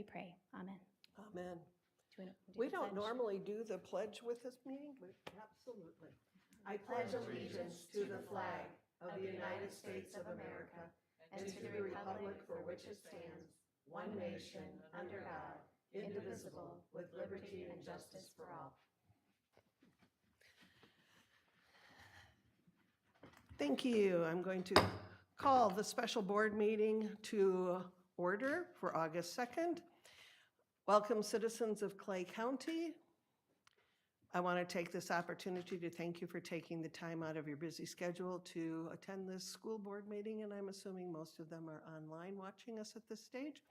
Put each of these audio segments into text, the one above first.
pray. Amen. Amen. Do you want to do We the don't pledge? normally do the pledge with this meeting, but absolutely. I pledge allegiance to the flag of the United States of America and to the republic for which it stands, one nation, under God, indivisible, with liberty and justice for all. Thank you. I'm going to call the special board meeting to order for August 2nd. Welcome, citizens of Clay County. I want to take this opportunity to thank you for taking the time out of your busy schedule to attend this school board meeting, and I'm assuming most of them are online watching us at this stage.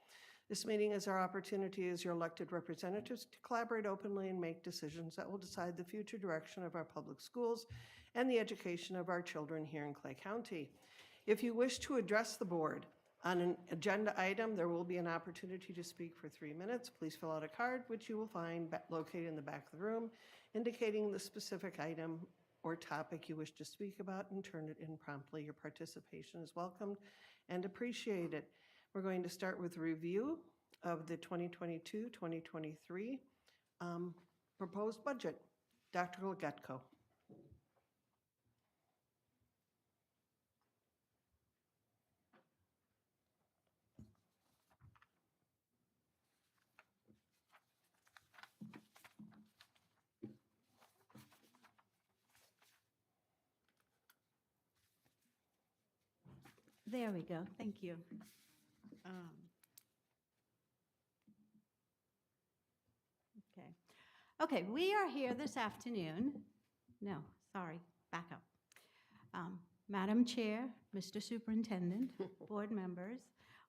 This meeting is our opportunity as your elected representatives to collaborate openly and make decisions that will decide the future direction of our public schools and the education of our children here in Clay County. If you wish to address the board on an agenda item, there will be an opportunity to speak for 3 minutes. Please fill out a card, which you will find located in the back of the room, indicating the specific item or topic you wish to speak about, and turn it in promptly. Your participation is welcomed and appreciated. We're going to start with a review of the 2022-2023 proposed budget. Dr. Legetko. There we go. Thank you. Okay, we are here this afternoon. No, sorry, back up. Madam Chair, Mr. Superintendent, board members,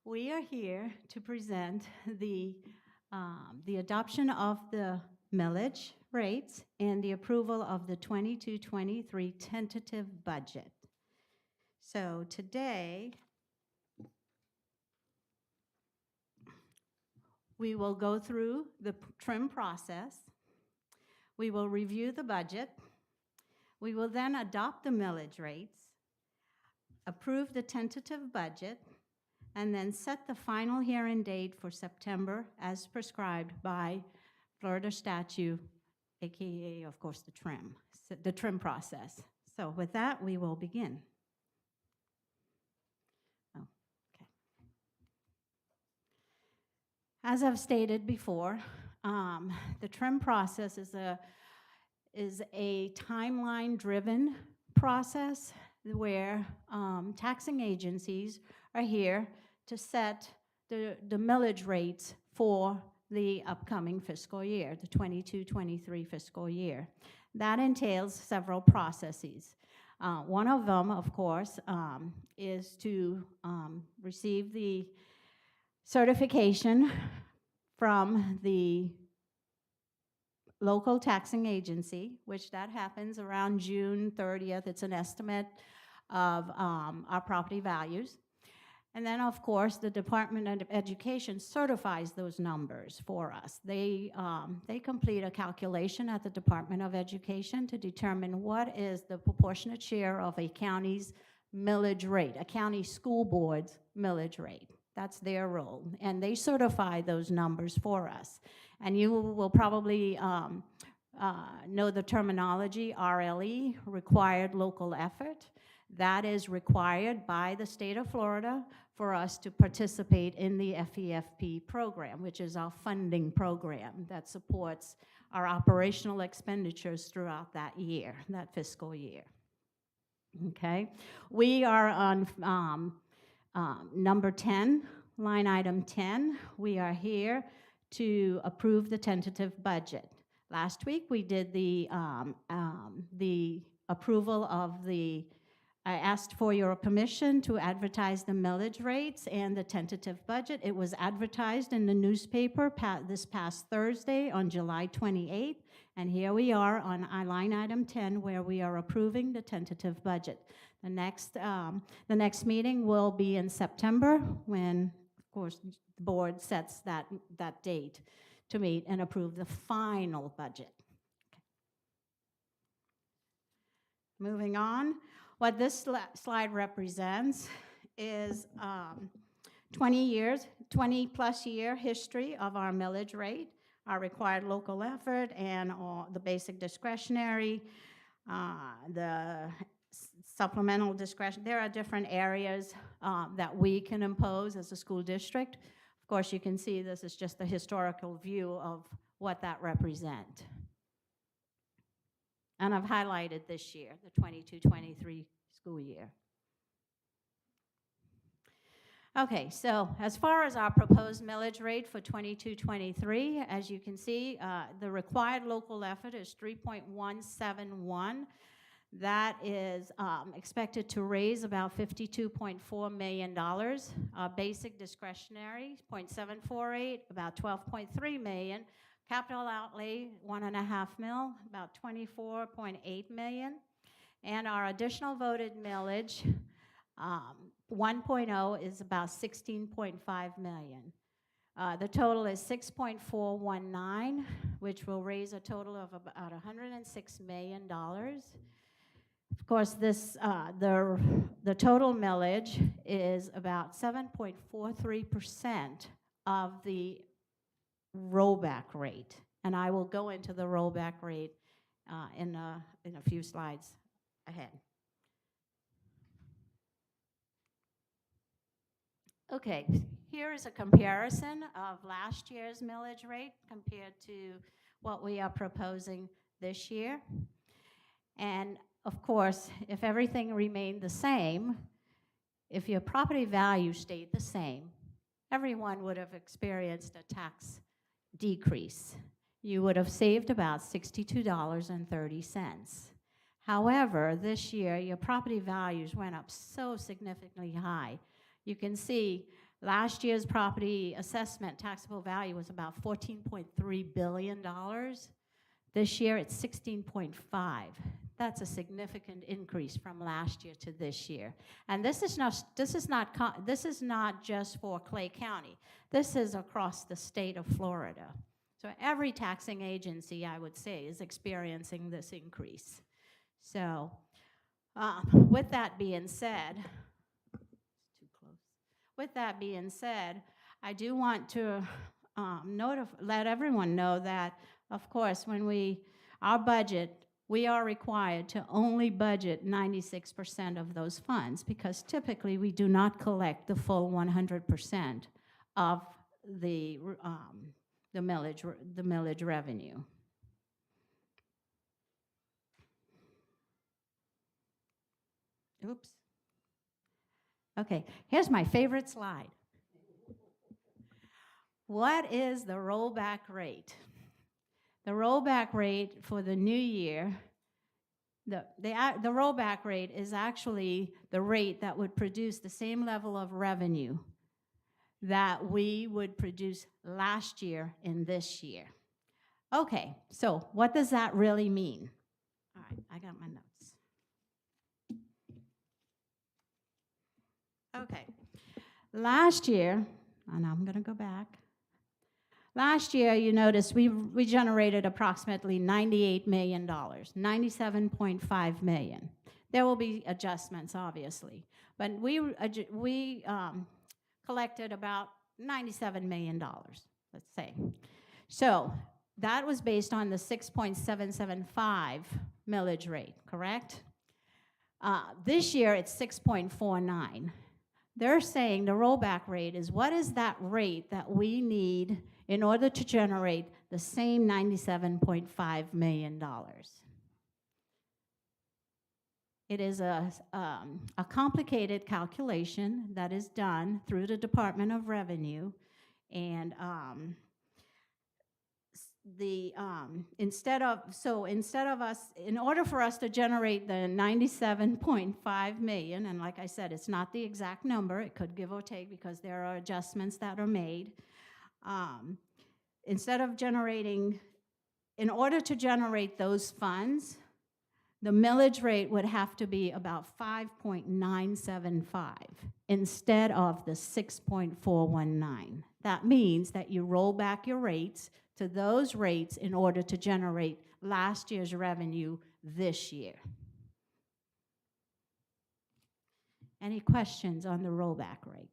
we are here to present the adoption of the millage rates and the approval of the 22-23 tentative budget. So today, we will go through the trim process. We will review the budget. We will then adopt the millage rates, approve the tentative budget, and then set the final hearing date for September as prescribed by Florida statute, AKA, of course, the trim process. So with that, we will begin. As I've stated before, the trim process is a timeline-driven process where taxing agencies are here to set the millage rates for the upcoming fiscal year, the 22-23 fiscal year. That entails several processes. One of them, of course, is to receive the certification from the local taxing agency, which that happens around June 30th. It's an estimate of our property values. And then, of course, the Department of Education certifies those numbers for us. They complete a calculation at the Department of Education to determine what is the proportionate share of a county's millage rate, a county school board's millage rate. That's their role, and they certify those numbers for us. And you will probably know the terminology, RLE, required local effort. That is required by the state of Florida for us to participate in the FEFP program, which is our funding program that supports our operational expenditures throughout that year, that fiscal year. Okay, we are on number 10, line item 10. We are here to approve the tentative budget. Last week we did the approval of I asked for your permission to advertise the millage rates and the tentative budget. It was advertised in the newspaper this past Thursday on July 28th, and here we are on line item 10 where we are approving the tentative budget. The next meeting will be in September when, of course, the board sets that date to meet and approve the final budget. Okay. Moving on, what this slide represents is 20 plus year history of our millage rate, our required local effort, and all the basic discretionary, the supplemental discretion. There are different areas that we can impose as a school district. Of course, you can see this is just a historical view of what that represents. And I've highlighted this year, the 22-23 school year. Okay, so as far as our proposed millage rate for 22-23, as you can see, the required local effort is 3.171. That is expected to raise about $52.4 million. Basic discretionary, 0.748, about $12.3 million. Capital outlay, $1.5 million, about $24.8 million. And our additional voted millage, 1.0 is about $16.5 million. The total is 6.419, which will raise a total of about $106 million. Of course, this the total millage is about 7.43% of the rollback rate, and I will go into the rollback rate in a few slides ahead. Okay, here is a comparison of last year's millage rate compared to what we are proposing this year. And of course, if everything remained the same, if your property value stayed the same, everyone would have experienced a tax decrease. You would have saved about $62.30. However, this year, your property values went up so significantly high. You can see last year's property assessment taxable value was about $14.3 billion. This year, it's 16.5. That's a significant increase from last year to this year. And this is not just for Clay County. This is across the state of Florida. So every taxing agency, I would say, is experiencing this increase. So with that being said, I do want to let everyone know that, of course, when our budget, we are required to only budget 96% of those funds because typically we do not collect the full 100% of the millage revenue. Oops. Okay, here's my favorite slide. What is the rollback rate? The rollback rate for the new year, the rollback rate is actually the rate that would produce the same level of revenue that we would produce last year in this year. Okay, so what does that really mean? All right, I got my notes. Okay, last year, and I'm gonna go back. Last year, you notice we generated approximately $98 million, $97.5 million. There will be adjustments, obviously, but we collected about $97 million, let's say. So that was based on the 6.775 millage rate, correct? This year, it's 6.49. They're saying the rollback rate is what is that rate that we need in order to generate the same $97.5 million. It is a complicated calculation that is done through the Department of Revenue, and in order for us to generate the $97.5 million, and like I said, it's not the exact number, it could give or take because there are adjustments that are made. In order to generate those funds, the millage rate would have to be about 5.975 instead of the 6.419. That means that you roll back your rates to those rates in order to generate last year's revenue this year. Any questions on the rollback rate?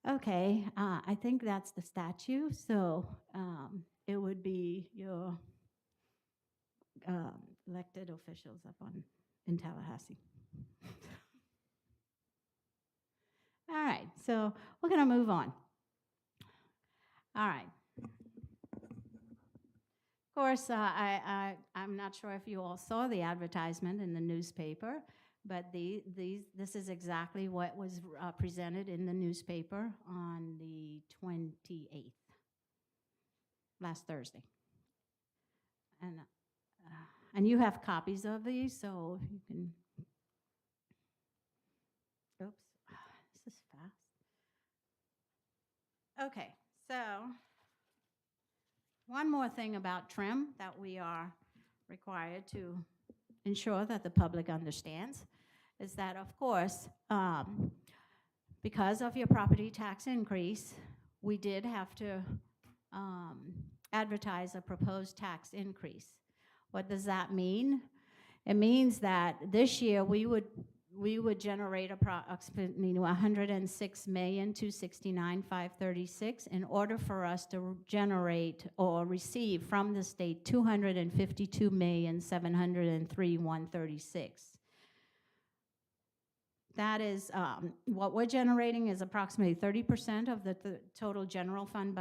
Okay, I think that's the statue, so it would be your elected officials up in Tallahassee. All right, so we're going to move on. All right. Of course, I'm not sure if you all saw the advertisement in the newspaper, but this is exactly what was presented in the newspaper on the 28th, last Thursday. And you have copies of these, so you can. Oops, this is fast. Okay, so one more thing about trim that we are required to ensure that the public understands is that, of course, because of your property tax increase, we did have to advertise a proposed tax increase. What does that mean? It means that this year we would generate approximately $106,269,536 in order for us to generate or receive from the state $252,703,136. That is what we're generating is approximately 30% of the total general fund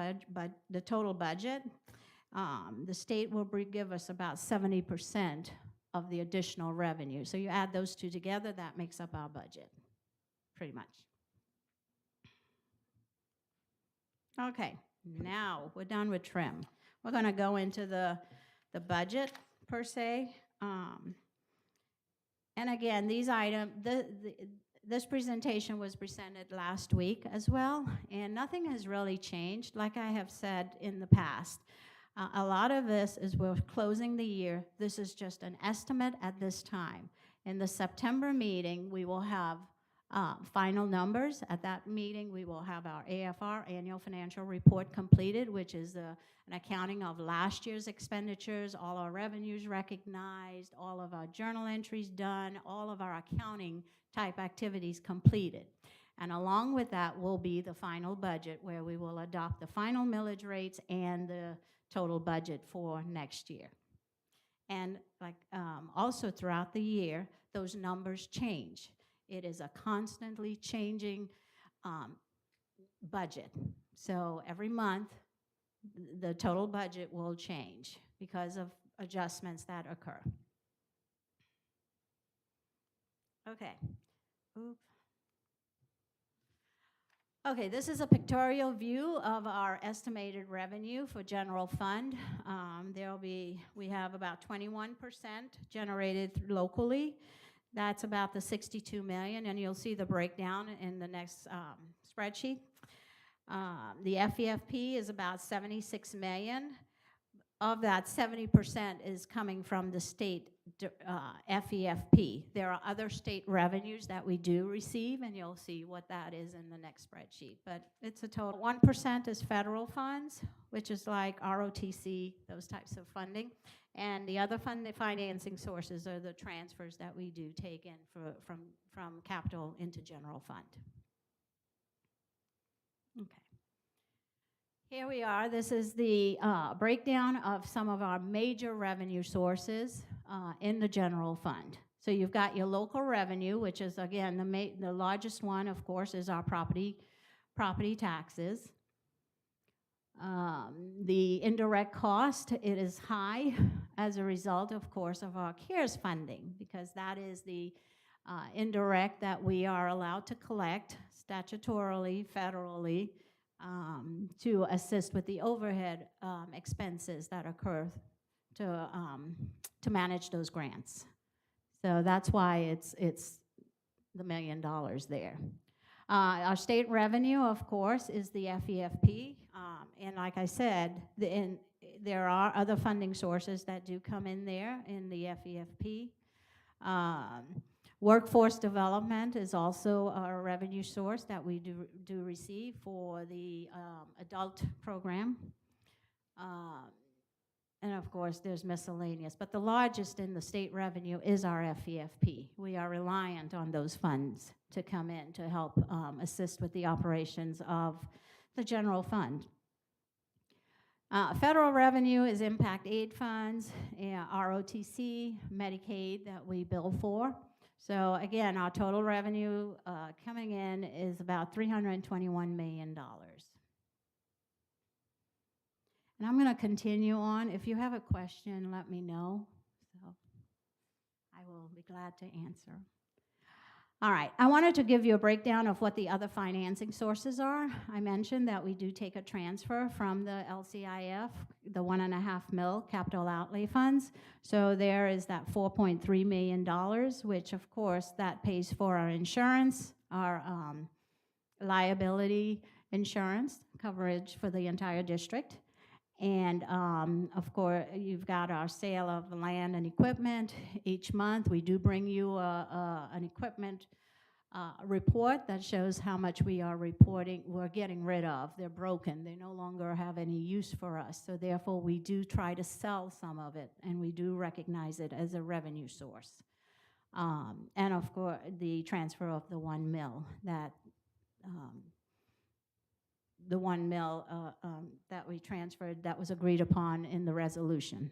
the total budget. The state will give us about 70% of the additional revenue. So you add those two together, that makes up our budget, pretty much. Okay, now we're done with trim. We're going to go into the budget, per se. And again, these items, this presentation was presented last week as well, and nothing has really changed, like I have said in the past. A lot of this is we're closing the year. This is just an estimate at this time. In the September meeting, we will have final numbers. At that meeting, we will have our AFR, Annual Financial Report, completed, which is an accounting of last year's expenditures, all our revenues recognized, all of our journal entries done, all of our accounting type activities completed. And along with that will be the final budget, where we will adopt the final millage rates and the total budget for next year. And also throughout the year, those numbers change. It is a constantly changing budget. So every month, the total budget will change because of adjustments that occur. Okay. Oops. Okay, this is a pictorial view of our estimated revenue for general fund. We have about 21% generated locally. That's about the 62 million, and you'll see the breakdown in the next spreadsheet. The FEFP is about 76 million. Of that, 70% is coming from the state FEFP. There are other state revenues that we do receive, and you'll see what that is in the next spreadsheet. But it's a total. 1% is federal funds, which is like ROTC, those types of funding. And the other financing sources are the transfers that we do take in from capital into general fund. Okay. Here we are. This is the breakdown of some of our major revenue sources in the general fund. So you've got your local revenue, which is, again, the largest one, of course, is our property taxes. The indirect cost, it is high as a result, of course, of our CARES funding, because that is the indirect that we are allowed to collect statutorily, federally, to assist with the overhead expenses that occur to manage those grants. So that's why it's the $1 million there. Our state revenue, of course, is the FEFP, and like I said, there are other funding sources that do come in there in the FEFP. Workforce development is also a revenue source that we do receive for the adult program. And of course, there's miscellaneous. But the largest in the state revenue is our FEFP. We are reliant on those funds to come in to help assist with the operations of the general fund. Federal revenue is impact aid funds, ROTC, Medicaid that we bill for. So again, our total revenue coming in is about $321 million. And I'm going to continue on. If you have a question, let me know. So I will be glad to answer. All right, I wanted to give you a breakdown of what the other financing sources are. I mentioned that we do take a transfer from the LCIF, the $1.5 million capital outlay funds. So there is that $4.3 million, which of course that pays for our insurance, our liability insurance coverage for the entire district. And of course, you've got our sale of land and equipment. Each month, we do bring you an equipment report that shows how much we're getting rid of. They're broken. They no longer have any use for us. So therefore, we do try to sell some of it, and we do recognize it as a revenue source. And of course, the transfer of the $1 million that the $1 million that we transferred that was agreed upon in the resolution.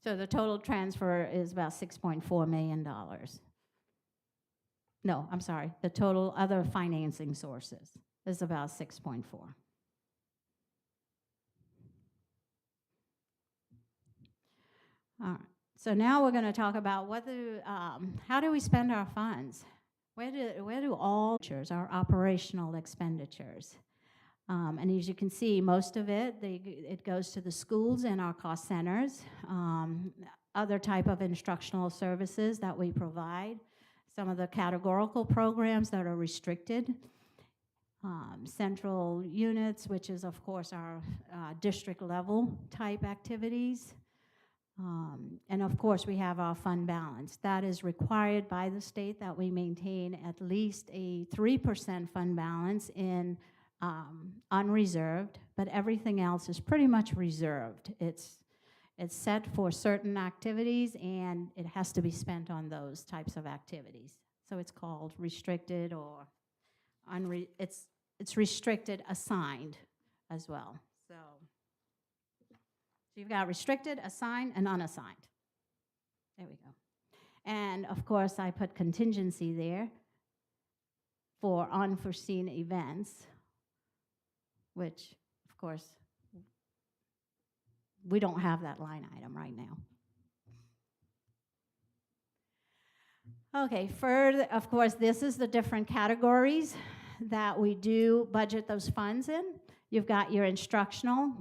So the total transfer is about $6.4 million. No, I'm sorry. The total other financing sources is about 6.4. All right. So now we're going to talk about how do we spend our funds? Where do all our operational expenditures? And as you can see, most of it goes to the schools and our cost centers, other type of instructional services that we provide, some of the categorical programs that are restricted, central units, which is of course our district level type activities. And of course, we have our fund balance. That is required by the state that we maintain at least a 3% fund balance in unreserved, but everything else is pretty much reserved. It's set for certain activities, and it has to be spent on those types of activities. So it's called restricted or it's restricted assigned as well. So you've got restricted, assigned, and unassigned. There we go. And of course, I put contingency there for unforeseen events, which, of course, we don't have that line item right now. Okay, further, of course, this is the different categories that we do budget those funds in. You've got your instructional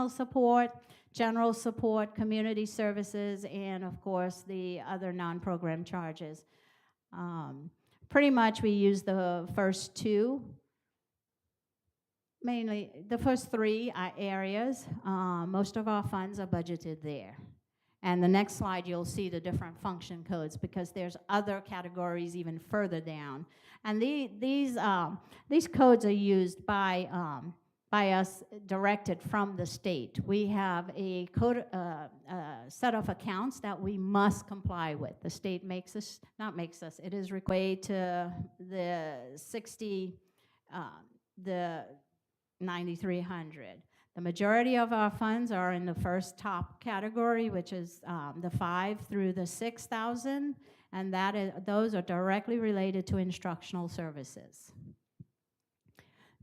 support, general support, community services, and of course the other non-program charges. Pretty much we use the first two, mainly the first three areas. Most of our funds are budgeted there. And the next slide you'll see the different function codes because there's other categories even further down. And these codes are used by us directed from the state. We have a code, set of accounts that we must comply with. The state it is required to the 9,300. The majority of our funds are in the first top category, which is the 5 through the 6,000, and those are directly related to instructional services.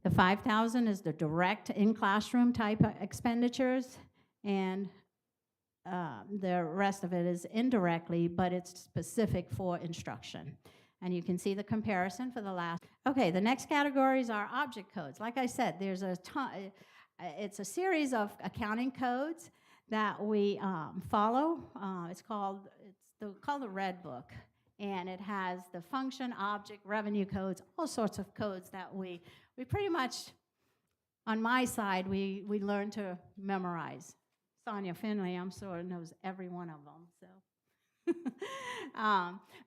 The 5,000 is the direct in-classroom type of expenditures, and the rest of it is indirectly, but it's specific for instruction. And you can see the comparison for the last. Okay, the next categories are object codes. Like I said, there's a ton. It's a series of accounting codes that we follow. It's called the Red Book, and it has the function, object, revenue codes, all sorts of codes that we pretty much, on my side, we learn to memorize. Sonia Finley, I'm sure, knows every one of them. So,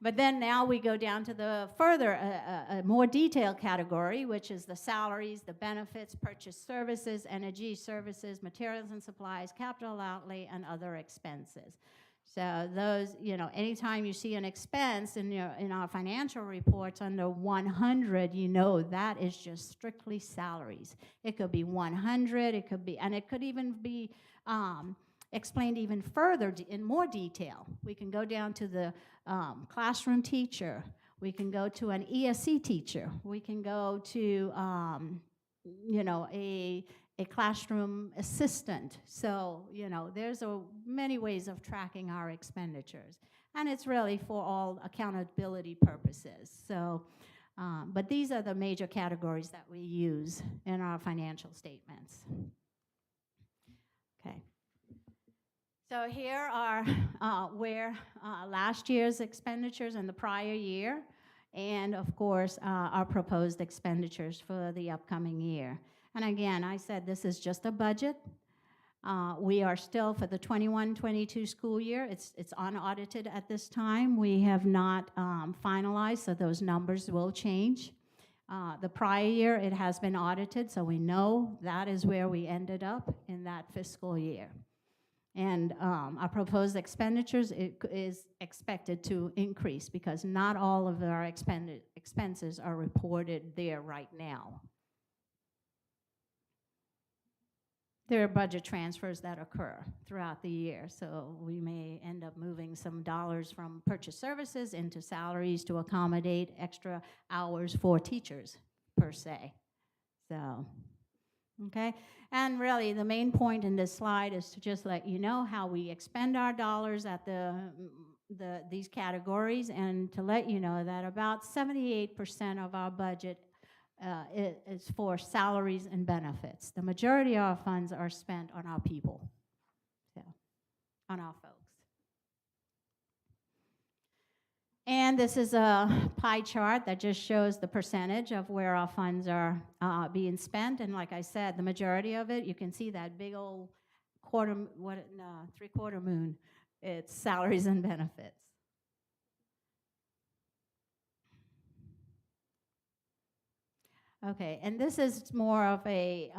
But then now we go down to the further, a more detailed category, which is the salaries, the benefits, purchase services, energy services, materials and supplies, capital outlay, and other expenses. So those, anytime you see an expense in our financial reports under 100, that is just strictly salaries. It could be 100, it could be, and it could even be explained even further in more detail. We can go down to the classroom teacher. We can go to an ESC teacher. We can go to, a classroom assistant. So, there's many ways of tracking our expenditures. And it's really for all accountability purposes. So, but these are the major categories that we use in our financial statements. Okay. So here are where last year's expenditures and the prior year, and of course our proposed expenditures for the upcoming year. And again, I said this is just a budget. We are still, for the 21-22 school year, it's unaudited at this time. We have not finalized, so those numbers will change. The prior year, it has been audited, so we know that is where we ended up in that fiscal year. And our proposed expenditures is expected to increase because not all of our expenses are reported there right now. There are budget transfers that occur throughout the year, so we may end up moving some dollars from purchase services into salaries to accommodate extra hours for teachers, per se. So, okay? And really, the main point in this slide is to just let you know how we expend our dollars at these categories, and to let you know that about 78% of our budget is for salaries and benefits. The majority of our funds are spent on our people, so on our folks. And this is a pie chart that just shows the percentage of where our funds are being spent. And like I said, the majority of it, you can see that big old three-quarter moon. It's salaries and benefits. Okay, and this is more of a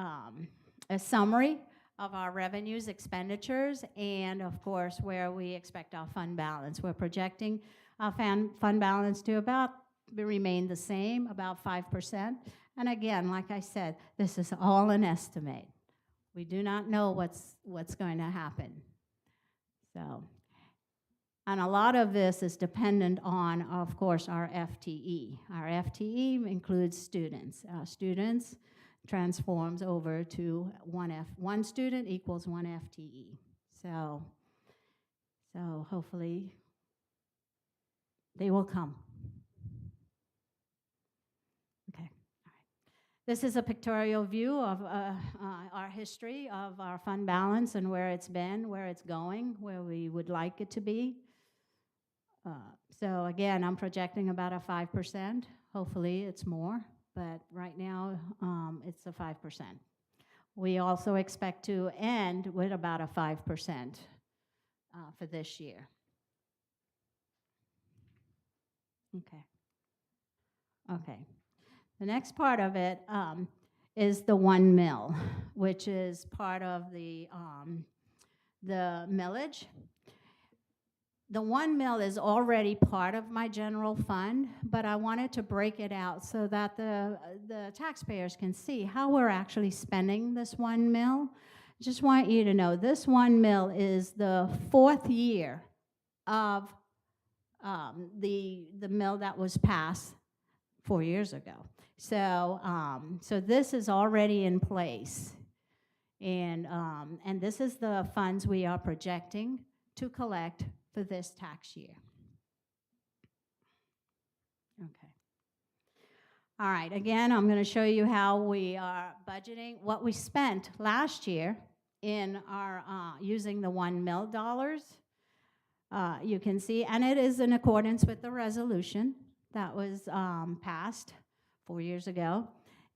summary of our revenues, expenditures, and of course where we expect our fund balance. We're projecting our fund balance to remain the same, about 5%. And again, like I said, this is all an estimate. We do not know what's going to happen. So, and a lot of this is dependent on, of course, our FTE. Our FTE includes students. Students transforms over to one student equals one FTE. So hopefully they will come. Okay, all right. This is a pictorial view of our history of our fund balance and where it's been, where it's going, where we would like it to be. So again, I'm projecting about a 5%. Hopefully it's more, but right now it's a 5%. We also expect to end with about a 5% for this year. Okay. The next part of it is the 1 mil, which is part of the millage. The 1 mil is already part of my general fund, but I wanted to break it out so that the taxpayers can see how we're actually spending this 1 mil. Just want you to know this 1 mil is the 4th year of the mill that was passed 4 years ago. So this is already in place, and this is the funds we are projecting to collect for this tax year. Okay. All right, again, I'm going to show you how we are budgeting, what we spent last year in our using the 1 mil dollars. You can see, and it is in accordance with the resolution that was passed 4 years ago.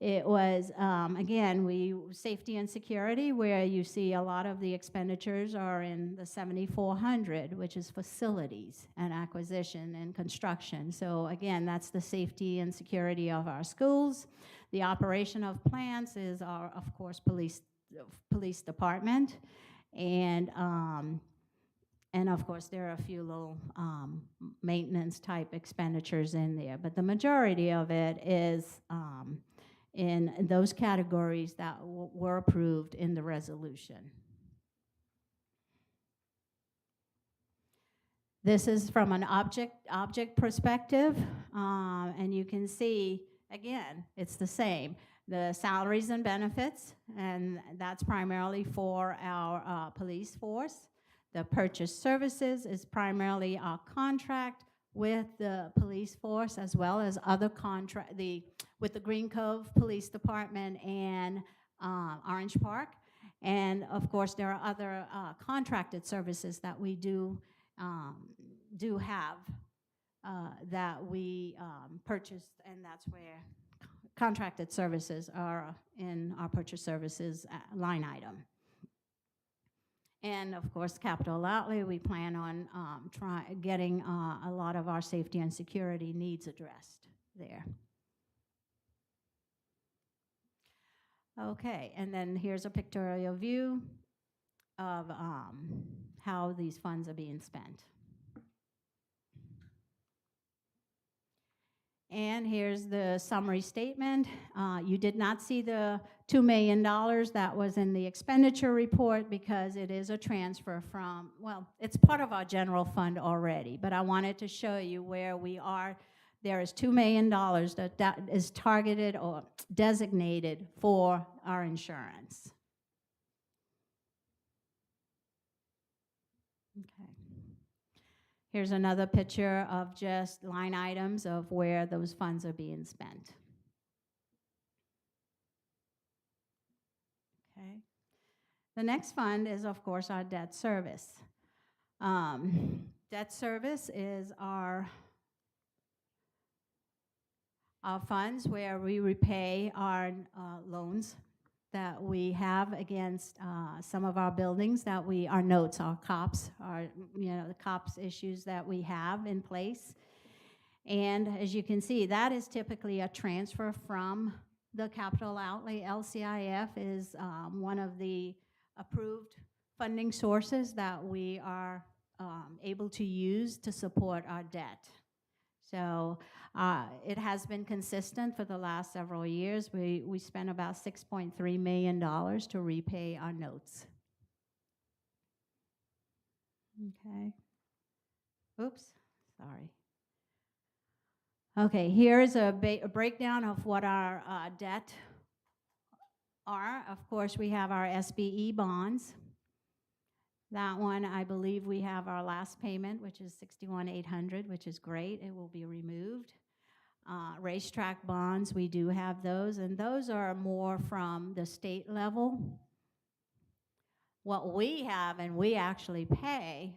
It was, again, safety and security, where you see a lot of the expenditures are in the 7,400, which is facilities and acquisition and construction. So again, that's the safety and security of our schools. The operation of plants is our, of course, police department. And of course, there are a few little maintenance type expenditures in there, but the majority of it is in those categories that were approved in the resolution. This is from an object perspective, and you can see, again, it's the same. The salaries and benefits, and that's primarily for our police force. The purchase services is primarily our contract with the police force, as well as other with the Green Cove Police Department and Orange Park. And of course, there are other contracted services that we do have that we purchased, and that's where contracted services are in our purchase services line item. And of course, capital outlay, we plan on getting a lot of our safety and security needs addressed there. Okay, and then here's a pictorial view of how these funds are being spent. And here's the summary statement. You did not see the $2 million that was in the expenditure report because it is a transfer from, well, it's part of our general fund already, but I wanted to show you where we are. There is $2 million that is targeted or designated for our insurance. Okay. Here's another picture of just line items of where those funds are being spent. Okay. The next fund is, of course, our debt service. Debt service is our funds where we repay our loans that we have against some of our buildings that our notes, our COPS, the COPS issues that we have in place. And as you can see, that is typically a transfer from the capital outlay. LCIF is one of the approved funding sources that we are able to use to support our debt. So it has been consistent for the last several years. We spent about $6.3 million to repay our notes. Okay. Oops, sorry. Okay, here's a breakdown of what our debt are. Of course, we have our SBE bonds. That one, I believe we have our last payment, which is $61,800, which is great. It will be removed. Racetrack bonds, we do have those, and those are more from the state level. What we have and we actually pay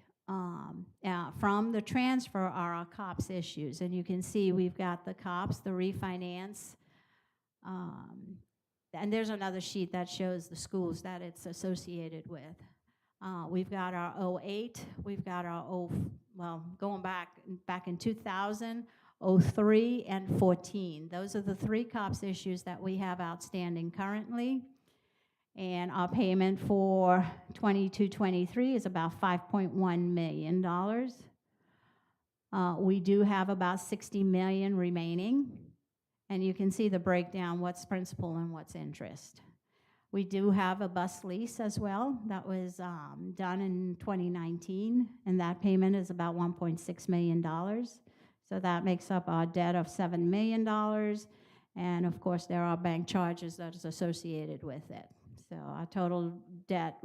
from the transfer are our COPS issues. And you can see we've got the COPS, the refinance, and there's another sheet that shows the schools that it's associated with. We've got our 08, we've got our going back in 2000, 03, and 14. Those are the three COPS issues that we have outstanding currently. And our payment for 22-23 is about $5.1 million. We do have about $60 million remaining. And you can see the breakdown, what's principal and what's interest. We do have a bus lease as well that was done in 2019, and that payment is about $1.6 million. So that makes up our debt of $7 million, and of course there are bank charges that is associated with it. So our total debt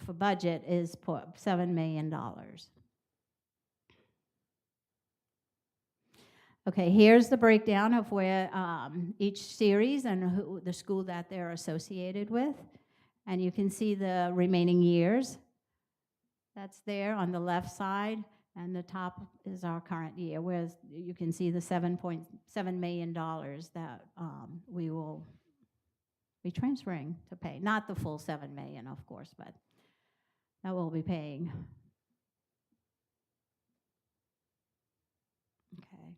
for budget is $7 million. Okay, here's the breakdown of where each series and the school that they're associated with. And you can see the remaining years. That's there on the left side. and the top is our current year, whereas you can see the $7.7 million that we will be transferring to pay. Not the full $7 million, of course, but that we'll be paying. Okay.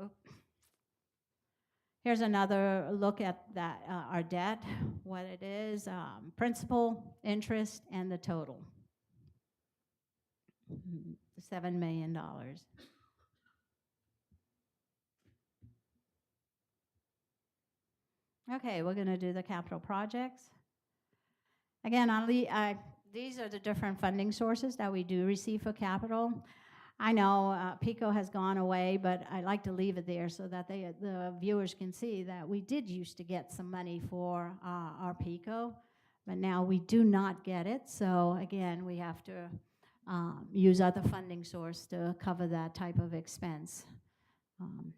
Oop. Here's another look at that, our debt, what it is, principal, interest, and the total. $7 million. Okay, we're going to do the capital projects. Again, these are the different funding sources that we do receive for capital. I know PICO has gone away, but I like to leave it there so that the viewers can see that we did used to get some money for our PICO, but now we do not get it. So again, we have to use other funding source to cover that type of expense. Okay.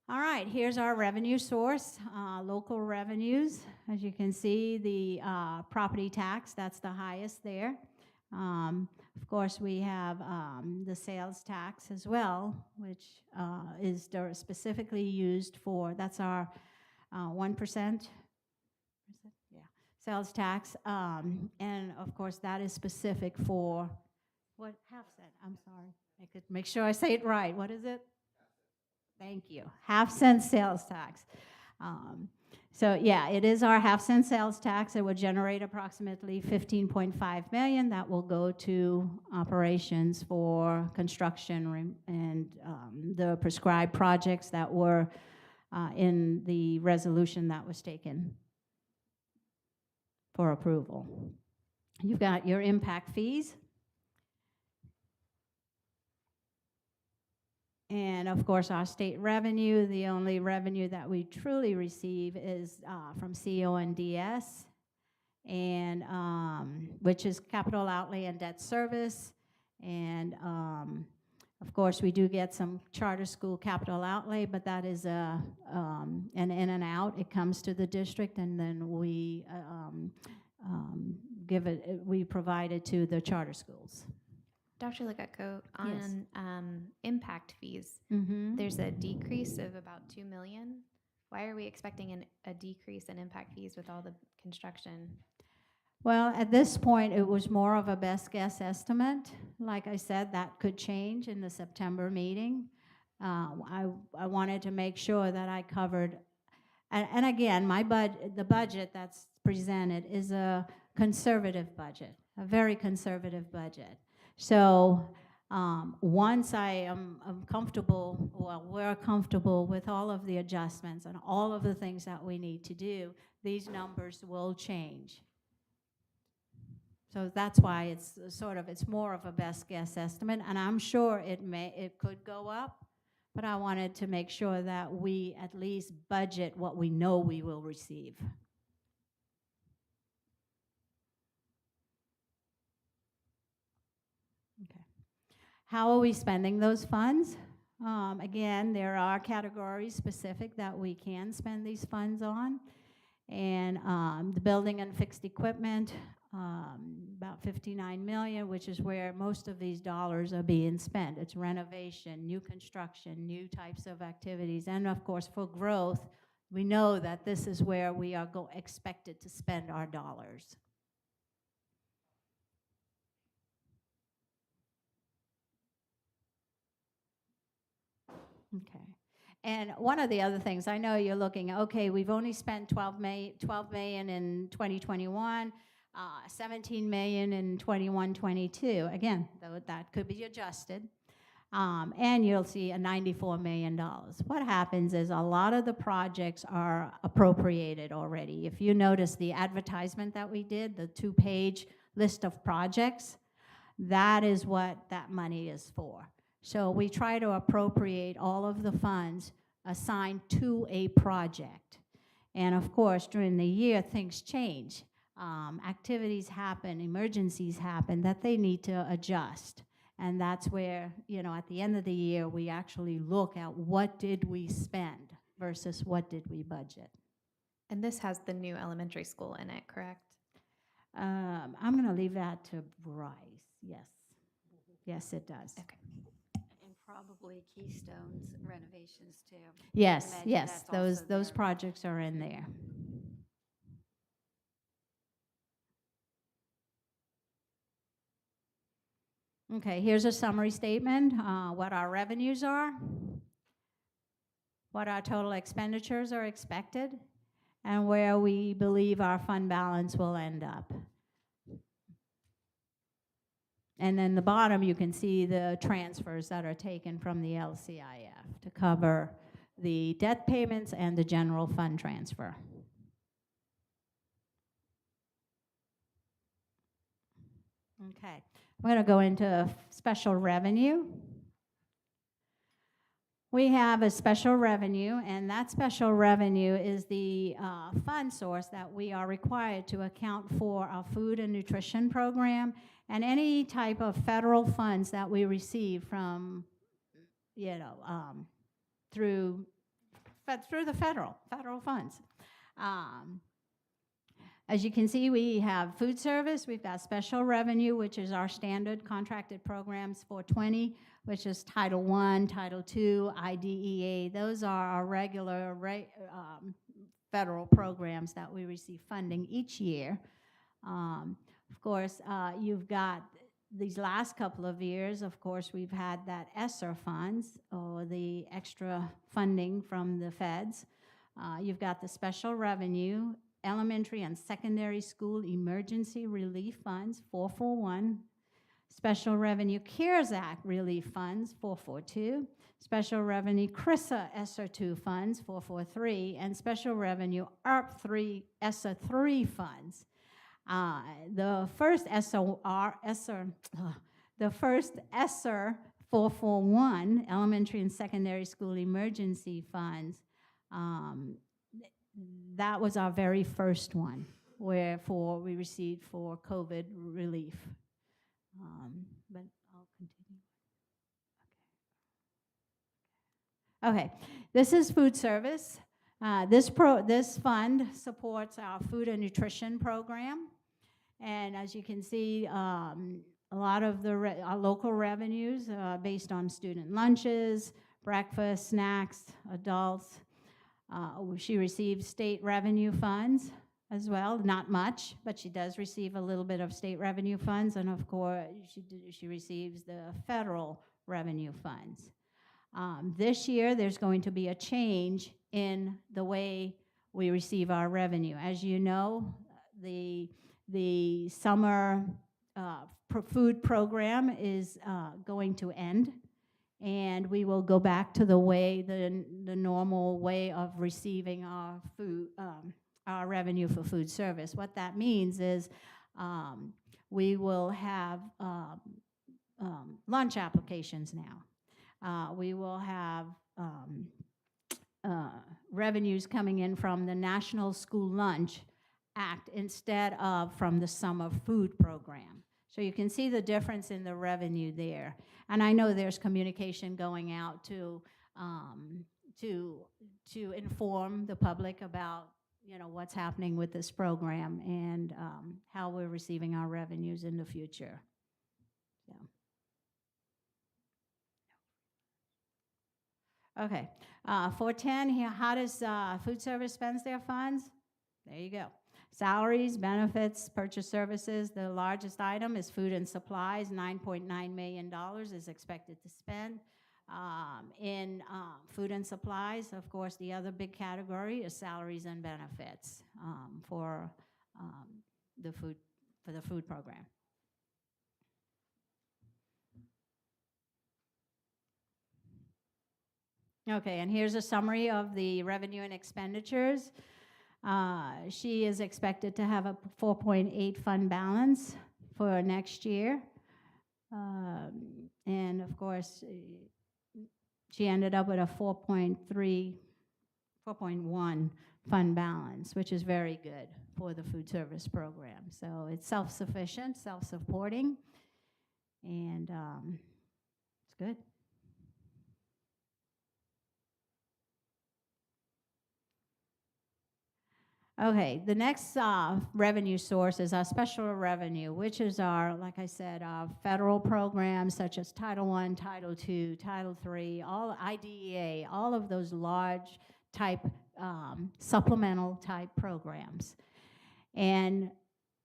All right, here's our revenue source, local revenues. As you can see, the property tax, that's the highest there. Of course, we have the sales tax as well, which is specifically used for, that's our 1%. Yeah, sales tax. And of course, that is specific for, what, half cent? I'm sorry. I could make sure I say it right. What is it? Thank you. Half-cent sales tax. So yeah, it is our half-cent sales tax. It would generate approximately $15.5 million. That will go to operations for construction and the prescribed projects that were in the resolution that was taken for approval. You've got your impact fees. And of course, our state revenue, the only revenue that we truly receive is from CONDS, and which is capital outlay and debt service. And of course, we do get some charter school capital outlay, but that is an in and out. It comes to the district, and then we we provide it to the charter schools. Dr. Legatko, on Yes. Impact fees, there's a decrease of about $2 million. Why are we expecting a decrease in impact fees with all the construction? Well, at this point, it was more of a best guess estimate. Like I said, that could change in the September meeting. I wanted to make sure that I covered, and again, the budget that's presented is a conservative budget, a very conservative budget. So once I am comfortable, well, we're comfortable with all of the adjustments and all of the things that we need to do, these numbers will change. So that's why it's more of a best guess estimate, and I'm sure it could go up, but I wanted to make sure that we at least budget what we know we will receive. Okay. How are we spending those funds? Again, there are categories specific that we can spend these funds on. And the building and fixed equipment, about $59 million, which is where most of these dollars are being spent. It's renovation, new construction, new types of activities. And of course, for growth, we know that this is where we are expected to spend our dollars. Okay. And one of the other things, I know you're looking, okay, we've only spent $12 million in 2021, $17 million in 21-22. Again, though, that could be adjusted. And you'll see a $94 million. What happens is a lot of the projects are appropriated already. If you notice the advertisement that we did, the 2-page list of projects, that is what that money is for. So we try to appropriate all of the funds assigned to a project. And of course, during the year, things change. Activities happen, emergencies happen that they need to adjust. And that's where, at the end of the year, we actually look at what did we spend versus what did we budget. And this has the new elementary school in it, correct? I'm going to leave that to Bryce. Yes. Yes, it does. Okay. And probably Keystone's renovations too. Yes, Imagine yes, that's those also there. projects are in there. Okay, here's a summary statement, what our revenues are, what our total expenditures are expected, and where we believe our fund balance will end up. And then the bottom, you can see the transfers that are taken from the LCIF to cover the debt payments and the general fund transfer. Okay, I'm going to go into special revenue. We have a special revenue, and that special revenue is the fund source that we are required to account for our food and nutrition program and any type of federal funds that we receive from, through the federal funds. As you can see, we have food service, we've got special revenue, which is our standard contracted programs 420, which is Title I, Title II, IDEA. Those are our regular federal programs that we receive funding each year. Of course, you've got these last couple of years, of course, we've had that ESSER funds, or the extra funding from the feds. You've got the special revenue, elementary and secondary school emergency relief funds, 441. Special revenue CARES Act relief funds, 442. Special revenue CRISA ESSER 2 funds, 443. And special revenue ARP 3 ESSER 3 funds. The first ESSER 441, elementary and secondary school emergency funds, that was our very first one, wherefore we received for COVID relief. But I'll continue. Okay, this is food service. This fund supports our food and nutrition program. And as you can see, a lot of our local revenues based on student lunches, breakfast, snacks, adults. She receives state revenue funds as well, not much, but she does receive a little bit of state revenue funds, and of course, she receives the federal revenue funds. This year, there's going to be a change in the way we receive our revenue. As you know, the summer food program is going to end, and we will go back to the normal way of receiving our food, our revenue for food service. What that means is we will have lunch applications now. We will have revenues coming in from the National School Lunch Act instead of from the summer food program. So you can see the difference in the revenue there. And I know there's communication going out to inform the public about what's happening with this program and how we're receiving our revenues in the future. Okay, 410 here, how does food service spends their funds? There you go. Salaries, benefits, purchase services. The largest item is food and supplies. $9.9 million is expected to spend in food and supplies. Of course, the other big category is salaries and benefits for the food program. Okay, and here's a summary of the revenue and expenditures. She is expected to have a 4.8 fund balance for next year. And of course, she ended up with a 4.1 fund balance, which is very good for the food service program. So it's self-sufficient, self-supporting. and it's good. Okay, the next revenue source is our special revenue, which is our, like I said, our federal programs such as Title I, Title II, Title III, all IDEA, all of those large type supplemental type programs. And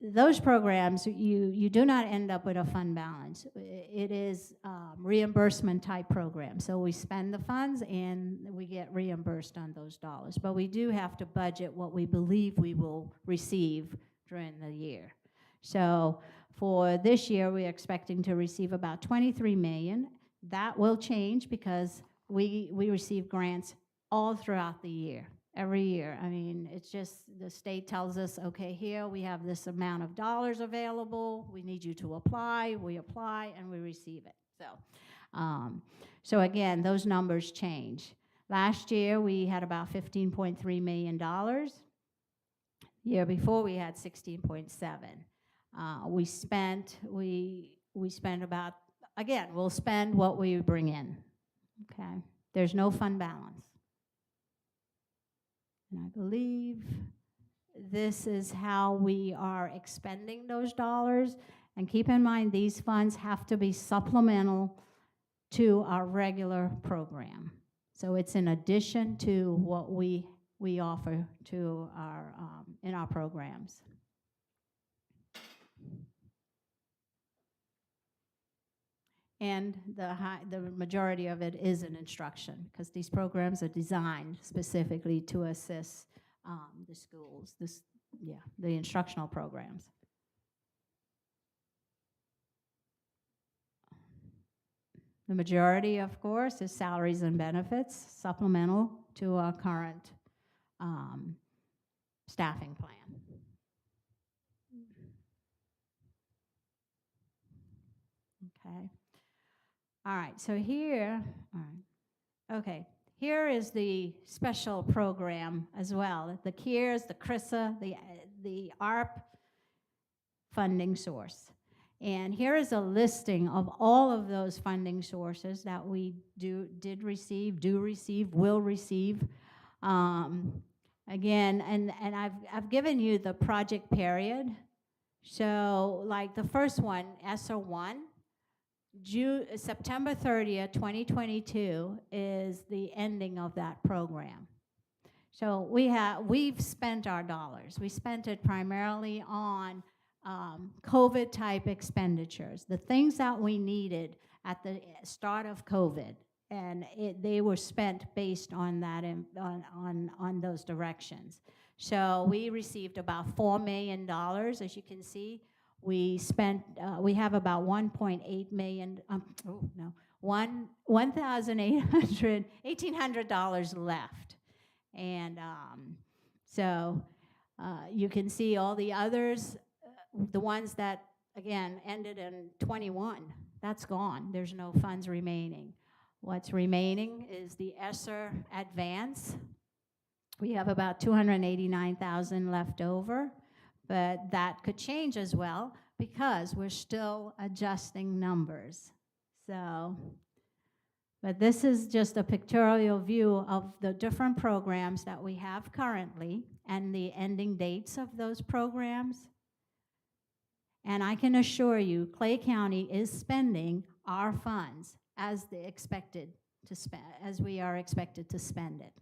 those programs, you do not end up with a fund balance. It is reimbursement type program. So we spend the funds and we get reimbursed on those dollars. But we do have to budget what we believe we will receive during the year. So for this year, we're expecting to receive about $23 million. That will change because we receive grants all throughout the year. Every year. I mean, it's just the state tells us, okay, here we have this amount of dollars available. We need you to apply. We apply and we receive it. So again, those numbers change. Last year we had about $15.3 million. Year before we had 16.7. We spent about, again, we'll spend what we bring in. Okay, there's no fund balance. And I believe this is how we are expending those dollars. And keep in mind, these funds have to be supplemental to our regular program. So it's in addition to what we offer to our in our programs. And the majority of it is in instruction, because these programs are designed specifically to assist the schools, the instructional programs. The majority, of course, is salaries and benefits, supplemental to our current staffing plan. Okay. All right, so here, okay, here is the special program as well. The CARES, the CRISA, the ARP funding source. And here is a listing of all of those funding sources that we did receive, do receive, will receive. Again, and I've given you the project period. So like the first one, ESSER 1, September 30th, 2022 is the ending of that program. So we've spent our dollars. We spent it primarily on COVID type expenditures, the things that we needed at the start of COVID, and they were spent based on that on those directions. So we received about $4 million, as you can see. We spent, we have about $1.8 million, $1,800 left. And so you can see all the others, the ones that, again, ended in 21, that's gone. There's no funds remaining. What's remaining is the ESSER advance. We have about $289,000 left over. But that could change as well because we're still adjusting numbers. So, but this is just a pictorial view of the different programs that we have currently and the ending dates of those programs. And I can assure you, Clay County is spending our funds as we are expected to spend it.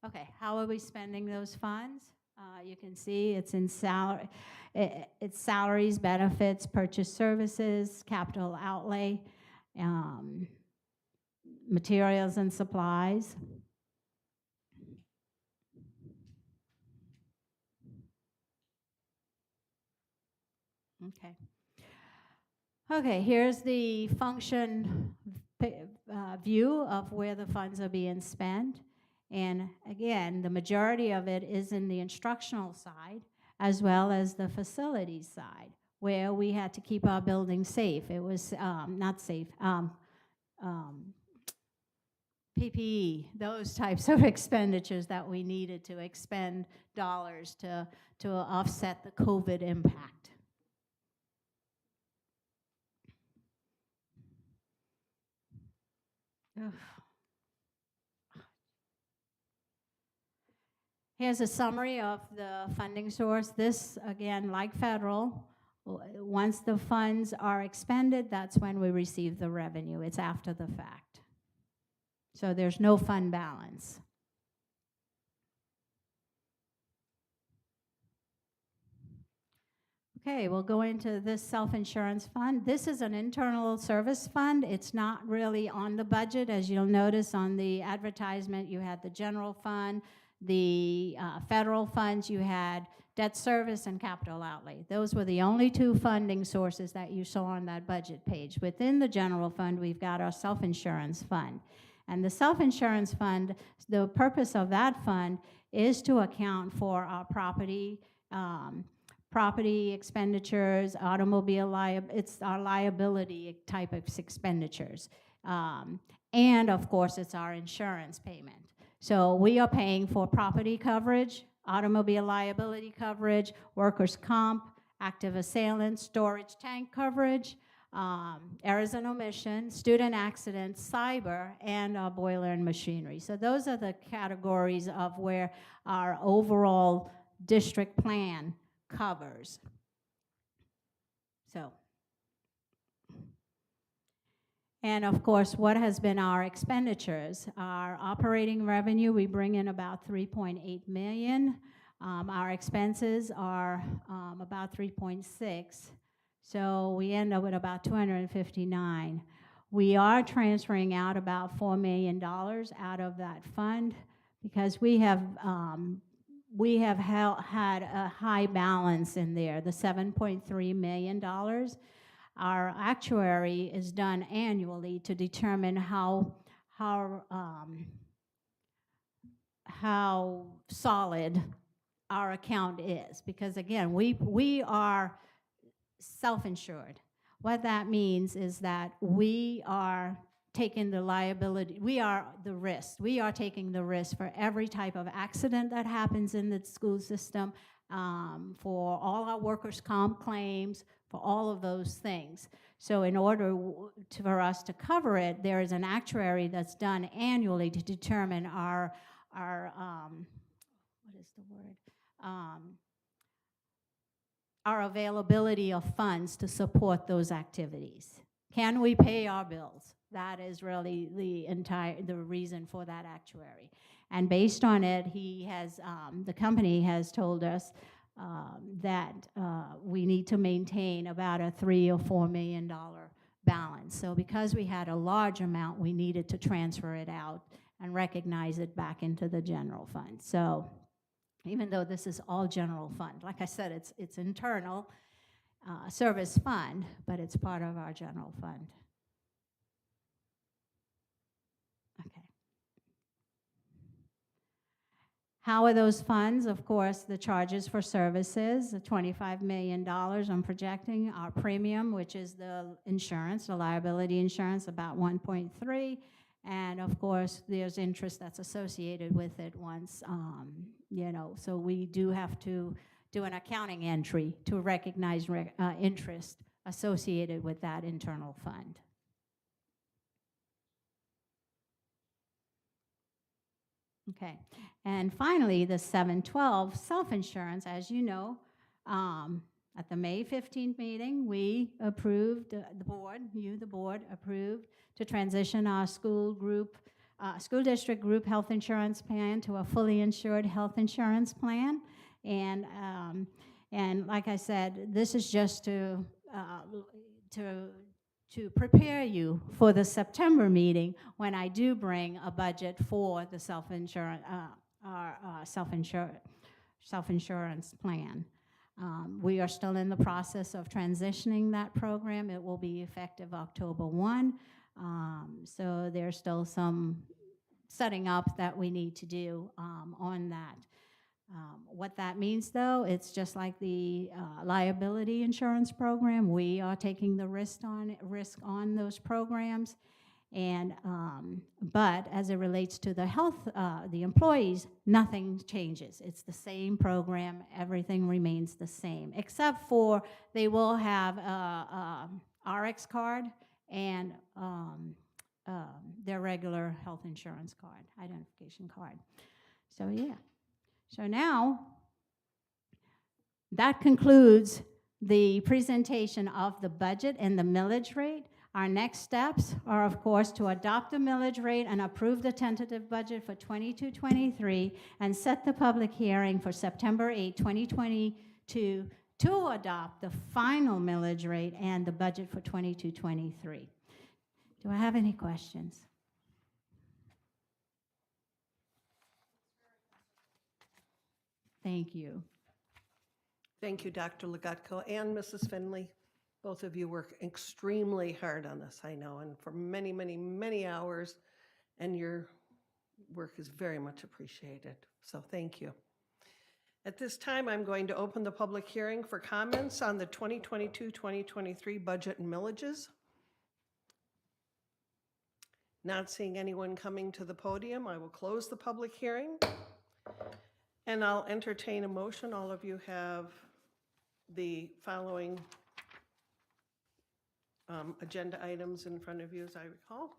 Okay, how are we spending those funds? You can see it's in it's salaries, benefits, purchase services, capital outlay, materials and supplies. Okay, here's the function view of where the funds are being spent. And again, the majority of it is in the instructional side as well as the facilities side, where we had to keep our buildings safe. It was not safe. PPE, those types of expenditures that we needed to expend dollars to offset the COVID impact. Ugh. Here's a summary of the funding source. This, again, like federal, once the funds are expended, that's when we receive the revenue. It's after the fact. So there's no fund balance. Okay, we'll go into this self-insurance fund. This is an internal service fund. It's not really on the budget. As you'll notice on the advertisement, you had the general fund, the federal funds, you had debt service and capital outlay. Those were the only two funding sources that you saw on that budget page. Within the general fund, we've got our self-insurance fund. And the self-insurance fund, the purpose of that fund is to account for our property expenditures, automobile it's our liability type of expenditures. And of course, it's our insurance payment. So we are paying for property coverage, automobile liability coverage, workers' comp, active assailant, storage tank coverage, errors and omission, student accidents, cyber, and boiler and machinery. So those are the categories of where our overall district plan covers. So, and of course, what has been our expenditures? Our operating revenue, we bring in about 3.8 million. Our expenses are about 3.6. So we end up with about 259. We are transferring out about $4 million out of that fund because we have had a high balance in there, the $7.3 million. Our actuary is done annually to determine how solid our account is, because again, we are self-insured. What that means is that we are taking the liability, we are the risk. We are taking the risk for every type of accident that happens in the school system, for all our workers' comp claims, for all of those things. So in order for us to cover it, there is an actuary that's done annually to determine our what is the word? Our availability of funds to support those activities. Can we pay our bills? That is really the reason for that actuary. And based on it, he has, the company has told us that we need to maintain about a $3 or $4 million balance. So because we had a large amount, we needed to transfer it out and recognize it back into the general fund. So even though this is all general fund, like I said, it's internal service fund, but it's part of our general fund. Okay. How are those funds? Of course, the charges for services, the $25 million I'm projecting. Our premium, which is the insurance, the liability insurance, about 1.3. And of course, there's interest that's associated with it once, so we do have to do an accounting entry to recognize interest associated with that internal fund. Okay, and finally, the 712 self-insurance, as you know, at the May 15th meeting, we approved, the board approved to transition our school district group health insurance plan to a fully insured health insurance plan. And like I said, this is just to prepare you for the September meeting when I do bring a budget for the self-insurance plan. We are still in the process of transitioning that program. It will be effective October 1. So there's still some setting up that we need to do on that. What that means, though, it's just like the liability insurance program. We are taking the risk on those programs, And, but as it relates to the health, the employees, nothing changes. It's the same program, everything remains the same, except for they will have a RX card and their regular health insurance card, identification card. So, yeah. So now, that concludes the presentation of the budget and the millage rate. Our next steps are, of course, to adopt the millage rate and approve the tentative budget for 22-23 and set the public hearing for September 8, 2022 to adopt the final millage rate and the budget for 22-23. Do I have any questions? Thank you. Thank you, Dr. Legutko and Mrs. Finley. Both of you work extremely hard on this, I know, and for many, many, many hours, and your work is very much appreciated. So thank you. At this time, I'm going to open the public hearing for comments on the 2022-2023 budget and millages. Not seeing anyone coming to the podium, I will close the public hearing. And I'll entertain a motion. All of you have the following agenda items in front of you, as I recall.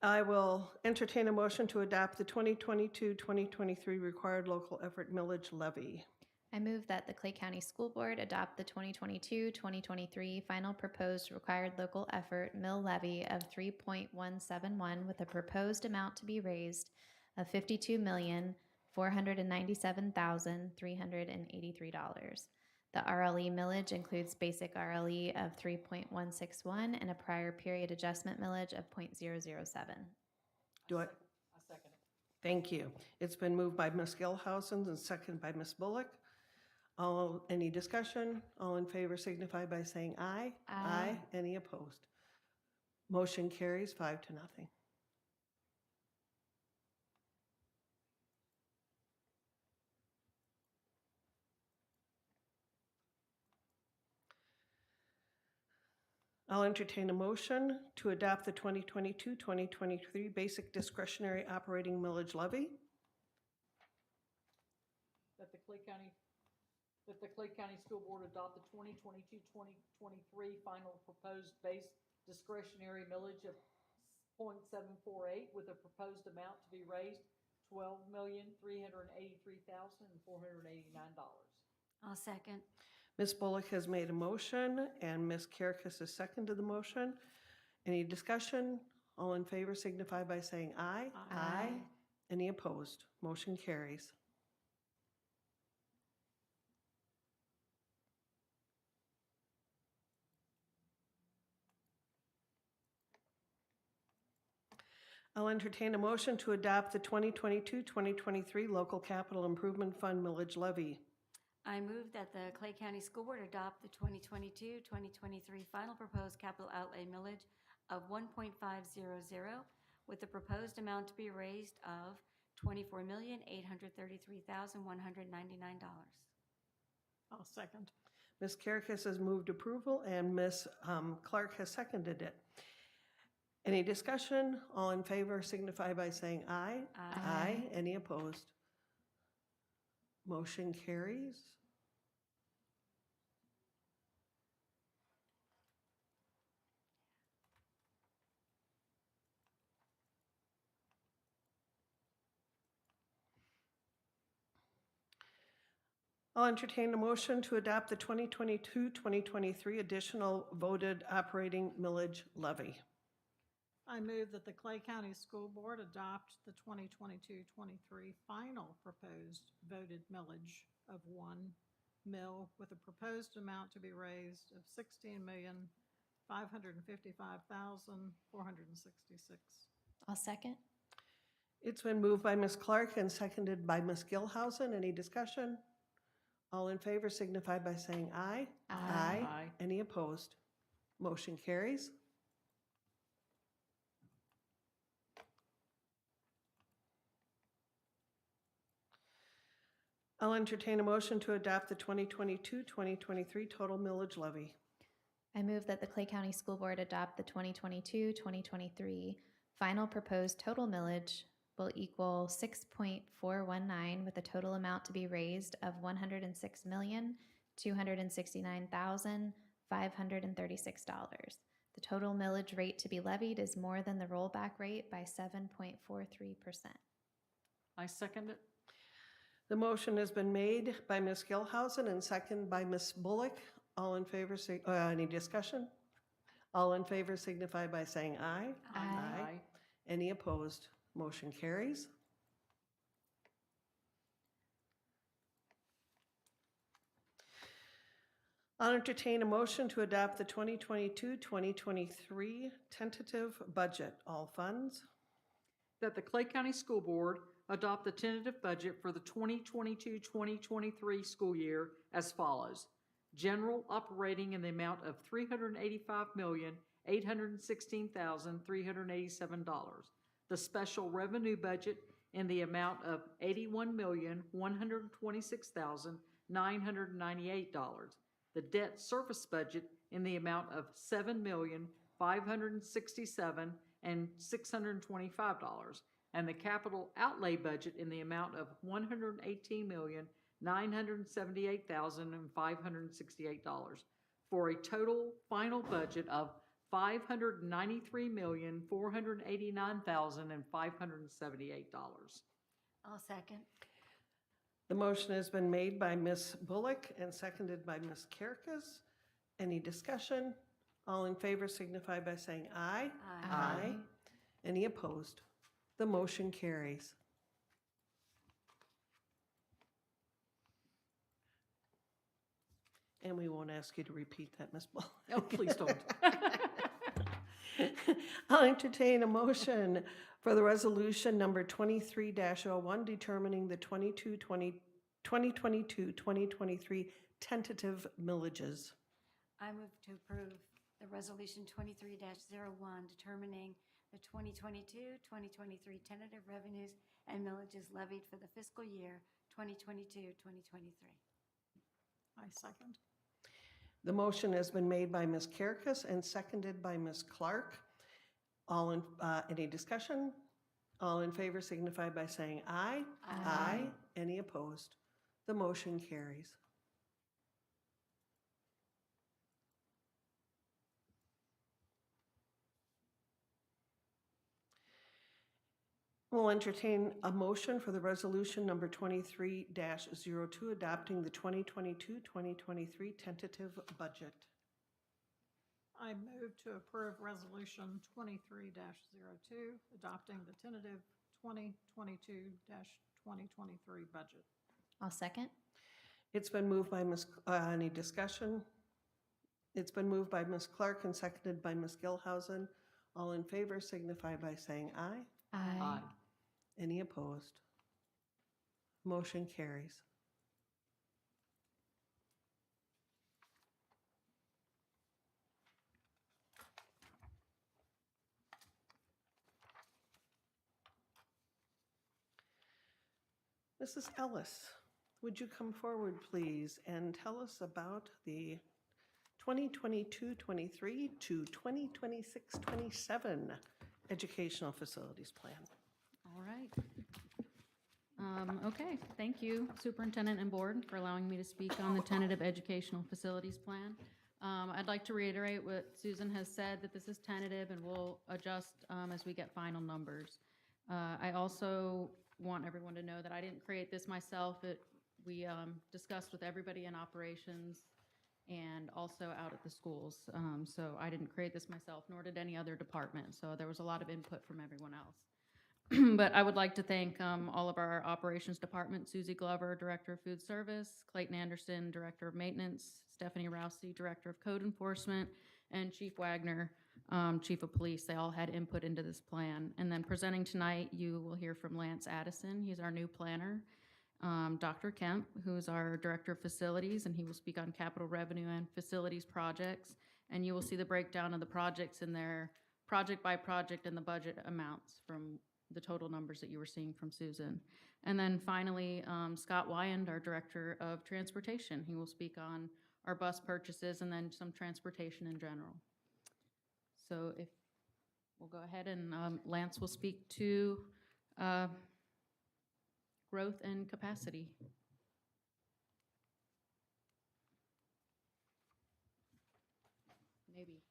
I will entertain a motion to adopt the 2022-2023 required local effort millage levy. I move that the Clay County School Board adopt the 2022-2023 final proposed required local effort mill levy of 3.171 with a proposed amount to be raised of $52,497,383. The RLE millage includes basic RLE of 3.161 and a prior period adjustment millage of 0.007. Do I? second it. Thank you. It's been moved by Ms. Gilhousen and seconded by Ms. Bullock. Any discussion? All in favor signify by saying aye. Aye. Any opposed? Motion carries 5-0. I'll entertain a motion to adopt the 2022-2023 basic discretionary operating millage levy. That the Clay County School Board adopt the 2022-2023 final proposed base discretionary millage of 0.748 with a proposed amount to be raised $12,383,489. I'll second. Ms. Bullock has made a motion and Ms. Karakis has seconded the motion. Any discussion? All in favor signify by saying aye. Aye. Any opposed? Motion carries. I'll entertain a motion to adopt the 2022-2023 Local Capital Improvement Fund millage levy. I move that the Clay County School Board adopt the 2022-2023 final proposed capital outlay millage of 1.500 with the proposed amount to be raised of $24,833,199. I'll second. Ms. Karakis has moved approval and Ms. Clark has seconded it. Any discussion? All in favor signify by saying aye. Aye. Any opposed? Motion carries. I'll entertain a motion to adopt the 2022-2023 additional voted operating millage levy. I move that the Clay County School Board adopt the 2022-23 final proposed voted millage of 1 mill with a proposed amount to be raised of $16,555,466. I'll second. It's been moved by Ms. Clark and seconded by Ms. Gilhousen. Any discussion? All in favor signify by saying aye. Aye. Aye. Any opposed? Motion carries. I'll entertain a motion to adopt the 2022-2023 total millage levy. I move that the Clay County School Board adopt the 2022-2023 final proposed total millage will equal 6.419 with a total amount to be raised of $106,269,536. The total millage rate to be levied is more than the rollback rate by 7.43%. I second it. The motion has been made by Ms. Gilhousen and seconded by Ms. Bullock. All in favor, any discussion? All in favor signify by saying aye. Aye. Any opposed? Motion carries. I'll entertain a motion to adopt the 2022-2023 tentative budget, all funds. That the Clay County School Board adopt the tentative budget for the 2022-2023 school year as follows. General operating in the amount of $385,816,387. The special revenue budget in the amount of $81,126,998. The debt service budget in the amount of $7,567,625, and the capital outlay budget in the amount of $118,978,568, for a total final budget of $593,489,578. I'll second. The motion has been made by Ms. Bullock and seconded by Ms. Kerkes. Any discussion? All in favor signify by saying aye. Aye. Any opposed? The motion carries. And we won't ask you to repeat that, Ms. Bullock. Oh, please don't. I'll entertain a motion for the resolution number 23-01 determining the 2022-2023 tentative millages. I move to approve the resolution 23-01 determining the 2022-2023 tentative revenues and millages levied for the fiscal year 2022-2023. I second. The motion has been made by Ms. Kerkes and seconded by Ms. Clark. Any discussion? All in favor signify by saying aye. Aye. Any opposed? The motion carries. We'll entertain a motion for the resolution number 23-02 adopting the 2022-2023 tentative budget. I move to approve Resolution 23-02, adopting the tentative 2022-2023 budget. I'll second. It's been moved by any discussion? It's been moved by Ms. Clark and seconded by Ms. Gilhousen. All in favor signify by saying aye. Aye. Any opposed? Motion carries. Mrs. Ellis, would you come forward, please, and tell us about the 2022-23 to 2026-27 educational facilities plan? All right. Okay, thank you, Superintendent and Board, for allowing me to speak on the tentative educational facilities plan. I'd like to reiterate what Susan has said, that this is tentative and we'll adjust as we get final numbers. I also want everyone to know that I didn't create this myself. We discussed with everybody in operations and also out at the schools. So I didn't create this myself, nor did any other department. So there was a lot of input from everyone else. But I would like to thank all of our operations department, Susie Glover, Director of Food Service, Clayton Anderson, Director of Maintenance, Stephanie Rousey, Director of Code Enforcement, and Chief Wagner, Chief of Police. They all had input into this plan. And then presenting tonight, you will hear from Lance Addison. He's our new planner. Dr. Kemp, who is our Director of Facilities, and he will speak on capital revenue and facilities projects. And you will see the breakdown of the projects in there, project by project, and the budget amounts from the total numbers that you were seeing from Susan. And then finally, Scott Wyand, our Director of Transportation. He will speak on our bus purchases, and then some transportation in general. So if, we'll go ahead and Lance will speak to growth and capacity. Maybe.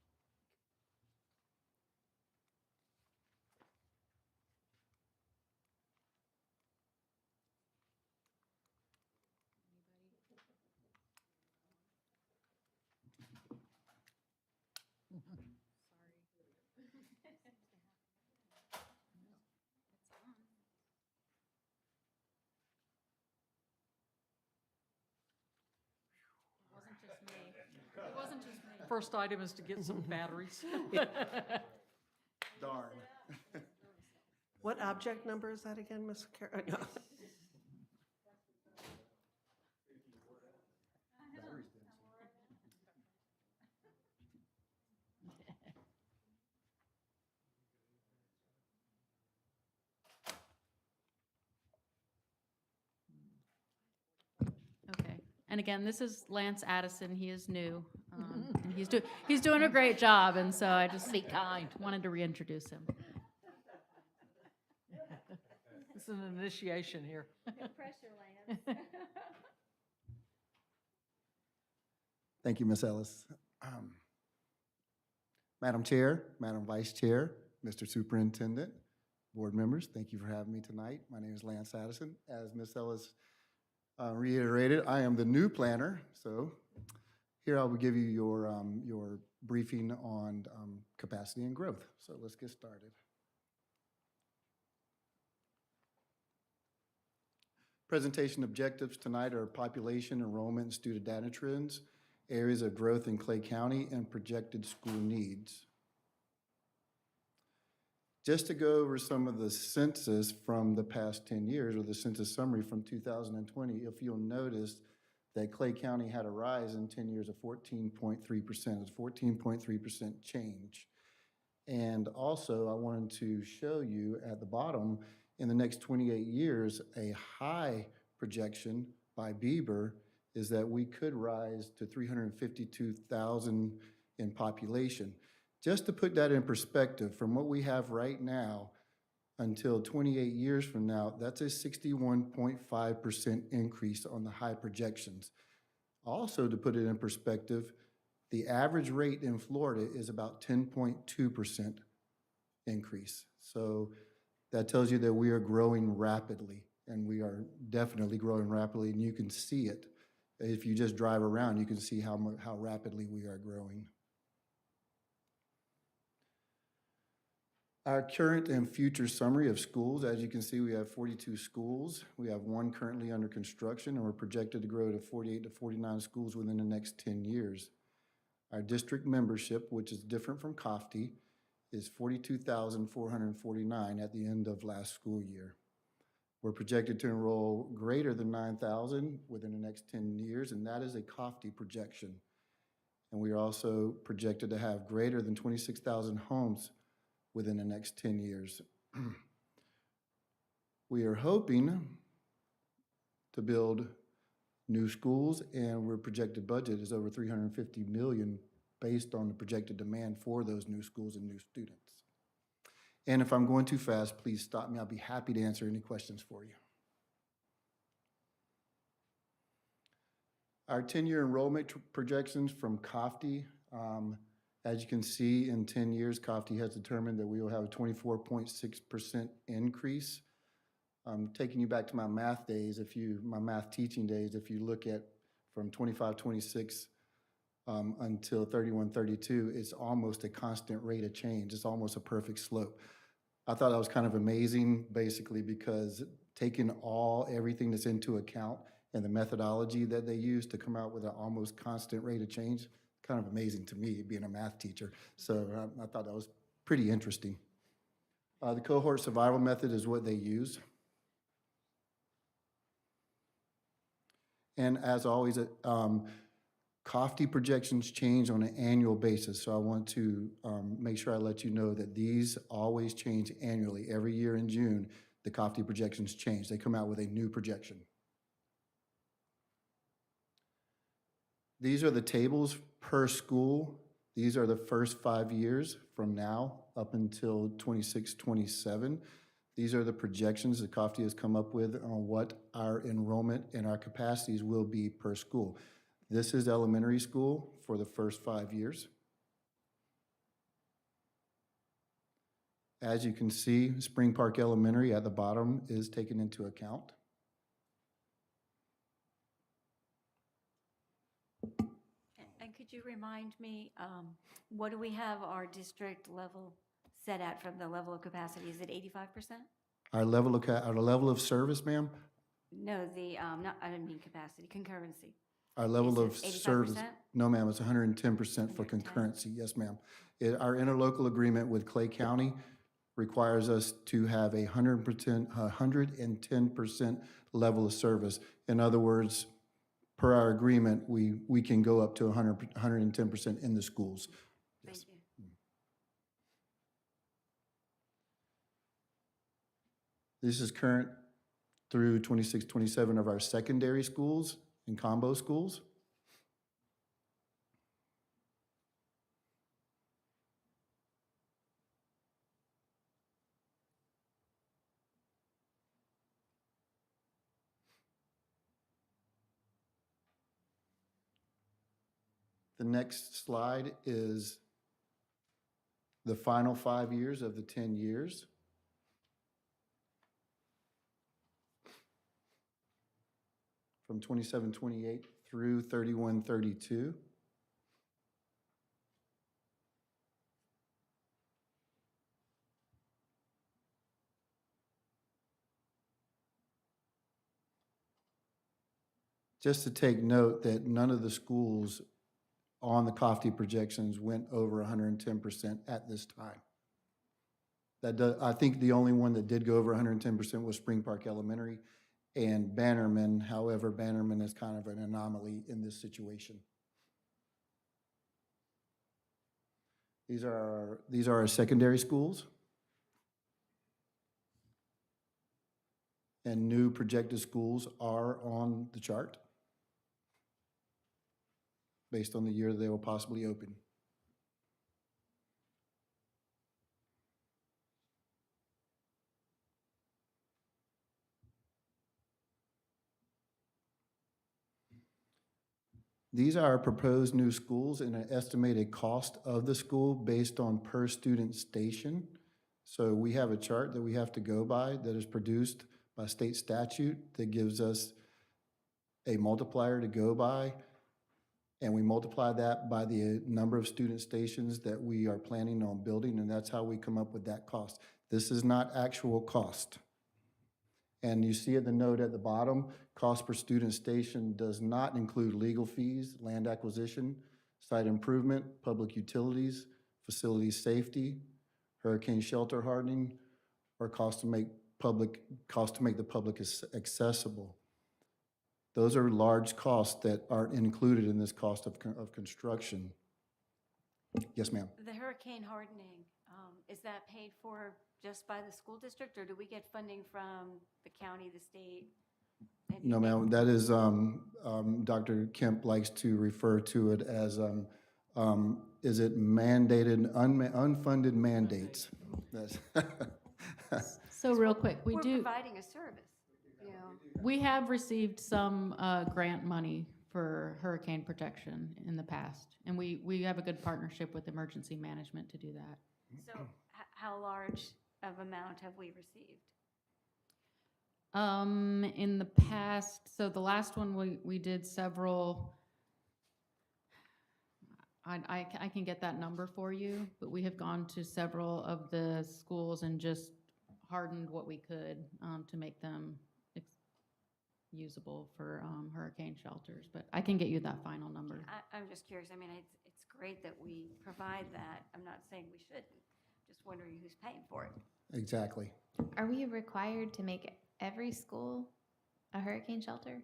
It wasn't just me. First item is to get some batteries. Darn. What object number is that again, Ms. Kara? No. Okay. And again, this is Lance Addison. He is new. And he's doing a great job, and so I just wanted to reintroduce him. This is an initiation here. Thank you, Ms. Ellis. Madam Chair, Madam Vice Chair, Mr. Superintendent, board members, thank you for having me tonight. My name is Lance Addison. As Ms. Ellis reiterated, I am the new planner, so here I will give you your briefing on capacity and growth. So let's get started. Presentation objectives tonight are population, enrollment, and student data trends, areas of growth in Clay County, and projected school needs. Just to go over some of the census from the past 10 years, or the census summary from 2020, if you'll notice that Clay County had a rise in 10 years of 14.3%. It's 14.3% change. And also, I wanted to show you at the bottom, in the next 28 years, a high projection by Bieber is that we could rise to 352,000 in population. Just to put that in perspective, from what we have right now until 28 years from now, that's a 61.5% increase on the high projections. Also, to put it in perspective, the average rate in Florida is about 10.2% increase. So that tells you that we are growing rapidly, and we are definitely growing rapidly, and you can see it. If you just drive around, you can see how rapidly we are growing. Our current and future summary of schools, as you can see, we have 42 schools. We have one currently under construction, and we're projected to grow to 48 to 49 schools within the next 10 years. Our district membership, which is different from COFTI, is 42,449 at the end of last school year. We're projected to enroll greater than 9,000 within the next 10 years, and that is a COFTI projection. And we are also projected to have greater than 26,000 homes within the next 10 years. We are hoping to build new schools, and our projected budget is over $350 million based on the projected demand for those new schools and new students. And if I'm going too fast, please stop me. I'll be happy to answer any questions for you. Our 10-year enrollment projections from COFTI, as you can see, in 10 years, COFTI has determined that we will have a 24.6% increase. Taking you back to my math days, my math teaching days, if you look at from 25-26 until 31-32, it's almost a constant rate of change. It's almost a perfect slope. I thought that was kind of amazing, basically, because taking everything that's into account and the methodology that they use to come out with an almost constant rate of change, kind of amazing to me, being a math teacher. So I thought that was pretty interesting. The cohort survival method is what they use. And as always, COFTI projections change on an annual basis, so I want to make sure I let you know that these always change annually. Every year in June, the COFTI projections change. They come out with a new projection. These are the tables per school. These are the first 5 years from now up until 26, 27. These are the projections that COFTI has come up with on what our enrollment and our capacities will be per school. This is elementary school for the first 5 years. As you can see, Spring Park Elementary at the bottom is taken into account. And could you remind me, what do we have our district level set at from the level of capacity? Is it 85%? Our level of service, ma'am, No, I didn't mean capacity, concurrency. our level Is of it service. 85%? No, ma'am, it's 110% for 110. concurrency, yes, ma'am. Our interlocal agreement with Clay County requires us to have 110% level of service. In other words, per our agreement, we can go up to 110% in the schools. Thank Yes. you. This is current through 26, 27 of our secondary schools and combo schools. The next slide is the final 5 years of the 10 years. From 27, 28 through 31, 32. Just to take note that none of the schools on the COFTI projections went over 110% at this time. I think the only one that did go over 110% was Spring Park Elementary and Bannerman. However, Bannerman is kind of an anomaly in this situation. These are our secondary schools. And new projected schools are on the chart based on the year they will possibly open. These are our proposed new schools and an estimated cost of the school based on per student station. So we have a chart that we have to go by that is produced by state statute that gives us a multiplier to go by. And we multiply that by the number of student stations that we are planning on building, and that's how we come up with that cost. This is not actual cost. And you see at the note at the bottom, cost per student station does not include legal fees, land acquisition, site improvement, public utilities, facility safety, hurricane shelter hardening, or cost to make the public accessible. Those are large costs that aren't included in this cost of construction. Yes, ma'am. The hurricane hardening, is that paid for just by the school district, or do we get funding from the county, the state? No, ma'am, that is, Dr. Kemp likes to refer to it as, is it mandated, unfunded mandates? That's So real quick, we We're do, providing a service, you know. we have received some grant money for hurricane protection in the past. And we have a good partnership with emergency management to do that. So how large of amount have we received? In the past, so the last one we did several, I can get that number for you, but we have gone to several of the schools and just hardened what we could to make them usable for hurricane shelters. But I can get you that final number. I'm just curious. I mean, it's great that we provide that. I'm not saying we shouldn't. Just wondering who's paying for it. exactly. Are we required to make every school a hurricane shelter?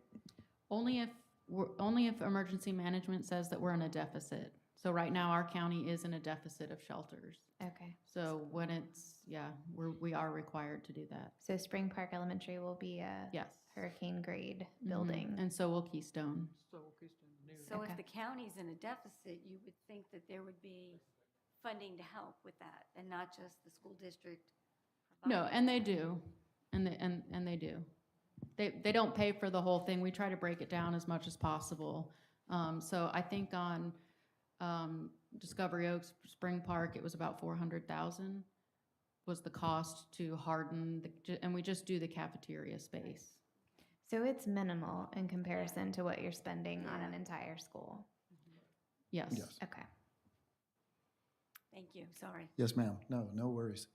Only if emergency management says that we're in a deficit. So right now, our county is in a deficit of shelters. Okay. So when it's, we are required to do that. So Spring Park Elementary will be a Yes. hurricane grade Mhm. building. And so will Keystone. So, Keystone, new So Okay. if the county's in a deficit, you would think that there would be funding to help with that and not just the school district. No, providing and they that. do, and they do. They don't pay for the whole thing. We try to break it down as much as possible. So I think on Discovery Oaks Spring Park, it was about 400,000 was the cost to harden, and we just do the cafeteria space. So it's minimal in comparison to what you're spending on an entire school. Yes. Yes. Okay. Thank you, sorry. Yes, ma'am. No, no worries.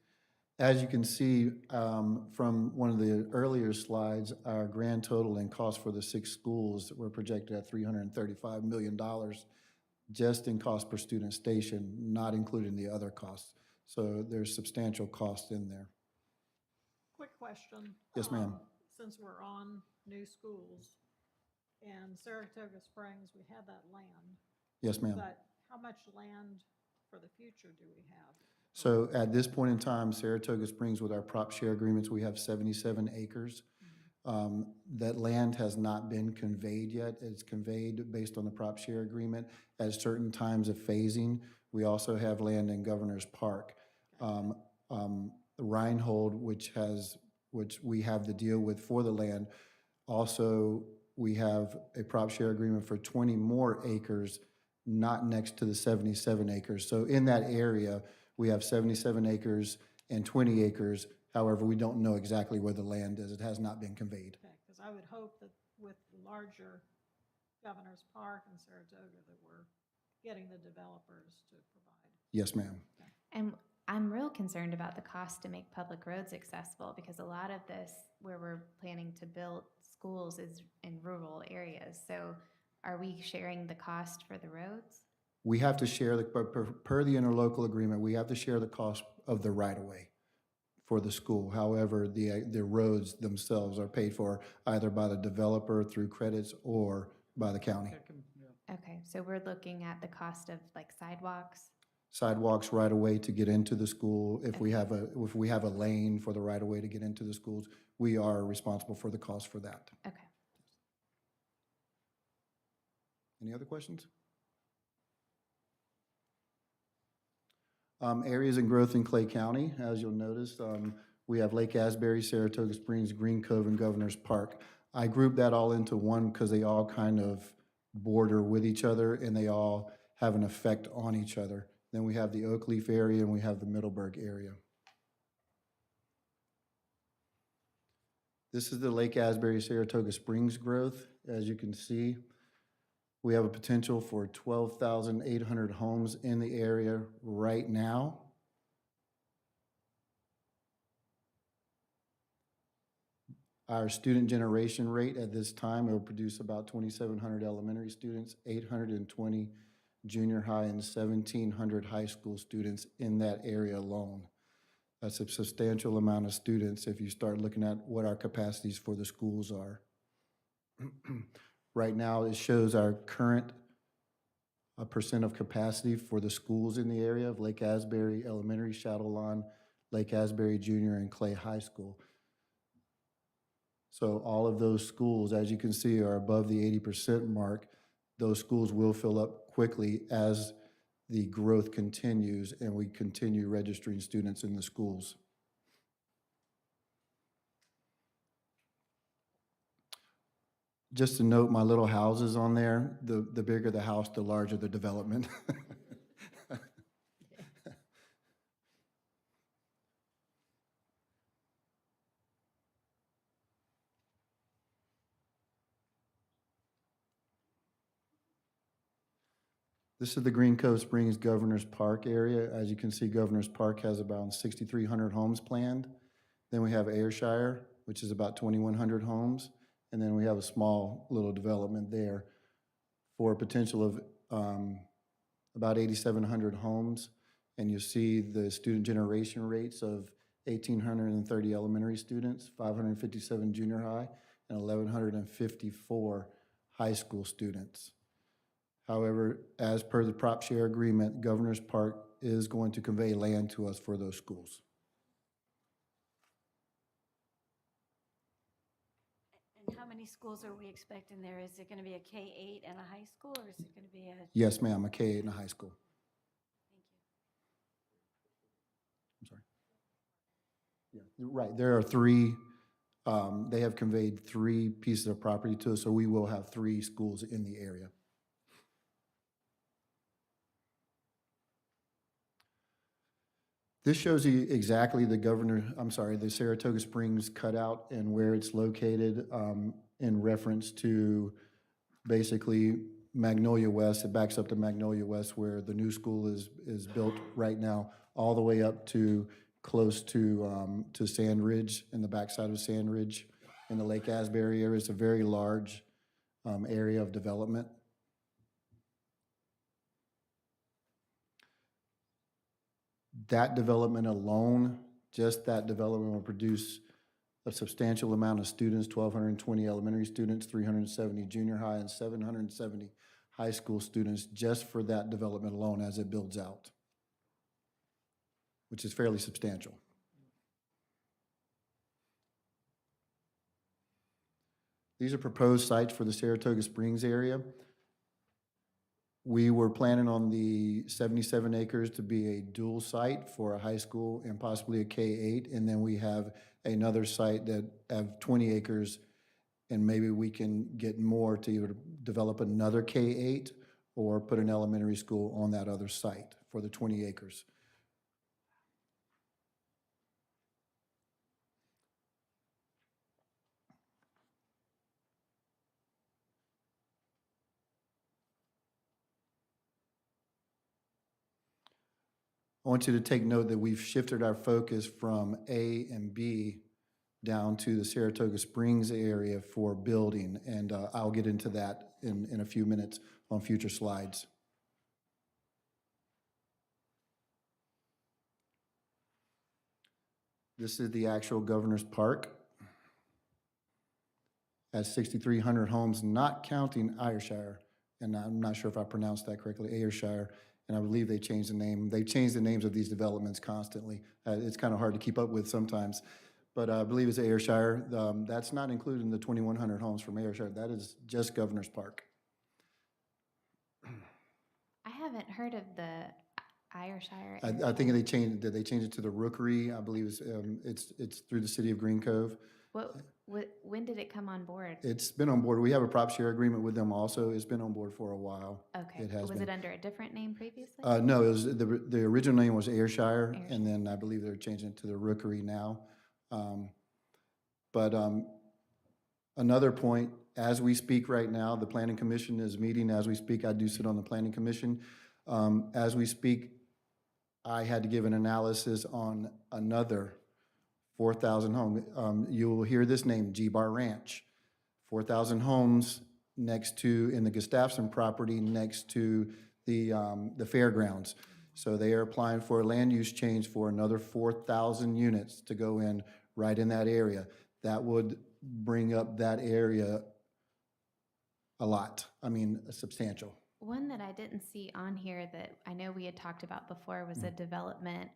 As you can see from one of the earlier slides, our grand total and cost for the 6 schools were projected at $335 million just in cost per student station, not including the other costs. So there's substantial cost in there. Quick question. Yes, ma'am. Since we're on new schools, in Saratoga Springs, we have that land, Yes, ma'am. but how much land for the future do we have? So at this point in time, Saratoga Springs, with our prop share agreements, we have 77 acres. That land has not been conveyed yet. It's conveyed based on the prop share agreement at certain times of phasing. We also have land in Governor's Park. Reinhold, which we have the deal with for the land, also we have a prop share agreement for 20 more acres, not next to the 77 acres. So in that area, we have 77 acres and 20 acres. However, we don't know exactly where the land is. It has not been conveyed. Okay, because I would hope that with the larger Governor's Park in Saratoga, that we're getting the developers to provide. Yes, ma'am. And I'm real concerned about the cost to make public roads accessible because a lot of this, where we're planning to build schools, is in rural areas. So are we sharing the cost for the roads? We have to share, per the interlocal agreement, we have to share the cost of the right-of-way for the school. However, the roads themselves are paid for either by the developer through credits or by the county. Okay, so we're looking at the cost of like sidewalks. Sidewalks, right-of-way to get into the school. If we have a lane for the right-of-way to get into the schools, we are responsible for the cost for that. Okay. Any other questions? Areas and growth in Clay County, as you'll notice, we have Lake Asbury, Saratoga Springs, Green Cove, and Governor's Park. I grouped that all into one because they all kind of border with each other and they all have an effect on each other. Then we have the Oak Leaf area and we have the Middleburg area. This is the Lake Asbury, Saratoga Springs growth. As you can see, we have a potential for 12,800 homes in the area right now. Our student generation rate at this time, it will produce about 2,700 elementary students, 820 junior high, and 1,700 high school students in that area alone. That's a substantial amount of students if you start looking at what our capacities for the schools are. Right now, it shows our current percent of capacity for the schools in the area of Lake Asbury Elementary, Shadowlawn, Lake Asbury Junior, and Clay High School. So all of those schools, as you can see, are above the 80% mark. Those schools will fill up quickly as the growth continues and we continue registering students in the schools. Just to note, my little houses on there, the bigger the house, the larger the development. This is the Green Cove Springs Governor's Park area. As you can see, Governor's Park has about 6,300 homes planned. Then we have Ayrshire, which is about 2,100 homes. And then we have a small little development there for a potential of about 8,700 homes. And you see the student generation rates of 1,830 elementary students, 557 junior high, and 1,154 high school students. However, as per the prop share agreement, Governor's Park is going to convey land to us for those schools. And How many schools are we expecting there? Is it going to be a K-8 and a high school, or is it going to be a? Yes, ma'am, a K-8 and a high school. I'm sorry. Yeah, you're right, there are three, they have conveyed 3 pieces of property to us, so we will have 3 schools in the area. This shows you exactly the Saratoga Springs cutout and where it's located in reference to basically Magnolia West. It backs up to Magnolia West where the new school is built right now, all the way up to close to Sand Ridge, in the backside of Sand Ridge in the Lake Asbury area. It's a very large area of development. That development alone, just that development will produce a substantial amount of students, 1,220 elementary students, 370 junior high, and 770 high school students just for that development alone as it builds out, which is fairly substantial. These are proposed sites for the Saratoga Springs area. We were planning on the 77 acres to be a dual site for a high school and possibly a K-8, and then we have another site that have 20 acres, and maybe we can get more to either develop another K-8 or put an elementary school on that other site for the 20 acres. I want you to take note that we've shifted our focus from A and B down to the Saratoga Springs area for building, and I'll get into that in a few minutes on future slides. This is the actual Governor's Park. Has 6,300 homes, not counting Ayrshire, and I'm not sure if I pronounced that correctly, Ayrshire. And I believe they changed the name. They change the names of these developments constantly. It's kind of hard to keep up with sometimes. But I believe it's Ayrshire. That's not included in the 2,100 homes from Ayrshire. That is just Governor's Park. I haven't heard of the Ayrshire. I think they changed it to the Rookery. I believe it's through the city of Green Cove. When did it come on board? It's been on board. We have a prop share agreement with them also. It's been on board for a while. Okay. It has Was been. it under a different name previously? No, it was the original name was Ayrshire, and then I believe they're changing it to the Rookery now. Another point, as we speak right now, the Planning Commission is meeting as we speak. I do sit on the Planning Commission. As we speak, I had to give an analysis on another 4,000 homes. You will hear this name, G-Bar Ranch. 4,000 homes next to, in the Gustafson property, next to the fairgrounds. So they are applying for a land use change for another 4,000 units to go in right in that area. That would bring up that area a lot. I mean, substantial. One that I didn't see on here that I know we had talked about before was a development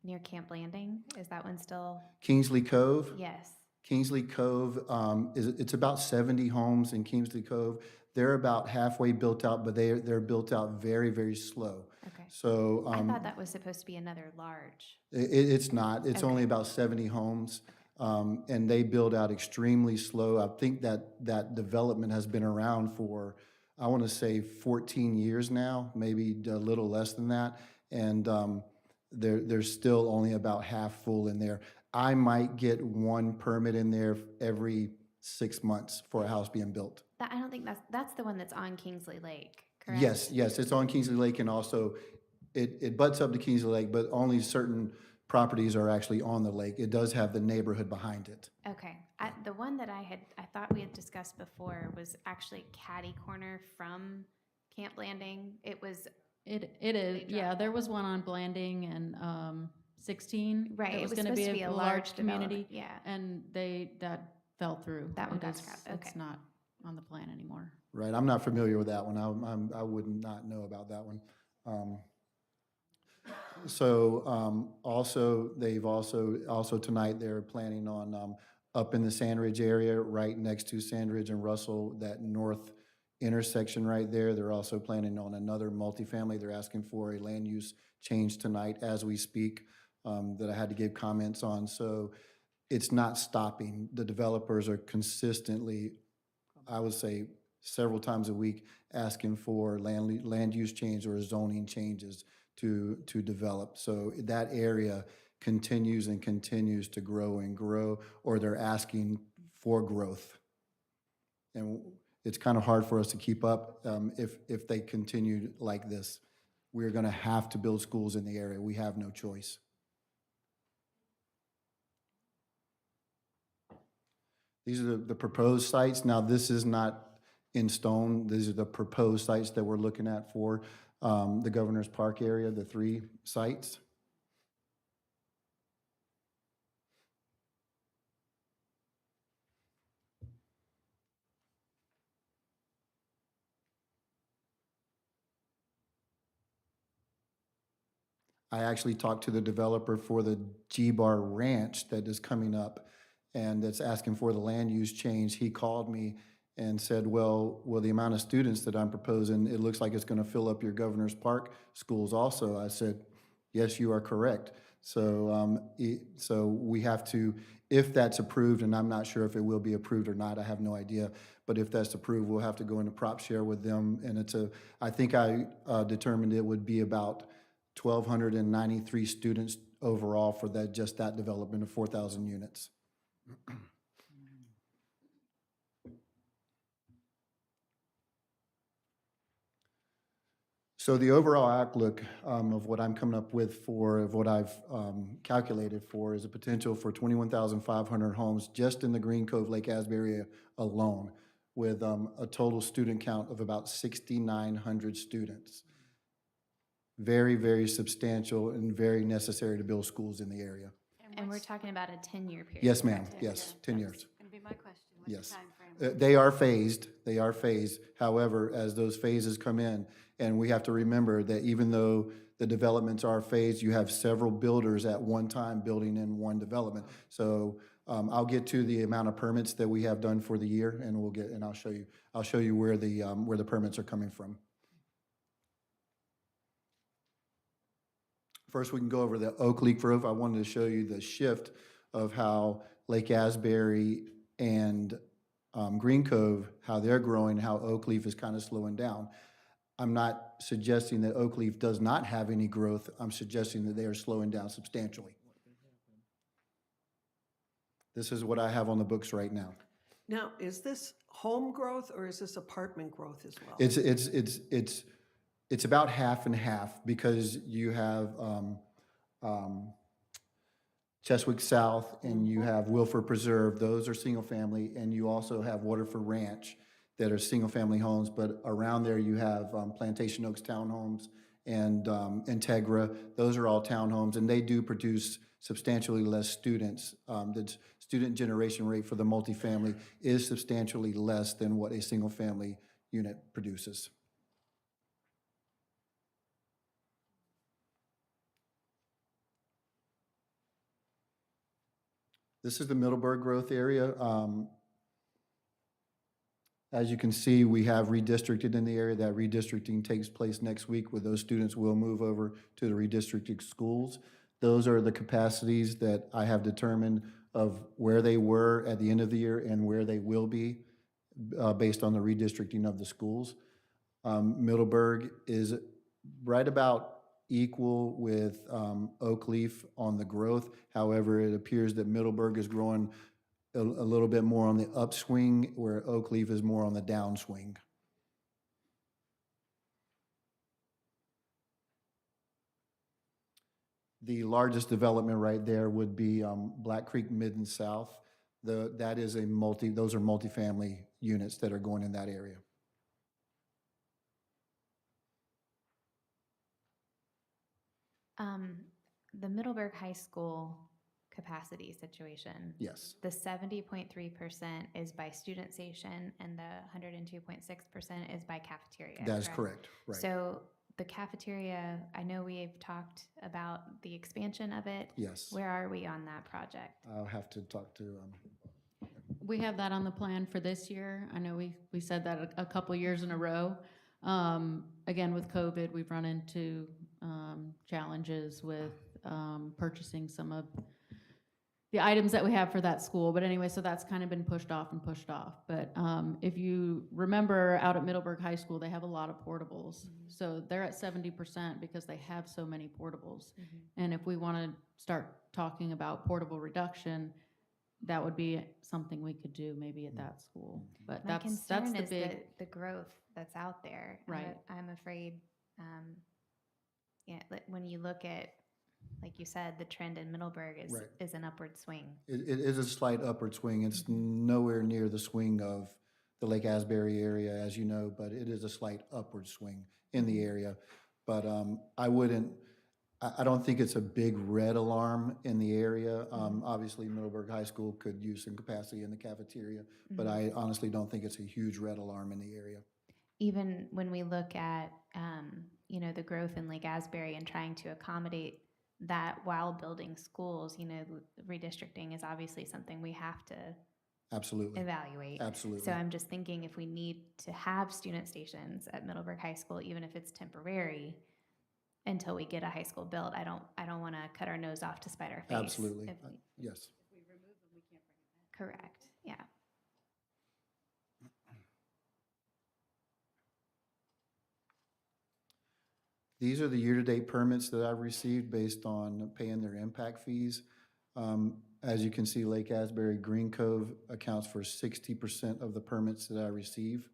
near Camp Landing. Is that one still? Kingsley Cove? Yes. Kingsley Cove, it's about 70 homes in Kingsley Cove. They're about halfway built out, but they're built out very, very slow. Okay. So I thought that was supposed to be another large. it's not. It's Okay. only about 70 homes, and they build out extremely slow. I think that development has been around for, I want to say 14 years now, maybe a little less than that, and they're still only about half full in there. I might get one permit in there every 6 months for a house being built. I don't think that's the one that's on Kingsley Lake, correct? Yes, it's on Kingsley Lake, and also it butts up to Kingsley Lake, but only certain properties are actually on the lake. It does have the neighborhood behind it. Okay. The one that I thought we had discussed before was actually catty corner from Camp Landing. It is, yeah, there was one on Blanding and 16. Right, It it was was gonna supposed to be a large community. development, yeah. And that fell through. That one It got is- scrapped, okay. It's not on the plan anymore. Right, I'm not familiar with that one. I would not know about that one. Also, they've also tonight, they're planning on up in the Sandridge area, right next to Sandridge and Russell, that north intersection right there. They're also planning on another multifamily. They're asking for a land use change tonight as we speak, that I had to give comments on. So it's not stopping. The developers are consistently, I would say, several times a week asking for land use change or zoning changes to develop. So that area continues and continues to grow and grow, or they're asking for growth. And it's kind of hard for us to keep up if they continue like this. We're going to have to build schools in the area. We have no choice. These are the proposed sites. Now, this is not in stone. These are the proposed sites that we're looking at for the Governor's Park area, the 3 sites. I actually talked to the developer for the G-Bar Ranch that is coming up and that's asking for the land use change. He called me and said, well, the amount of students that I'm proposing, it looks like it's going to fill up your Governor's Park schools also. I said, yes, you are correct. So, so we have to, if that's approved, and I'm not sure if it will be approved or not, I have no idea, but if that's approved, we'll have to go into prop share with them. And I think I determined it would be about 1,293 students overall for just that development of 4,000 units. So the overall outlook of what I'm coming up with of what I've calculated for is a potential for 21,500 homes just in the Green Cove Lake Asbury area alone, with a total student count of about 6,900 students. Very, very substantial and very necessary to build schools in the area. And we're talking about a 10-year period. Yes, ma'am. correct? Yes, 10 years. Going to be my question. What's Yes. the timeframe? They are phased. They are phased. However, as those phases come in, and we have to remember that even though the developments are phased, you have several builders at one time building in one development. So I'll get to the amount of permits that we have done for the year, and I'll show you where the permits are coming from. First, we can go over the Oak Leaf Grove. I wanted to show you the shift of how Lake Asbury and Green Cove, how they're growing, how Oak Leaf is kind of slowing down. I'm not suggesting that Oak Leaf does not have any growth. I'm suggesting that they are slowing down substantially. This is what I have on the books right now. Now, is this home growth or is this apartment growth as well? It's about half and half, because you have Cheswick South and you have Wilford Preserve. Those are single family, and you also have Waterford Ranch that are single family homes. But around there you have Plantation Oaks townhomes and Integra. Those are all townhomes, and they do produce substantially less students. The student generation rate for the multifamily is substantially less than what a single family unit produces. This is the Middleburg growth area. As you can see, we have redistricted in the area. That redistricting takes place next week, where those students will move over to the redistricted schools. Those are the capacities that I have determined of where they were at the end of the year and where they will be based on the redistricting of the schools. Middleburg is right about equal with Oak Leaf on the growth. However, it appears that Middleburg is growing a little bit more on the upswing, where Oak Leaf is more on the downswing. The largest development right there would be Black Creek Mid and South. Those are multifamily units that are going in that area. The Middleburg High School capacity situation. Yes. The 70.3% is by student station and the 102.6% is by cafeteria. That is correct, right. So the cafeteria, I know we've talked about the expansion of it. Yes. Where are we on that project? I'll have to talk to We have that on the plan for this year. I know we said that a couple years in a row. Again, with COVID, we've run into challenges with purchasing some of the items that we have for that school. But anyway, so that's kind of been pushed off and pushed off. But if you remember out at Middleburg High School, they have a lot of portables. So they're at 70% because they have so many portables. And if we want to start talking about portable reduction, that would be something we could do maybe at that school. But My that's concern the is big, the growth that's out there. Right. I'm afraid, when you look at, like you said, the trend in Middleburg Right. is an upward swing. It is a slight upward swing. It's nowhere near the swing of the Lake Asbury area, as you know, but it is a slight upward swing in the area. But I don't think it's a big red alarm in the area. Obviously, Middleburg High School could use some capacity in the cafeteria, but I honestly don't think it's a huge red alarm in the area. Even when we look at, the growth in Lake Asbury and trying to accommodate that while building schools, redistricting is obviously something we have to Absolutely. evaluate. Absolutely. So I'm just thinking if we need to have student stations at Middleburg High School, even if it's temporary, until we get a high school built, I don't want to cut our nose off to spite our face. Absolutely. Yes. Correct. Yeah. These are the year-to-date permits that I've received based on paying their impact fees. As you can see, Lake Asbury Green Cove accounts for 60% of the permits that I receive.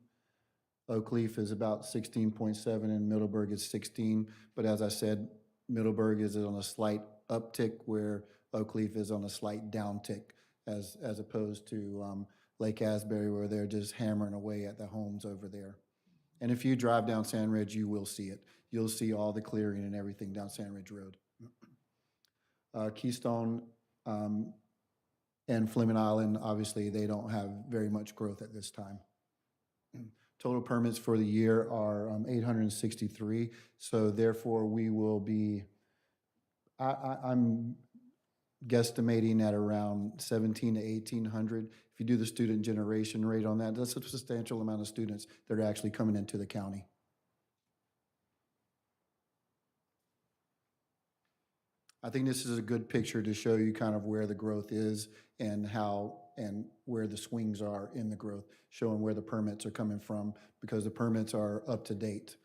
Oak Leaf is about 16.7 and Middleburg is 16. But as I said, Middleburg is on a slight uptick where Oak Leaf is on a slight downtick as opposed to Lake Asbury where they're just hammering away at the homes over there. And if you drive down Sand Ridge, you will see it. You'll see all the clearing and everything down Sand Ridge Road. Keystone and Fleming Island, obviously, they don't have very much growth at this time. Total permits for the year are 863. So therefore, we will be, I'm guesstimating at around 17 to 1,800. If you do the student generation rate on that, that's a substantial amount of students that are actually coming into the county. I think this is a good picture to show you kind of where the growth is and how and where the swings are in the growth, showing where the permits are coming from because the permits are up to date,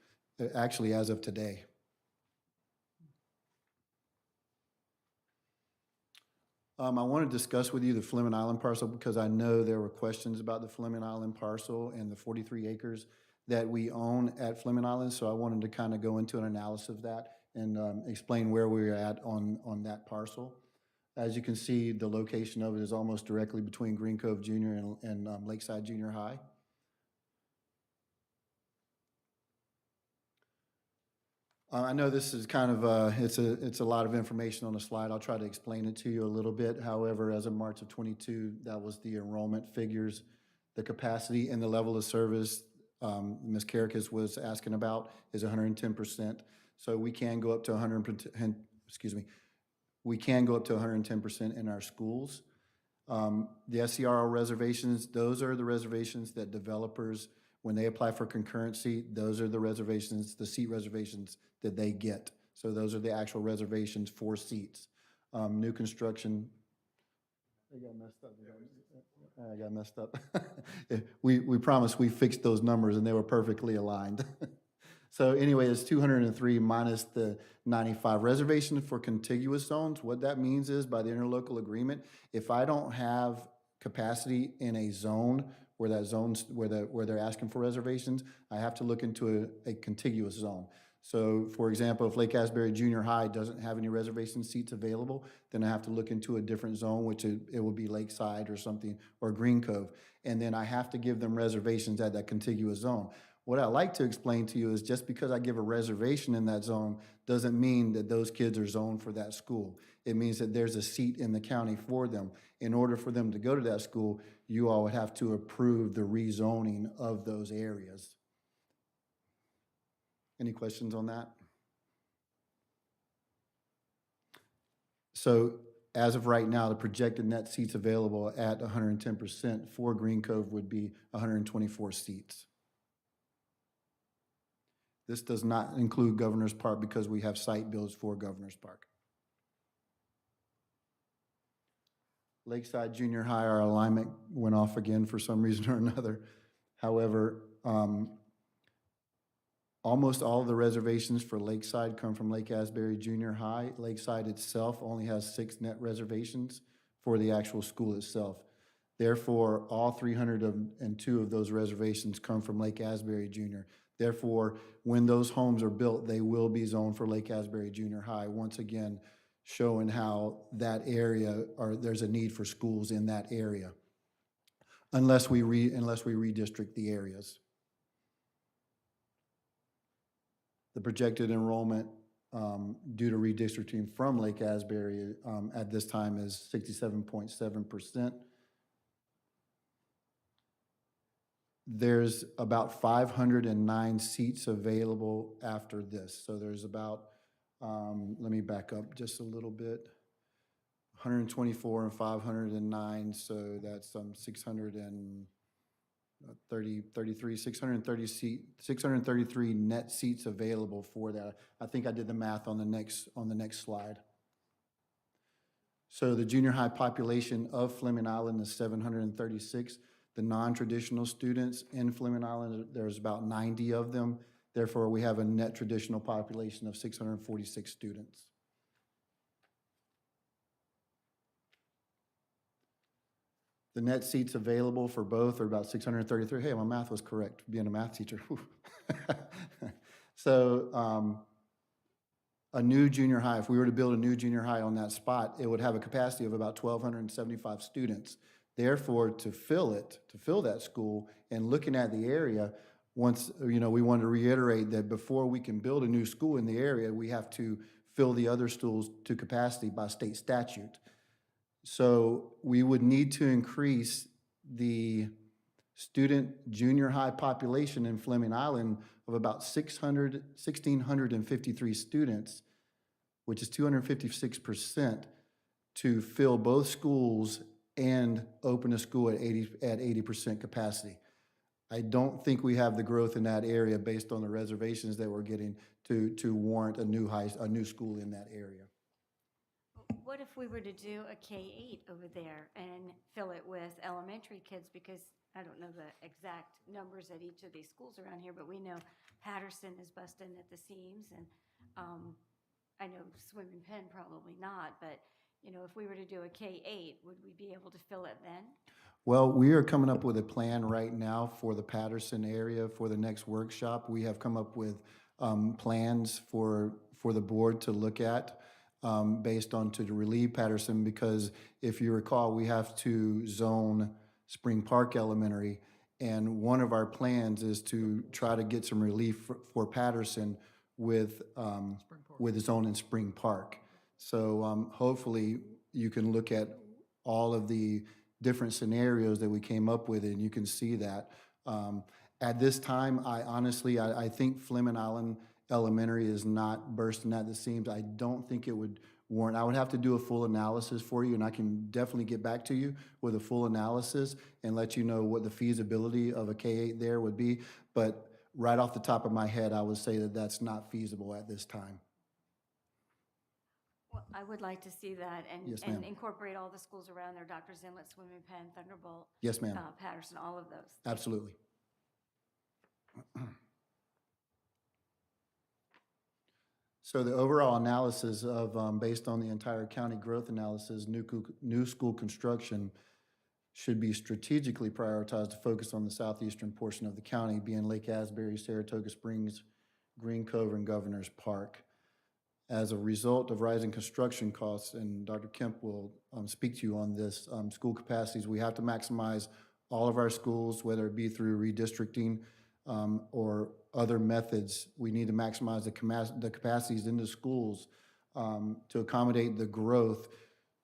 actually as of today. I want to discuss with you the Fleming Island parcel because I know there were questions about the Fleming Island parcel and the 43 acres that we own at Fleming Island. So I wanted to kind of go into an analysis of that and explain where we're at on that parcel. As you can see, the location of it is almost directly between Green Cove Junior and Lakeside Junior High. I know this is kind of, it's a lot of information on the slide. I'll try to explain it to you a little bit. However, as of March of 22, that was the enrollment figures, the capacity and the level of service Ms. Karakis was asking about is 110%. So we can go up to 100%, we can go up to 110% in our schools. The SCRO reservations, those are the reservations that developers, when they apply for concurrency, those are the reservations, the seat reservations that they get. So those are the actual reservations for seats. New construction, I got messed up. We promised we fixed those numbers and they were perfectly aligned. So anyway, it's 203 minus the 95. Reservation for contiguous zones, what that means is by the interlocal agreement, if I don't have capacity in a zone where that zone's, where they're asking for reservations, I have to look into a contiguous zone. So for example, if Lake Asbury Junior High doesn't have any reservation seats available, then I have to look into a different zone, which it will be Lakeside or something, or Green Cove. And then I have to give them reservations at that contiguous zone. What I like to explain to you is just because I give a reservation in that zone doesn't mean that those kids are zoned for that school. It means that there's a seat in the county for them. In order for them to go to that school, you all would have to approve the rezoning of those areas. Any questions on that? So as of right now, the projected net seats available at 110% for Green Cove would be 124 seats. This does not include Governor's Park because we have site builds for Governor's Park. Lakeside Junior High, our alignment went off again for some reason or another. However, almost all of the reservations for Lakeside come from Lake Asbury Junior High. Lakeside itself only has 6 net reservations for the actual school itself. Therefore, all 302 of those reservations come from Lake Asbury Junior. Therefore, when those homes are built, they will be zoned for Lake Asbury Junior High, once again showing how that area, or there's a need for schools in that area, unless we redistrict the areas. The projected enrollment due to redistricting from Lake Asbury at this time is 67.7%. There's about 509 seats available after this. So there's about, let me back up just a little bit, 124 and 509, so that's 633 net seats available for that. I think I did the math on the next slide. So the junior high population of Fleming Island is 736. The non-traditional students in Fleming Island, there's about 90 of them. Therefore, we have a net traditional population of 646 students. The net seats available for both are about 633. Hey, my math was correct, being a math teacher. So a new junior high, if we were to build a new junior high on that spot, it would have a capacity of about 1,275 students. Therefore, to fill that school, and looking at the area, once, we wanted to reiterate that before we can build a new school in the area, we have to fill the other schools to capacity by state statute. So we would need to increase the student junior high population in Fleming Island of about 1,653 students, which is 256%, to fill both schools and open a school at 80% capacity. I don't think we have the growth in that area based on the reservations that we're getting to warrant a new school in that area. What if we were to do a K-8 over there and fill it with elementary kids? Because I don't know the exact numbers at each of these schools around here, but we know Patterson is busting at the seams, and I know Swim and Penn probably not, but if we were to do a K-8, would we be able to fill it then? Well, we are coming up with a plan right now for the Patterson area for the next workshop. We have come up with plans for the board to look at based on to relieve Patterson, because if you recall, we have to zone Spring Park Elementary, and one of our plans is to try to get some relief for Patterson with zone in Spring Park. So hopefully you can look at all of the different scenarios that we came up with, and you can see that. At this time, I think Fleming Island Elementary is not bursting at the seams. I don't think it would warrant. I would have to do a full analysis for you, and I can definitely get back to you with a full analysis and let you know what the feasibility of a K-8 there would be. But right off the top of my head, I would say that that's not feasible at this time. Well, I would like to see that Yes, and ma'am. incorporate all the schools around there, Doctors Inlet, Swim and Penn, Thunderbolt. Yes, ma'am. Patterson, all of those. Absolutely. So the overall analysis of, based on the entire county growth analysis, new school construction should be strategically prioritized to focus on the southeastern portion of the county, being Lake Asbury, Saratoga Springs, Green Cove, and Governor's Park. As a result of rising construction costs, and Dr. Kemp will speak to you on this, school capacities, we have to maximize all of our schools, whether it be through redistricting or other methods. We need to maximize the capacities in the schools to accommodate the growth,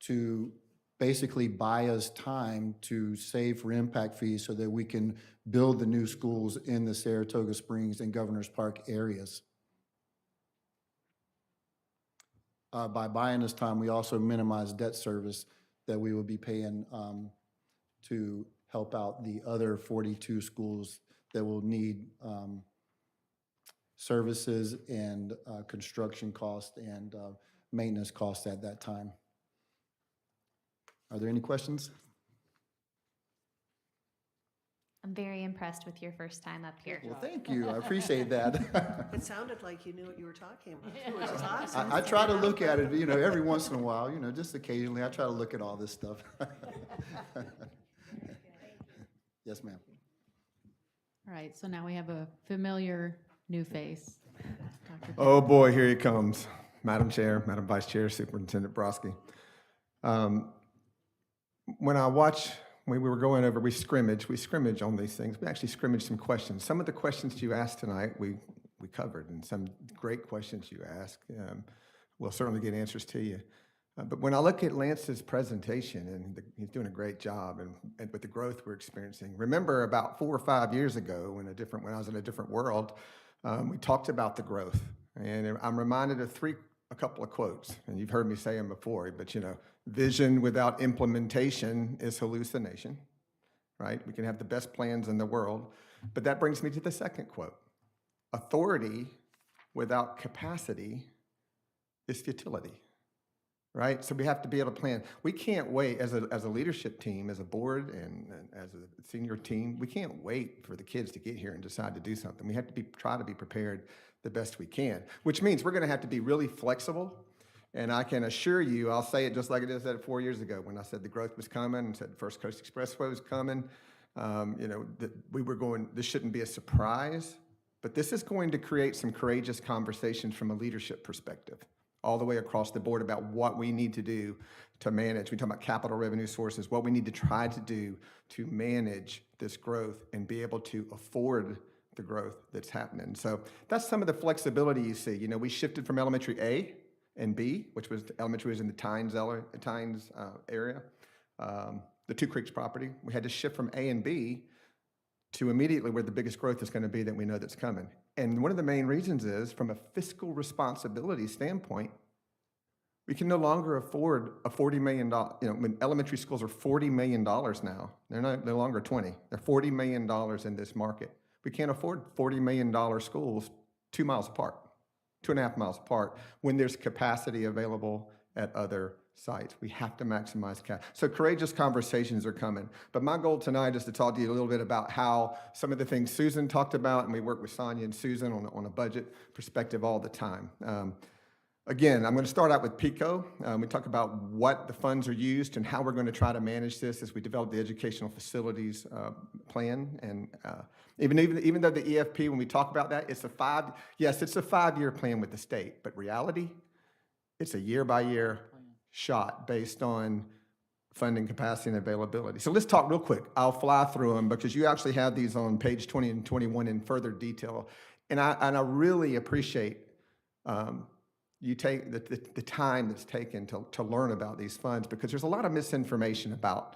to basically buy us time to save for impact fees so that we can build the new schools in the Saratoga Springs and Governor's Park areas. by buying this time, we also minimize debt service that we will be paying to help out the other 42 schools that will need services and construction costs and maintenance costs at that time. Are there any questions? I'm very impressed with your first time up here. Well, thank you. I appreciate that. It sounded like you knew what you were talking about, which is awesome. I try to look at it, every once in a while, just occasionally, I try to look at all this stuff. Yes, ma'am. All right, so now we have a familiar new face. Dr. Oh, boy, here he comes. Madam Chair, Madam Vice Chair, Superintendent Brodsky. When we were going over, we scrimmage on these things. We actually scrimmage some questions. Some of the questions you asked tonight, we covered, and some great questions you asked. We'll certainly get answers to you. But when I look at Lance's presentation, and he's doing a great job, and with the growth we're experiencing. Remember about 4 or 5 years ago, when I was in a different world, we talked about the growth. And I'm reminded of a couple of quotes, and you've heard me say them before, but vision without implementation is hallucination, right? We can have the best plans in the world, but that brings me to the second quote. Authority without capacity is futility, right? So we have to be able to plan. We can't wait as a leadership team, as a board, and as a senior team, we can't wait for the kids to get here and decide to do something. We have to try to be prepared the best we can, which means we're going to have to be really flexible. And I can assure you, I'll say it just like I did said it 4 years ago when I said the growth was coming and said the First Coast Expressway was coming. That we were going, this shouldn't be a surprise, but this is going to create some courageous conversations from a leadership perspective, all the way across the board about what we need to do to manage. We talk about capital revenue sources, what we need to try to do to manage this growth and be able to afford the growth that's happening. So that's some of the flexibility you see. We shifted from elementary A and B, which was elementary was in the Tynes area, the Two Creeks property. We had to shift from A and B to immediately where the biggest growth is going to be that we know that's coming. And one of the main reasons is, from a fiscal responsibility standpoint, we can no longer afford a $40 million, when elementary schools are $40 million now, they're no longer 20, they're $40 million in this market. We can't afford $40 million schools 2 miles apart, 2.5 miles apart, when there's capacity available at other sites. We have to maximize cash. So courageous conversations are coming. But my goal tonight is to talk to you a little bit about how some of the things Susan talked about, and we work with Sonia and Susan on a budget perspective all the time. Again, I'm going to start out with PICO. We talk about what the funds are used and how we're going to try to manage this as we develop the educational facilities plan. And even though the EFP, when we talk about that, it's a 5-year plan with the state, but reality, it's a year-by-year shot based on funding capacity and availability. So let's talk real quick. I'll fly through them because you actually have these on page 20 and 21 in further detail. And I really appreciate you take the time that's taken to learn about these funds, because there's a lot of misinformation about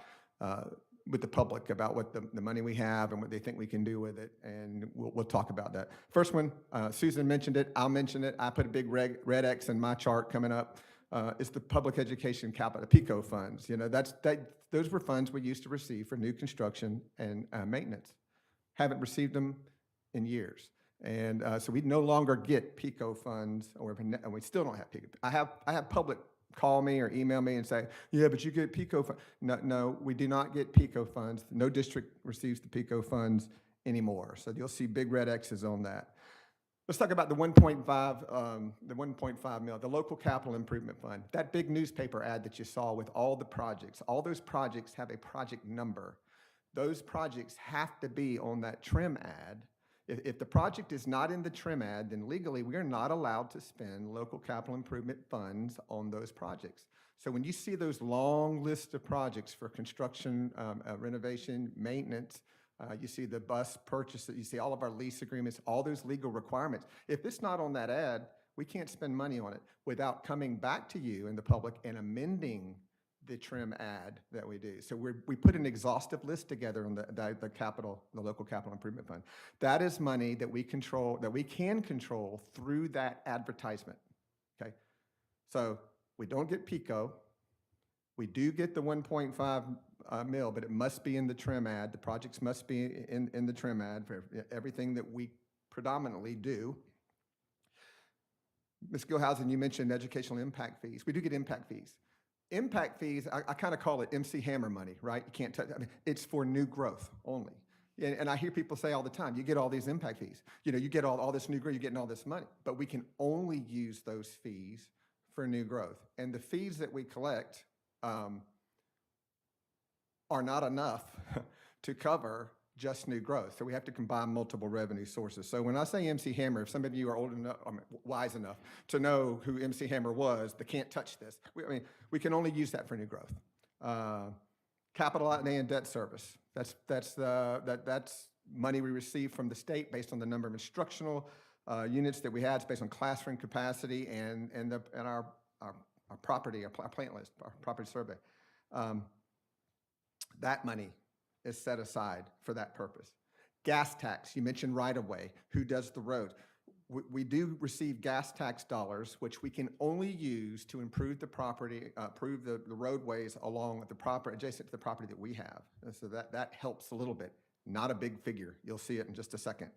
with the public about what the money we have and what they think we can do with it, and we'll talk about that. First one, Susan mentioned it, I'll mention it, I put a big red X in my chart coming up, is the public education capital, PICO funds. Those were funds we used to receive for new construction and maintenance. Haven't received them in years. And so we no longer get PICO funds, and we still don't have PICO. I have public call me or email me and say, yeah, but you get PICO funds. No, we do not get PICO funds. No district receives the PICO funds anymore. So you'll see big red X's on that. Let's talk about the 1.5 mil, the local capital improvement fund. That big newspaper ad that you saw with all the projects, all those projects have a project number. Those projects have to be on that trim ad. If the project is not in the trim ad, then legally we are not allowed to spend local capital improvement funds on those projects. So when you see those long lists of projects for construction, renovation, maintenance, you see the bus purchase, you see all of our lease agreements, all those legal requirements. If it's not on that ad, we can't spend money on it without coming back to you in the public and amending the trim ad that we do. So we put an exhaustive list together on the local capital improvement fund. That is money that we control, that we can control through that advertisement, okay? So we don't get PICO. We do get the 1.5 mil, but it must be in the trim ad. The projects must be in the trim ad for everything that we predominantly do. Ms. Gilhousen, you mentioned educational impact fees. We do get impact fees. Impact fees, I kind of call it MC Hammer money, right? You can't touch, I mean, it's for new growth only. And I hear people say all the time, you get all these impact fees. You know, you get all this new growth, you're getting all this money. But we can only use those fees for new growth. And the fees that we collect are not enough to cover just new growth. So we have to combine multiple revenue sources. So when I say MC Hammer, if some of you are old enough, I mean, wise enough to know who MC Hammer was, they can't touch this. We can only use that for new growth. Capital outlay and debt service. That's money we receive from the state based on the number of instructional units that we had. It's based on classroom capacity and our property, our plant list, our property survey. That money is set aside for that purpose. Gas tax, you mentioned right-of-way. Who does the road? We do receive gas tax dollars, which we can only use to improve the property, improve the roadways along the property, adjacent to the property that we have. And so that helps a little bit. Not a big figure. You'll see it in just a second.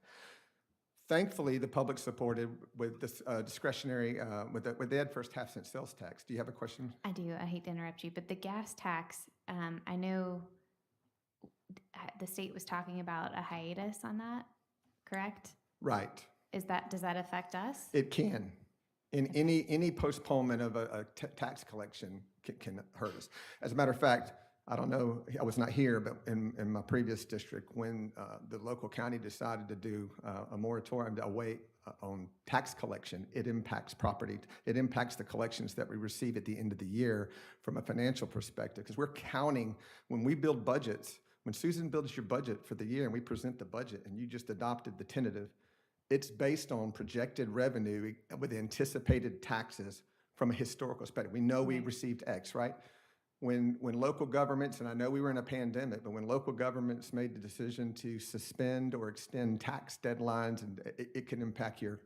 Thankfully, the public supported with this discretionary, with the Ed First half-cent sales tax. Do you have a question? I do. I hate to interrupt you, but the gas tax, I know the state was talking about a hiatus on that, correct? Right. Does that affect us? It can. In any postponement of a tax collection can hurt us. As a matter of fact, I don't know, I was not here, but in my previous district, when the local county decided to do a moratorium to wait on tax collection, it impacts property. It impacts the collections that we receive at the end of the year from a financial perspective, because we're counting, when we build budgets, when Susan builds your budget for the year and we present the budget and you just adopted the tentative, it's based on projected revenue with anticipated taxes from a historical perspective. We know we received X, right? When local governments, and I know we were in a pandemic, but when local governments made the decision to suspend or extend tax deadlines, and it can impact your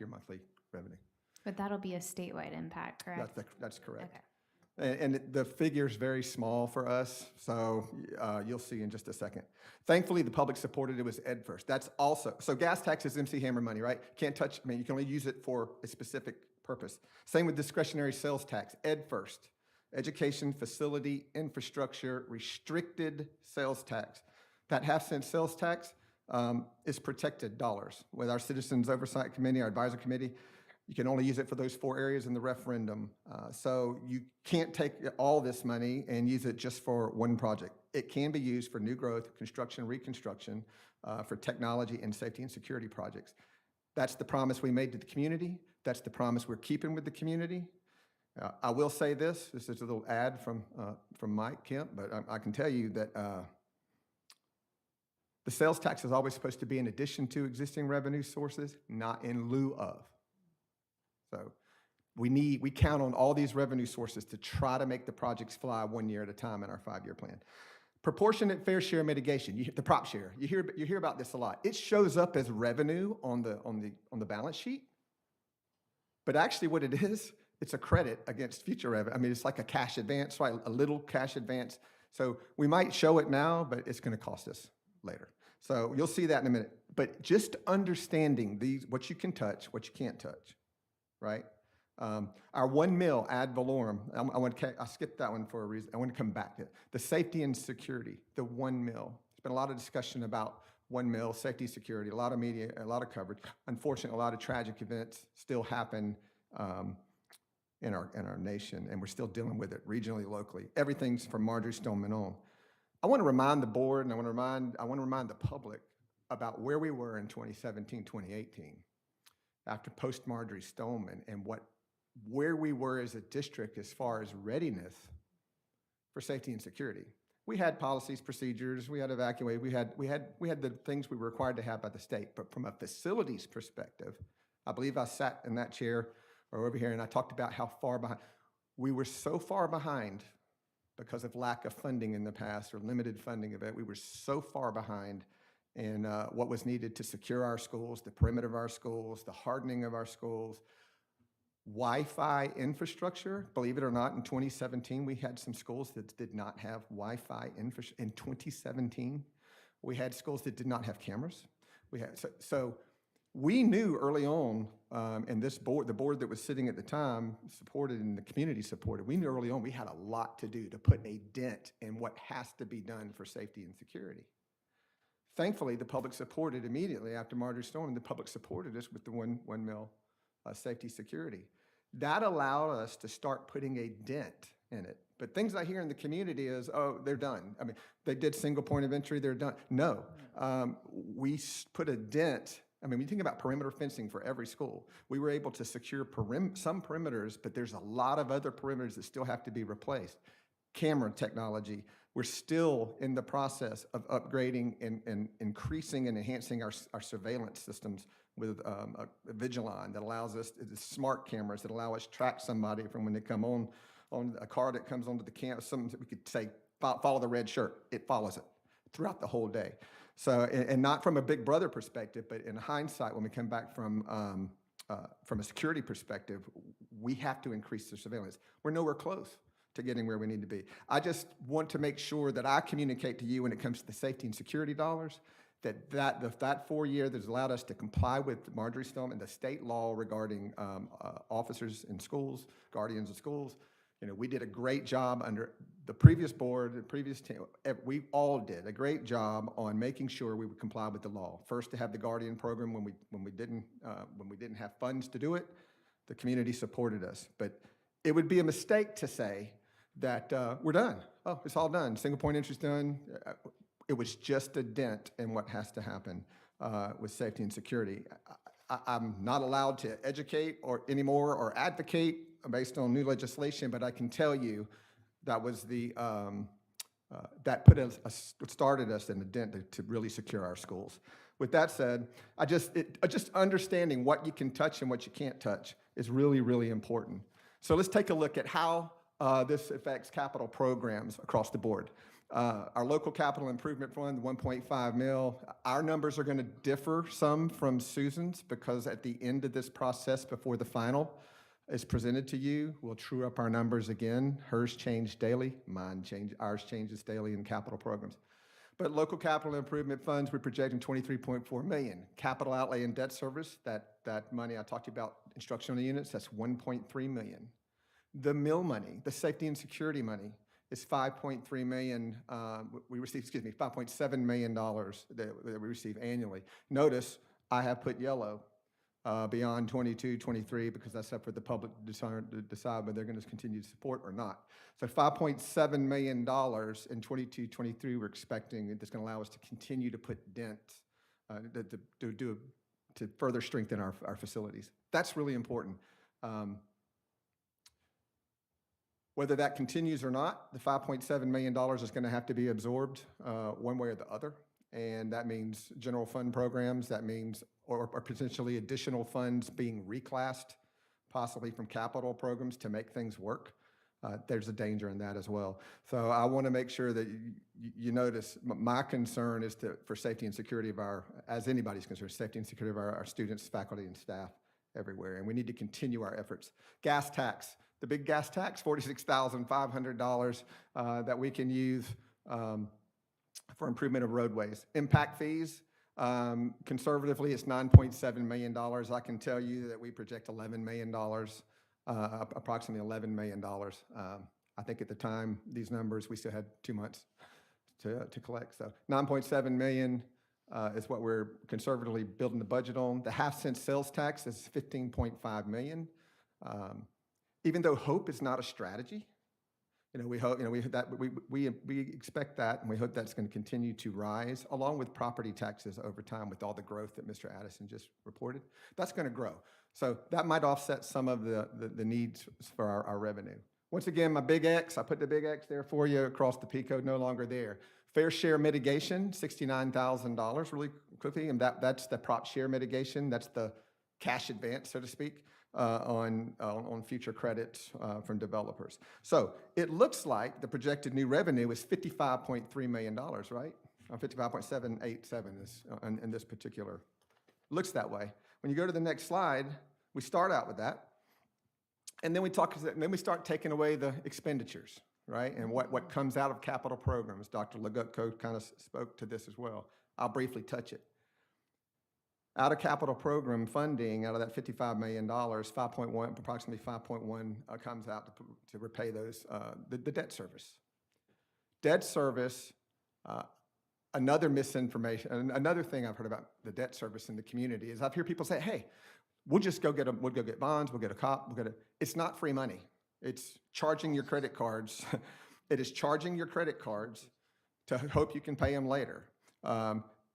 monthly revenue. But that'll be a statewide impact, correct? That's correct. Okay. And the figure's very small for us, so you'll see in just a second. Thankfully, the public supported it was Ed First. That's also, so gas tax is MC Hammer money, right? Can't touch, I mean, you can only use it for a specific purpose. Same with discretionary sales tax, Ed First. Education, facility, infrastructure, restricted sales tax. That half-cent sales tax is protected dollars. With our Citizens Oversight Committee, our Advisory Committee, you can only use it for those 4 areas in the referendum. So you can't take all this money and use it just for one project. It can be used for new growth, construction, reconstruction, for technology and safety and security projects. That's the promise we made to the community. That's the promise we're keeping with the community. I will say this is a little ad from Mike Kemp, but I can tell you that the sales tax is always supposed to be in addition to existing revenue sources, not in lieu of. So we count on all these revenue sources to try to make the projects fly 1 year at a time in our 5-year plan. Proportionate fair share mitigation, the prop share. You hear about this a lot. It shows up as revenue on the balance sheet, but actually what it is, it's a credit against future revenue. I mean, it's like a cash advance, right? A little cash advance. So we might show it now, but it's going to cost us later. So you'll see that in a minute. But just understanding what you can touch, what you can't touch, right? Our 1 mil ad valorem, I skipped that one for a reason. I want to come back to it. The safety and security, the 1 mil. There's been a lot of discussion about 1 mil, safety, security, a lot of media, a lot of coverage. Unfortunately, a lot of tragic events still happen in our nation, and we're still dealing with it regionally, locally. Everything's from Marjorie Stoneman on. I want to remind the board, and I want to remind the public about where we were in 2017, 2018, after post Marjorie Stoneman, and where we were as a district as far as readiness for safety and security. We had policies, procedures, we had evacuate, we had the things we were required to have by the state, but from a facilities perspective, I believe I sat in that chair or over here and I talked about how far behind. We were so far behind because of lack of funding in the past or limited funding of it. We were so far behind in what was needed to secure our schools, the perimeter of our schools, the hardening of our schools. Wi-Fi infrastructure. Believe it or not, in 2017, we had some schools that did not have Wi-Fi infrastructure. In 2017, we had schools that did not have cameras. We had, so we knew early on, and this board, the board that was sitting at the time, supported and the community supported, we knew early on we had a lot to do to put a dent in what has to be done for safety and security. Thankfully, the public supported immediately after Marjorie Stoneman, the public supported us with the one mil safety security. That allowed us to start putting a dent in it. But things I hear in the community is, oh, they're done. I mean, they did single point of entry, they're done. No, we put a dent. I mean, when you think about perimeter fencing for every school, we were able to secure some perimeters, but there's a lot of other perimeters that still have to be replaced. Camera technology, we're still in the process of upgrading and increasing and enhancing our surveillance systems with a Vigilon that allows us, smart cameras that allow us to track somebody from when they come on a car that comes onto the campus. Something that we could say, follow the red shirt. It follows it throughout the whole day. So, and not from a Big Brother perspective, but in hindsight, when we come back from a security perspective, we have to increase the surveillance. We're nowhere close to getting where we need to be. I just want to make sure that I communicate to you when it comes to the safety and security dollars, that 4 year that's allowed us to comply with Marjorie Stoneman, the state law regarding officers in schools, guardians of schools. You know, we did a great job under the previous board, the previous team. We all did a great job on making sure we would comply with the law. First, to have the guardian program when we didn't have funds to do it, the community supported us. But it would be a mistake to say that we're done. Oh, it's all done. Single point entry's done. It was just a dent in what has to happen with safety and security. I'm not allowed to educate anymore or advocate based on new legislation, but I can tell you that was that started us in a dent to really secure our schools. With that said, just understanding what you can touch and what you can't touch is really, really important. So let's take a look at how this affects capital programs across the board. Our local capital improvement fund, 1.5 mil, our numbers are going to differ some from Susan's because at the end of this process, before the final is presented to you, we'll true up our numbers again. Hers change daily, ours changes daily in capital programs. But local capital improvement funds, we're projecting 23.4 million. Capital outlay and debt service, that money I talked to you about, instructional units, that's 1.3 million. The mill money, the safety and security money, is 5.3 million. We receive, $5.7 million that we receive annually. Notice I have put yellow beyond 22, 23 because that's up for the public to decide whether they're going to continue to support or not. So $5.7 million in 22, 23 we're expecting that's going to allow us to continue to put dents to further strengthen our facilities. That's really important. Whether that continues or not, the $5.7 million is going to have to be absorbed one way or the other. And that means general fund programs, that means, or potentially additional funds being reclassed, possibly from capital programs to make things work. There's a danger in that as well. So I want to make sure that you notice my concern is for safety and security of as anybody's concerned, safety and security of our students, faculty, and staff everywhere. And we need to continue our efforts. Gas tax. The big gas tax, $46,500 that we can use for improvement of roadways. Impact fees, conservatively, it's $9.7 million. I can tell you that we project $11 million, approximately $11 million. I think at the time, these numbers, we still had 2 months to collect. So 9.7 million is what we're conservatively building the budget on. The half-cent sales tax is 15.5 million. Even though hope is not a strategy, we hope, we expect that, and we hope that's going to continue to rise, along with property taxes over time with all the growth that Mr. Addison just reported. That's going to grow. So that might offset some of the needs for our revenue. Once again, my big X, I put the big X there for you across the P code, no longer there. Fair share mitigation, $69,000 really quickly, and that's the prop share mitigation. That's the cash advance, so to speak. On future credits from developers. So it looks like the projected new revenue is $55.3 million, right? 55.787 is in this particular, looks that way. When you go to the next slide, we start out with that. And then we start taking away the expenditures, right? And what comes out of capital programs. Dr. Legutko kind of spoke to this as well. I'll briefly touch it. Out of capital program funding, out of that $55 million, approximately 5.1 comes out to repay those, the debt service. Debt service, another misinformation, another thing I've heard about the debt service in the community is I've heard people say, hey, we'll go get bonds, we'll get a cop, it's not free money. It's charging your credit cards. It is charging your credit cards to hope you can pay them later.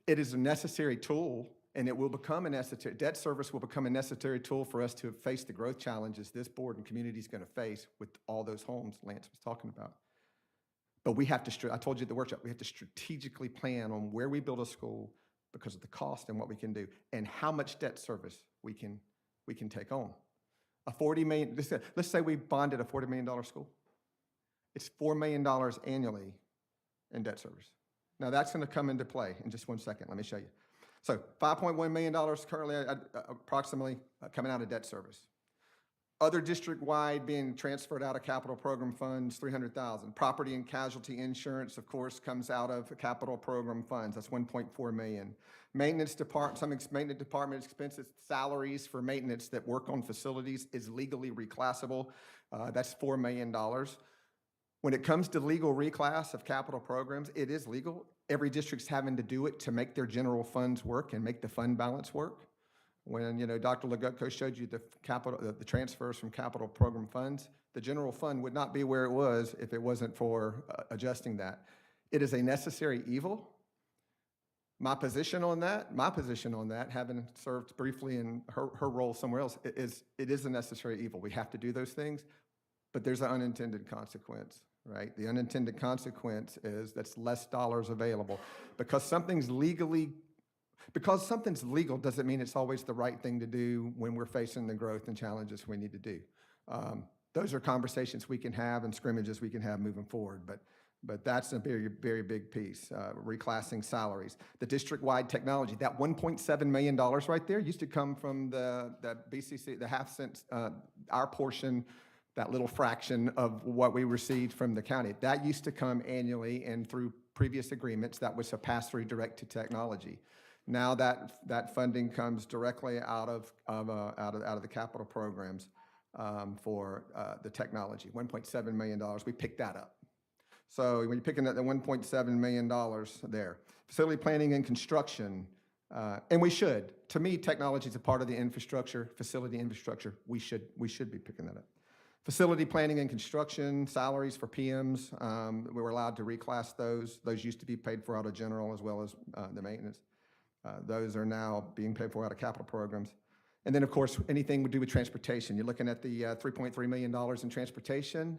It is a necessary tool, and it will become a necessary, debt service will become a necessary tool for us to face the growth challenges this board and community is going to face with all those homes Lance was talking about. But we have to, I told you at the workshop, we have to strategically plan on where we build a school because of the cost and what we can do and how much debt service we can take on. A $40 million, let's say we bonded a $40 million school. It's $4 million annually in debt service. Now that's going to come into play in just 1 second. Let me show you. So $5.1 million currently approximately coming out of debt service. Other district-wide being transferred out of capital program funds, $300,000. Property and casualty insurance, of course, comes out of capital program funds. That's $1.4 million. Maintenance department expenses, salaries for maintenance that work on facilities is legally reclassable. That's $4 million. When it comes to legal reclass of capital programs, it is legal. Every district's having to do it to make their general funds work and make the fund balance work. When, Dr. Legutko showed you the transfers from capital program funds, the general fund would not be where it was if it wasn't for adjusting that. It is a necessary evil. My position on that, having served briefly in her role somewhere else, it is a necessary evil. We have to do those things, but there's an unintended consequence, right? The unintended consequence is that's less dollars available. Because something's legal doesn't mean it's always the right thing to do when we're facing the growth and challenges we need to do. Those are conversations we can have and scrimmages we can have moving forward, but that's a very, very big piece, reclassing salaries. The district-wide technology, that $1.7 million right there used to come from the BCC, the half cent, our portion, that little fraction of what we received from the county. That used to come annually and through previous agreements, that was a pass-through direct to technology. Now that funding comes directly out of the capital programs for the technology, $1.7 million. We picked that up. So when you're picking up the $1.7 million there, facility planning and construction, and we should. To me, technology is a part of the infrastructure, facility infrastructure. We should be picking that up. Facility planning and construction, salaries for PMs, we were allowed to reclass those. Those used to be paid for out of general as well as the maintenance. Those are now being paid for out of capital programs. And then, of course, anything we do with transportation. You're looking at the $3.3 million in transportation.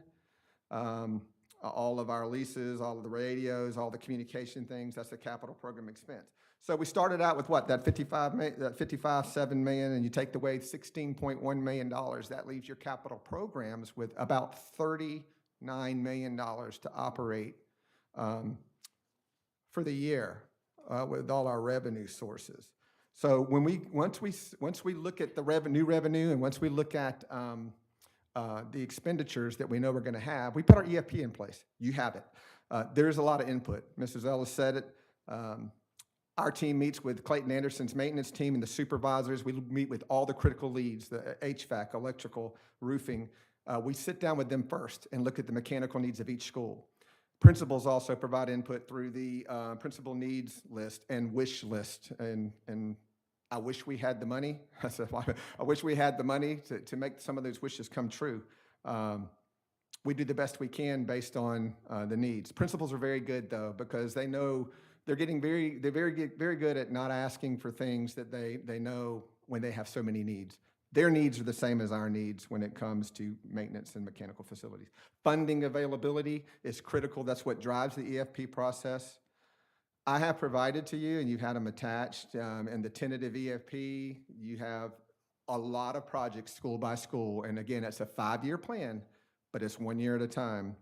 All of our leases, all of the radios, all the communication things, that's the capital program expense. So we started out with what? That $7 million, and you take away $16.1 million. That leaves your capital programs with about $39 million to operate for the year. With all our revenue sources. So once we look at the new revenue and once we look at the expenditures that we know we're going to have, we put our EFP in place. You have it. There's a lot of input. Mrs. Ellis said it. Our team meets with Clayton Anderson's maintenance team and the supervisors. We meet with all the critical leads, the HVAC, electrical, roofing. We sit down with them first and look at the mechanical needs of each school. Principals also provide input through the principal needs list and wish list. And I wish we had the money. I wish we had the money to make some of those wishes come true. We do the best we can based on the needs. Principals are very good though, because they know they're very good at not asking for things that they know when they have so many needs. Their needs are the same as our needs when it comes to maintenance and mechanical facilities. Funding availability is critical. That's what drives the EFP process. I have provided to you, and you've had them attached, in the tentative EFP, you have a lot of projects school by school. And again, it's a 5-year plan, but it's 1 year at a time.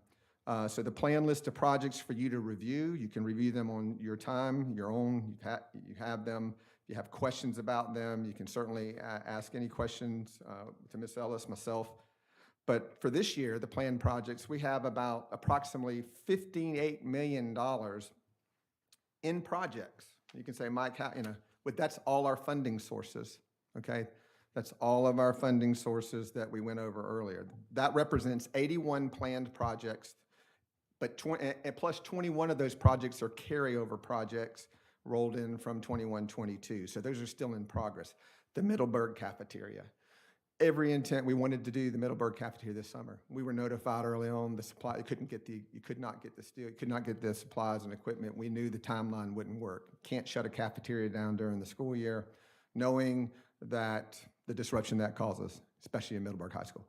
So the plan list of projects for you to review, you can review them on your time, your own, you have them. If you have questions about them, you can certainly ask any questions to Ms. Ellis, myself. But for this year, the planned projects, we have about approximately $58 million in projects. You can say, Mike, how, but that's all our funding sources, okay? That's all of our funding sources that we went over earlier. That represents 81 planned projects, but plus 21 of those projects are carryover projects rolled in from 21-22. So those are still in progress. The Middleburg Cafeteria. Every intent, we wanted to do the Middleburg Cafeteria this summer. We were notified early on, you could not get the steel, you could not get the supplies and equipment. We knew the timeline wouldn't work. Can't shut a cafeteria down during the school year, knowing that the disruption that causes, especially in Middleburg High School.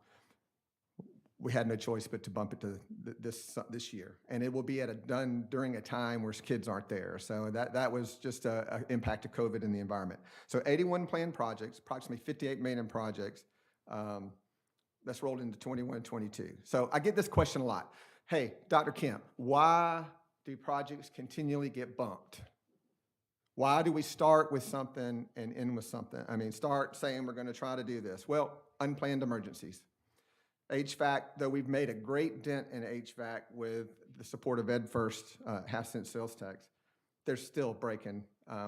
We had no choice but to bump it to this year. And it will be done during a time where kids aren't there. So that was just an impact of COVID in the environment. So 81 planned projects, approximately 58 million in projects. That's rolled into 21-22. So I get this question a lot. Hey, Dr. Kemp, why do projects continually get bumped? Why do we start with something and end with something? I mean, start saying we're going to try to do this. Well, unplanned emergencies. HVAC, though we've made a great dent in HVAC with the support of Ed First half-cent sales tax, they're still breaking.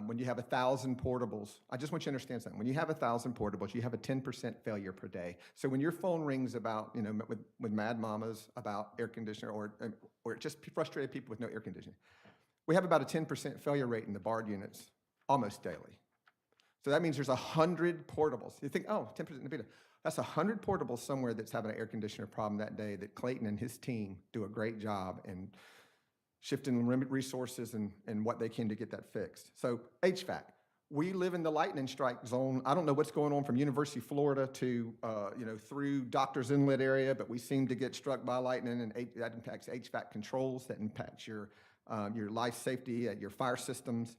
When you have 1,000 portables, I just want you to understand something. When you have 1,000 portables, you have a 10% failure per day. So when your phone rings about, with mad mamas about air conditioner or just frustrated people with no air conditioning, we have about a 10% failure rate in the BARD units almost daily. So that means there's 100 portables. You think, oh, 10% in the beta. That's 100 portables somewhere that's having an air conditioner problem that day that Clayton and his team do a great job in shifting resources and what they can to get that fixed. So HVAC, we live in the lightning strike zone. I don't know what's going on from University of Florida to, through Doctor's Inlet area, but we seem to get struck by lightning, and that impacts HVAC controls, that impacts your life safety, your fire systems.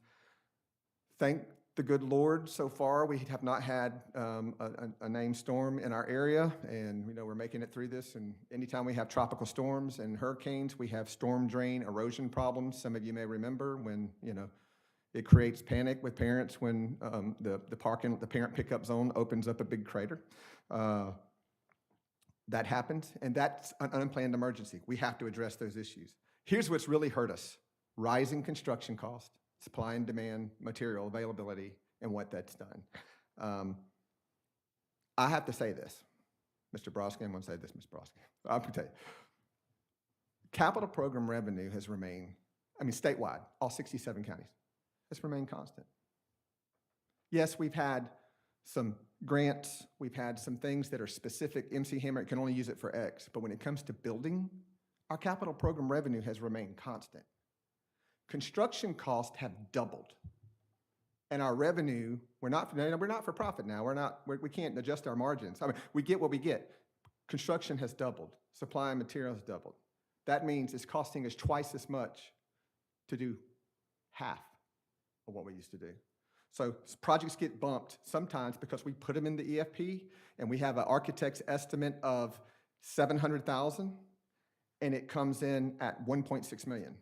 Thank the good Lord, so far we have not had a named storm in our area, and we're making it through this. And anytime we have tropical storms and hurricanes, we have storm drain erosion problems. Some of you may remember when it creates panic with parents when the parent pickup zone opens up a big crater. That happens, and that's an unplanned emergency. We have to address those issues. Here's what's really hurt us: rising construction costs, supply and demand, material availability, and what that's done. I have to say this, Mr. Brodsky, I'm going to say this, Mr. Brodsky. I'm going to tell you, capital program revenue has remained, statewide, all 67 counties, has remained constant. Yes, we've had some grants, we've had some things that are specific. MC Hammer can only use it for X, but when it comes to building, our capital program revenue has remained constant. Construction costs have doubled, and our revenue, we're not for profit now. We can't adjust our margins. We get what we get. Construction has doubled. Supply and materials has doubled. That means it's costing us twice as much to do half of what we used to do. So projects get bumped sometimes because we put them in the EFP, and we have an architect's estimate of $700,000, and it comes in at $1.6 million.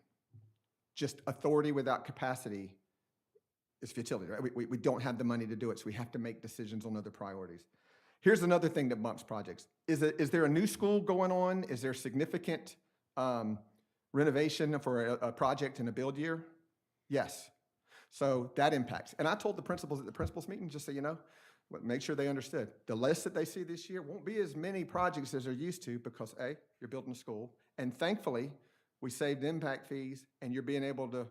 Just authority without capacity is futility, right? We don't have the money to do it, so we have to make decisions on other priorities. Here's another thing that bumps projects. Is there a new school going on? Is there significant renovation for a project in a build year? Yes. So that impacts. And I told the principals at the principals meeting, just so you know, make sure they understood. The list that they see this year won't be as many projects as they're used to because, A, you're building a school, and thankfully, we saved impact fees, and you're being able to,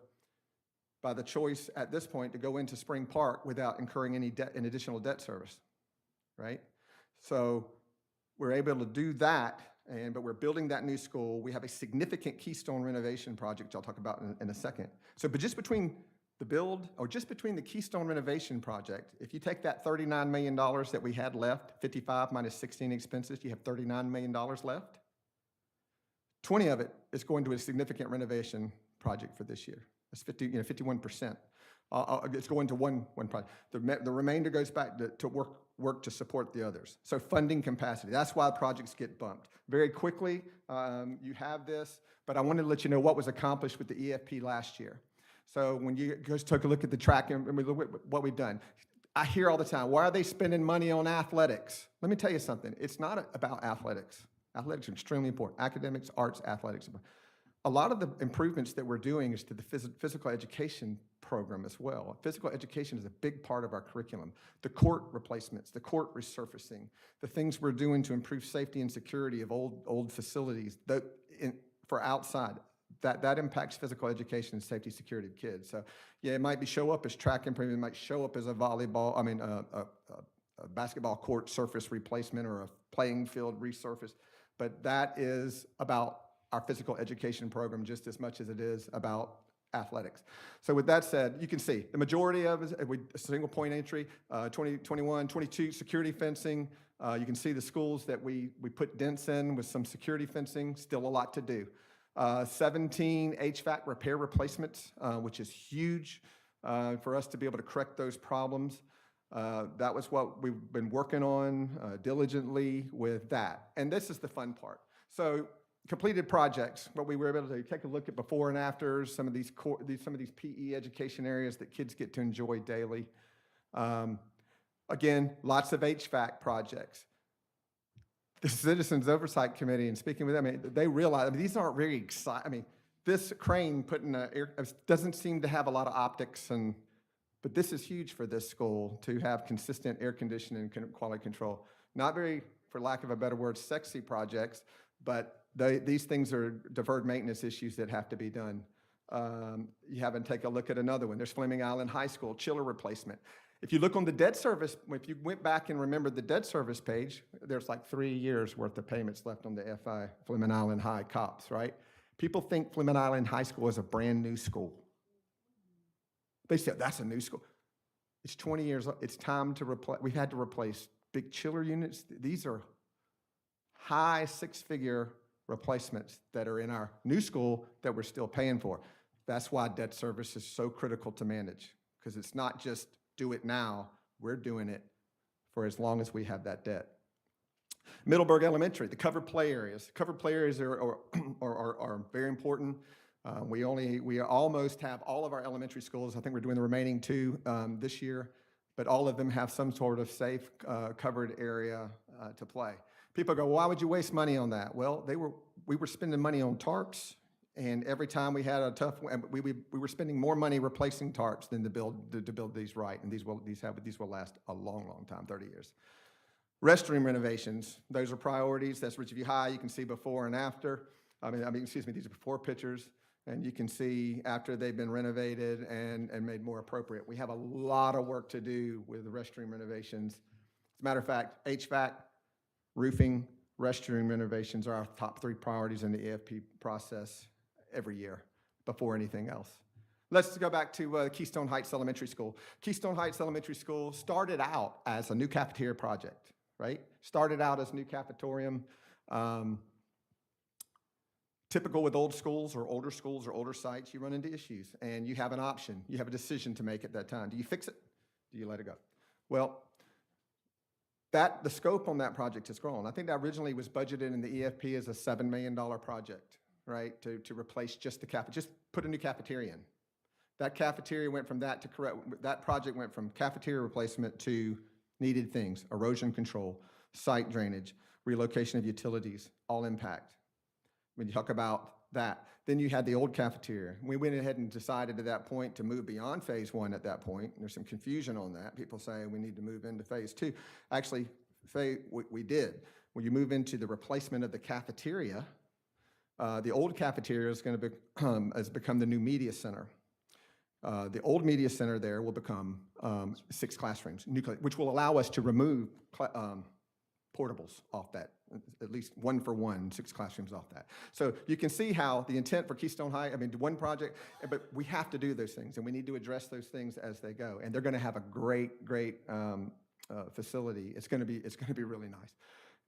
by the choice at this point, to go into Spring Park without incurring any debt, an additional debt service, right? So we're able to do that, but we're building that new school. We have a significant Keystone renovation project, which I'll talk about in a second. So, but just between the build, or just between the Keystone renovation project, if you take that $39 million that we had left, 55 minus 16 expenses, you have $39 million left. 20 of it is going to a significant renovation project for this year. That's 51%. It's going to one project. The remainder goes back to work to support the others. So funding capacity, that's why projects get bumped. Very quickly, you have this, but I wanted to let you know what was accomplished with the EFP last year. So when you guys took a look at the track and we look at what we've done, I hear all the time, why are they spending money on athletics? Let me tell you something. It's not about athletics. Athletics are extremely important. Academics, arts, athletics. A lot of the improvements that we're doing is to the physical education program as well. Physical education is a big part of our curriculum. The court replacements, the court resurfacing, the things we're doing to improve safety and security of old facilities for outside. That impacts physical education and safety security of kids. So yeah, it might show up as track improvement, it might show up as a basketball court surface replacement or a playing field resurface, but that is about our physical education program just as much as it is about athletics. So with that said, you can see the majority of it, a single point entry, 2021, 22, security fencing. You can see the schools that we put dents in with some security fencing, still a lot to do. 17 HVAC repair replacements, which is huge for us to be able to correct those problems. That was what we've been working on diligently with that. And this is the fun part. So completed projects, what we were able to take a look at before and after, some of these PE education areas that kids get to enjoy daily. Again, lots of HVAC projects. The Citizens Oversight Committee, and speaking with them, they realize, these aren't very exciting. This crane putting doesn't seem to have a lot of optics, but this is huge for this school to have consistent air conditioning and quality control. Not very, for lack of a better word, sexy projects, but these things are deferred maintenance issues that have to be done. You haven't taken a look at another one. There's Fleming Island High School, chiller replacement. If you look on the debt service, if you went back and remembered the debt service page, there's like 3 years worth of payments left on the FI, Fleming Island High COPS, right? People think Fleming Island High School is a brand new school. They say, that's a new school. It's 20 years old. It's time to replace. We've had to replace big chiller units. These are high six-figure replacements that are in our new school that we're still paying for. That's why debt service is so critical to manage, because it's not just do it now, we're doing it for as long as we have that debt. Middleburg Elementary, the covered play areas. Covered play areas are very important. We almost have all of our elementary schools. I think we're doing the remaining 2 this year, but all of them have some sort of safe covered area to play. People go, well, why would you waste money on that? Well, we were spending money on tarps, and every time we had a tough, we were spending more money replacing tarps than to build these right, and these will last a long, long time, 30 years. Restroom renovations, those are priorities. That's Richview High. You can see before and after. These are before pictures, and you can see after they've been renovated and made more appropriate. We have a lot of work to do with the restroom renovations. As a matter of fact, HVAC, roofing, restroom renovations are our top 3 priorities in the EFP process every year before anything else. Let's go back to Keystone Heights Elementary School. Keystone Heights Elementary School started out as a new cafeteria project, right? Started out as a new cafetorium. Typical with old schools or older sites, you run into issues and you have an option. You have a decision to make at that time. Do you fix it? Do you let it go? Well, the scope on that project has grown. I think that originally was budgeted in the EFP as a $7 million project, right? To replace just just put a new cafeteria in. That cafeteria went from that project went from cafeteria replacement to needed things: erosion control, site drainage, relocation of utilities, all impact. When you talk about that, then you had the old cafeteria. We went ahead and decided at that point to move beyond phase 1 at that point. There's some confusion on that. People say we need to move into phase 2. Actually, we did. When you move into the replacement of the cafeteria, the old cafeteria is going to has become the new media center. The old media center there will become 6 classrooms, which will allow us to remove portables off that, at least 1 for 1, 6 classrooms off that. So you can see how the intent for Keystone High, one project, but we have to do those things, and we need to address those things as they go. And they're going to have a great facility. It's going to be really nice.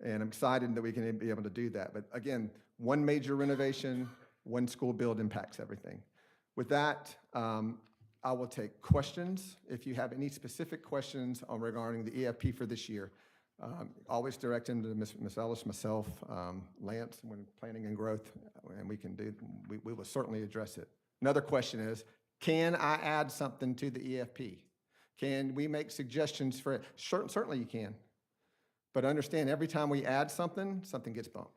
And I'm excited that we can be able to do that. But again, 1 major renovation, 1 school build impacts everything. With that, I will take questions. If you have any specific questions regarding the EFP for this year, always direct them to Ms. Ellis, myself, Lance, when planning and growth, and we will certainly address it. Another question is, can I add something to the EFP? Can we make suggestions for it? Certainly you can. But understand, every time we add something, something gets bumped.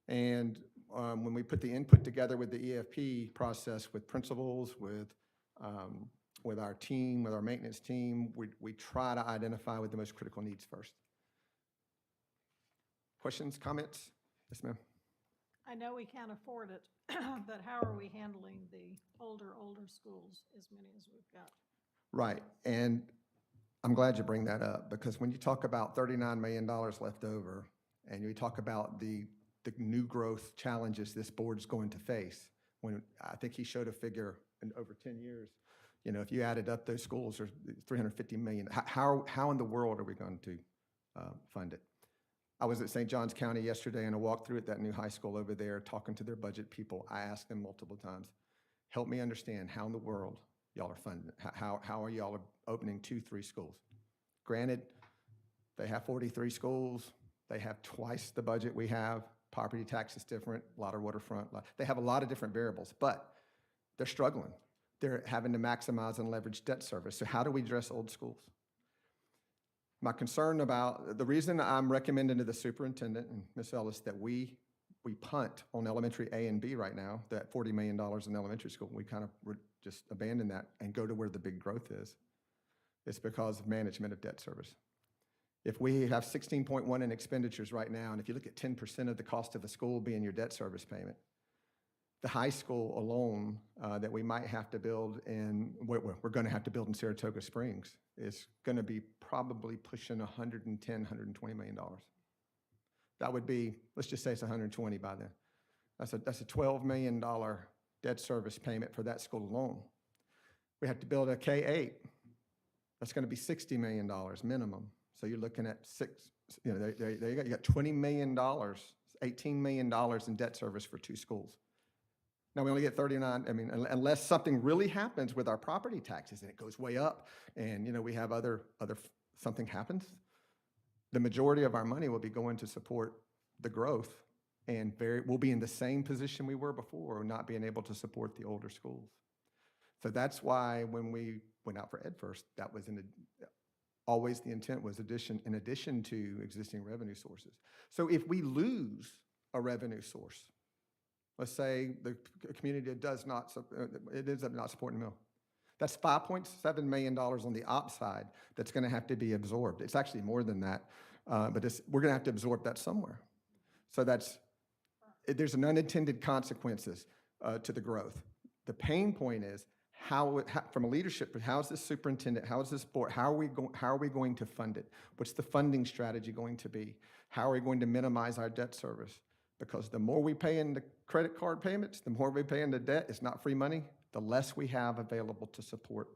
And when we put the input together with the EFP process with principals, with our team, with our maintenance team, we try to identify with the most critical needs first. Questions, comments? Yes, ma'am. I know we can't afford it, but how are we handling the older schools, as many as we've got? Right, and I'm glad you bring that up, because when you talk about $39 million left over, and you talk about the new growth challenges this board's going to face, when I think he showed a figure in over 10 years, you know, if you added up those schools, there's 350 million. How in the world are we going to fund it? I was at St. Johns County yesterday and I walked through at that new high school over there talking to their budget people. I asked them multiple times, help me understand how in the world y'all are funding it. How are y'all opening 2-3 schools? Granted, they have 43 schools. They have twice the budget we have. Property tax is different, a lot of waterfront. They have a lot of different variables, but they're struggling. They're having to maximize and leverage debt service. So how do we address old schools? My concern about, the reason I'm recommending to the superintendent and Ms. Ellis that we punt on elementary A and B right now, that $40 million in elementary school, we kind of just abandon that and go to where the big growth is. It's because of management of debt service. If we have 16.1 in expenditures right now, and if you look at 10% of the cost of a school being your debt service payment, the high school alone that we might have to build in, we're going to have to build in Saratoga Springs is going to be probably pushing $110, $120 million. That would be, let's just say it's 120 by then. That's a $12 million debt service payment for that school alone. We have to build a K-8. That's going to be $60 million minimum. So you're looking at you got $20 million, $18 million in debt service for 2 schools. Now, we only get 39, I mean, unless something really happens with our property taxes and it goes way up and, you know, we have something happens, the majority of our money will be going to support the growth, and we'll be in the same position we were before, not being able to support the older schools. So that's why when we went out for Ed First, that was always the intent was in addition to existing revenue sources. So if we lose a revenue source, let's say the community ends up not supporting the mill. That's $5.7 million on the op side that's going to have to be absorbed. It's actually more than that, but we're going to have to absorb that somewhere. So there's an unintended consequences to the growth. The pain point is from a leadership, how is this superintendent, how is this board, how are we going to fund it? What's the funding strategy going to be? How are we going to minimize our debt service? Because the more we pay in the credit card payments, the more we pay in the debt, it's not free money, the less we have available to support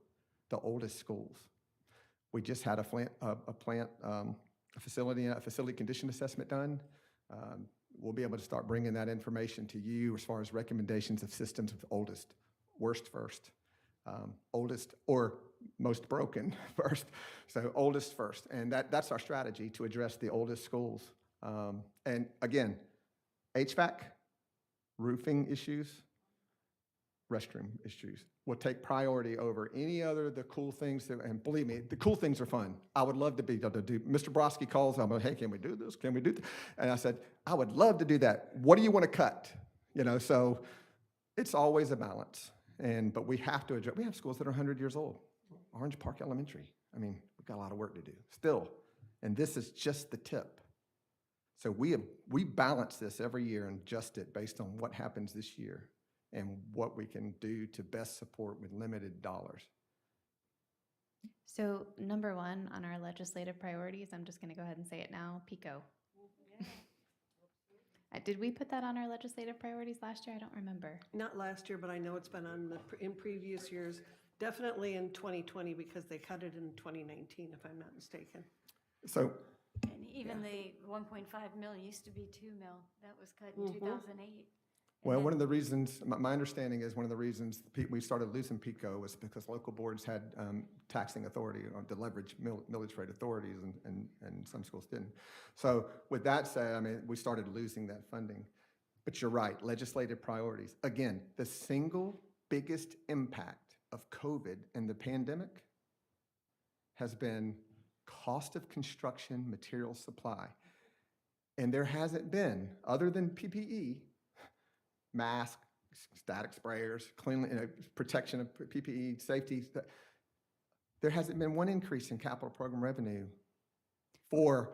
the oldest schools. We just had a facility condition assessment done. We'll be able to start bringing that information to you as far as recommendations of systems of oldest, worst first, oldest or most broken first. So oldest first, and that's our strategy to address the oldest schools. And again, HVAC, roofing issues, restroom issues will take priority over any other the cool things and believe me, the cool things are fun. I would love to be able to do. Mr. Broski calls, I'm like, hey, can we do this? Can we do that? And I said, I would love to do that. What do you want to cut? You know, so it's always a balance. But we have to address. We have schools that are 100 years old. Orange Park Elementary. I mean, we've got a lot of work to do still. And this is just the tip. So we balance this every year and adjust it based on what happens this year and what we can do to best support with limited dollars. So number 1 on our legislative priorities, I'm just going to go ahead and say it now, PICO. Did we put that on our legislative priorities last year? I don't remember. Not last year, but I know it's been in previous years, definitely in 2020 because they cut it in 2019, if I'm not mistaken. So And even the 1.5 mil used to be 2 mil. That was cut in 2008. well, one of the reasons, my understanding is one of the reasons we started losing PICO was because local boards had taxing authority to leverage millage rate authorities, and some schools didn't. So with that said, I mean, we started losing that funding. But you're right, legislative priorities. Again, the single biggest impact of COVID and the pandemic has been cost of construction material supply. And there hasn't been, other than PPE, masks, static sprayers, protection of PPE, safety, there hasn't been one increase in capital program revenue for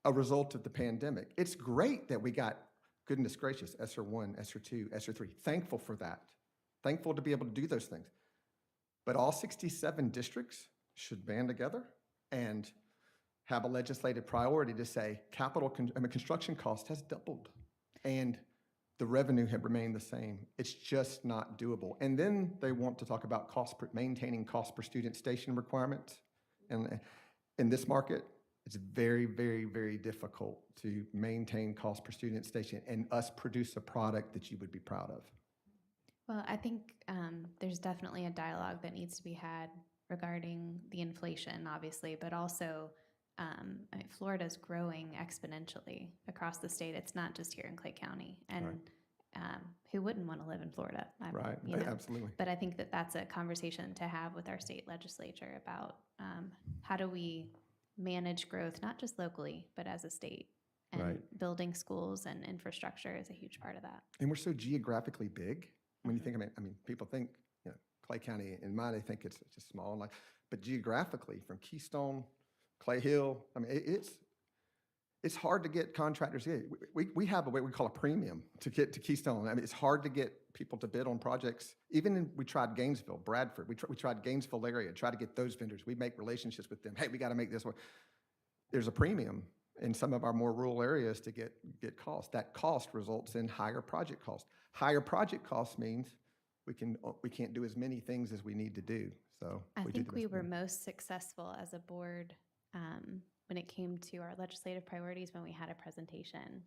a result of the pandemic. It's great that we got, goodness gracious, ESSER 1, ESSER 2, ESSER 3. Thankful for that. Thankful to be able to do those things. But all 67 districts should band together and have a legislative priority to say construction cost has doubled and the revenue had remained the same. It's just not doable. And then they want to talk about maintaining cost per student station requirements. And in this market, it's very, very, very difficult to maintain cost per student station and us produce a product that you would be proud of. Well, I think there's definitely a dialogue that needs to be had regarding the inflation, obviously, but also Florida's growing exponentially across the state. It's not just here in Clay County. And who wouldn't want to live in Florida? Right, absolutely. But I think that that's a conversation to have with our state legislature about how do we manage growth, not just locally, but as a state. And building schools and infrastructure is a huge part of that. And we're so geographically big. When you think, I mean, people think, Clay County, in mind, they think it's just small, but geographically, from Keystone, Clay Hill, I mean, it's hard to get contractors in. We have what we call a premium to get to Keystone. I mean, it's hard to get people to bid on projects. We tried Gainesville, Bradford, we tried Gainesville area, try to get those vendors. We make relationships with them. Hey, we got to make this one. There's a premium in some of our more rural areas to get cost. That cost results in higher project cost. Higher project cost means we can't do as many things as we need to do. So I think we were most successful as a board when it came to our legislative priorities when we had a presentation.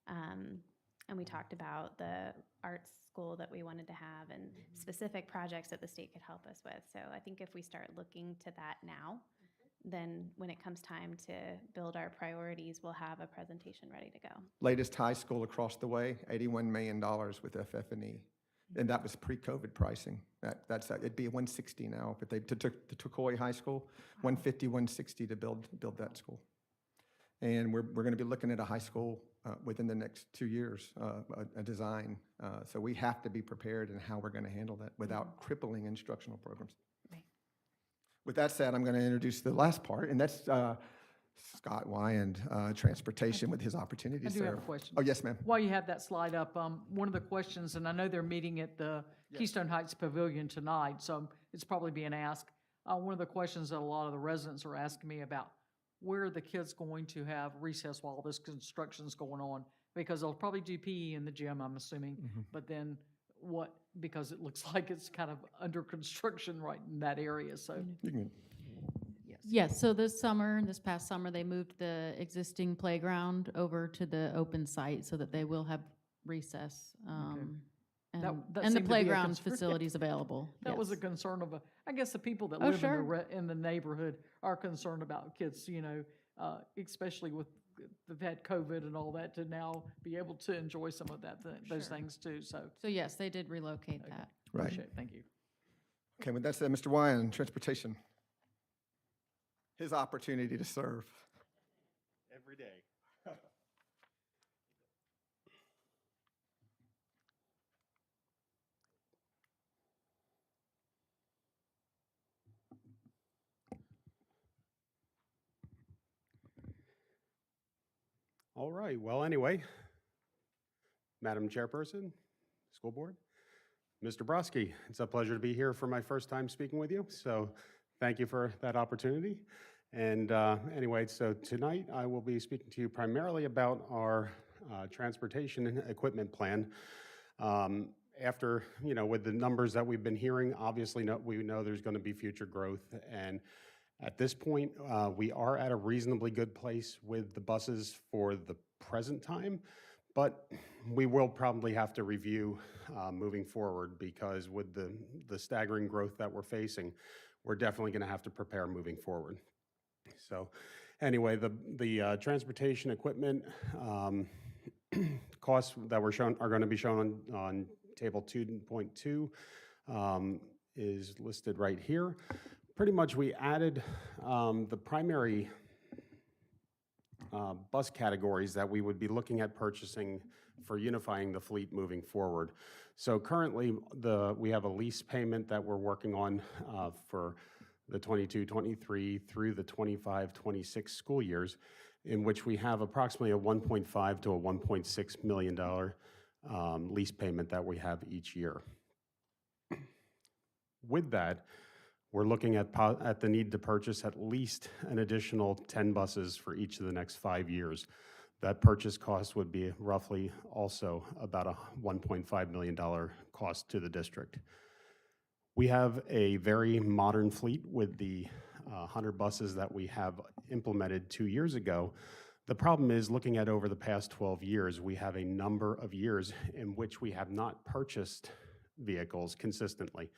And we talked about the arts school that we wanted to have and specific projects that the state could help us with. So I think if we start looking to that now, then when it comes time to build our priorities, we'll have a presentation ready to go. Latest high school across the way, $81 million with FF&E. And that was pre-COVID pricing. It'd be $160 now if they took the Tukoi High School, $150, $160 to build that school. And we're going to be looking at a high school within the next 2 years, a design. So we have to be prepared in how we're going to handle that without crippling instructional programs. Right. With that said, I'm going to introduce the last part, and that's Scott Wyand, Transportation, with his opportunity to I do serve. have a question. Oh, yes, ma'am. While you have that slide up, one of the questions, and I know they're meeting at the Keystone Heights Pavilion tonight, so it's probably being asked. One of the questions that a lot of the residents are asking me about, where are the kids going to have recess while this construction's going on? Because they'll probably do PE in the gym, I'm assuming, but then what, because it looks like it's kind of under construction right in that area, so. You can- Yes, so this past summer, they moved the existing playground over to the open site so that they will have recess. That And seemed the to be a playground concern. facilities available. That was a yes. concern of, I guess the people that Oh, live sure. in the neighborhood are concerned about kids, especially with, they've had COVID and all that, to now be able to enjoy some of that, those things too, so. So yes, they did relocate that. Right. Appreciate it. Thank you. Okay, with that said, Mr. Wyand, Transportation. His opportunity to serve. Every day. All right, well, anyway, Madam Chairperson, School Board, Mr. Broski, it's a pleasure to be here for my first time speaking with you, so thank you for that opportunity. And anyway, so tonight I will be speaking to you primarily about our transportation equipment plan. After, with the numbers that we've been hearing, obviously we know there's going to be future growth. And at this point, we are at a reasonably good place with the buses for the present time, but we will probably have to review moving forward, because with the staggering growth that we're facing, we're definitely going to have to prepare moving forward. So anyway, the transportation equipment costs that were shown are going to be shown on table 2.2 is listed right here. Pretty much we added the primary bus categories that we would be looking at purchasing for unifying the fleet moving forward. So currently, we have a lease payment that we're working on for the 22-23 through the 25-26 school years, in which we have approximately a $1.5 to a $1.6 million lease payment that we have each year. With that, we're looking at the need to purchase at least an additional 10 buses for each of the next 5 years. That purchase cost would be roughly also about a $1.5 million cost to the district. We have a very modern fleet with the 100 buses that we have implemented 2 years ago. The problem is, looking at over the past 12 years, we have a number of years in which we have not purchased vehicles consistently.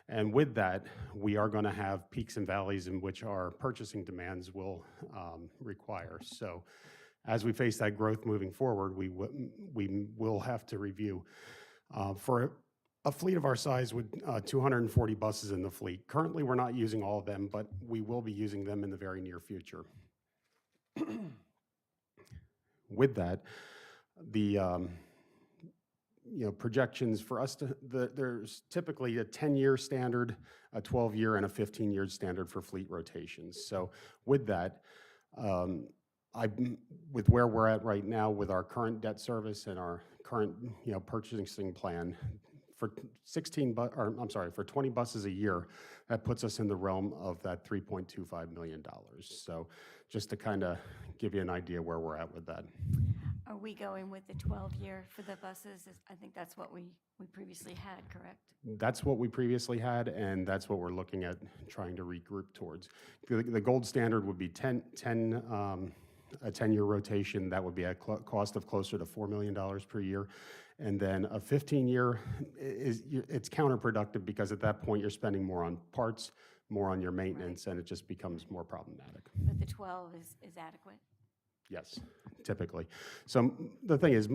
And with that, we are going to have peaks and valleys in which our purchasing demands will require. So as we face that growth moving forward, we will have to review. For a fleet of our size with 240 buses in the fleet, currently we're not using all of them, but we will be using them in the very near future. With that, the projections for us there's typically a 10-year standard, a 12-year, and a 15-year standard for fleet rotations. So with that, with where we're at right now with our current debt service and our current purchasing plan, for 20 buses a year, that puts us in the realm of that $3.25 million. So just to kind of give you an idea where we're at with that. Are we going with the 12-year for the buses? I think that's what we previously had, correct? That's what we previously had, and that's what we're looking at trying to regroup towards. The gold standard would be a 10-year rotation. That would be at a cost of closer to $4 million per year. And then a 15-year, it's counterproductive because at that point you're spending more on parts, more on your maintenance, and it just becomes more problematic. But the 12 is adequate? Yes, typically. So the thing is,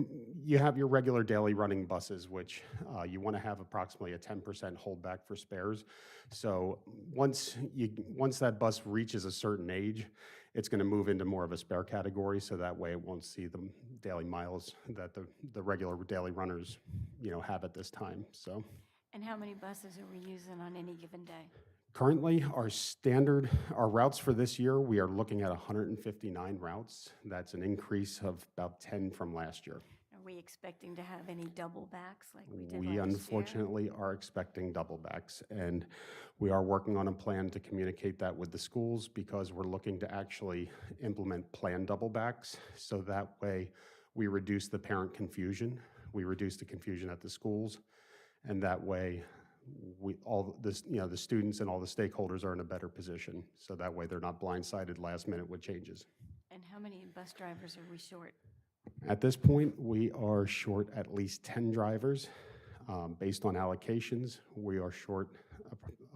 you have your regular daily running buses, which you want to have approximately a 10% holdback for spares. So once that bus reaches a certain age, it's going to move into more of a spare category, so that way it won't see the daily miles that the regular daily runners have at this time. So. And how many buses are we using on any given day? Currently, our routes for this year, we are looking at 159 routes. That's an increase of about 10 from last year. Are we expecting to have any double backs like we did last year? We unfortunately are expecting double backs, and we are working on a plan to communicate that with the schools, because we're looking to actually implement planned double backs, so that way we reduce the parent confusion, we reduce the confusion at the schools, and that way the students and all the stakeholders are in a better position, so that way they're not blindsided last minute with changes. And how many bus drivers are we short? At this point, we are short at least 10 drivers. Based on allocations, we are short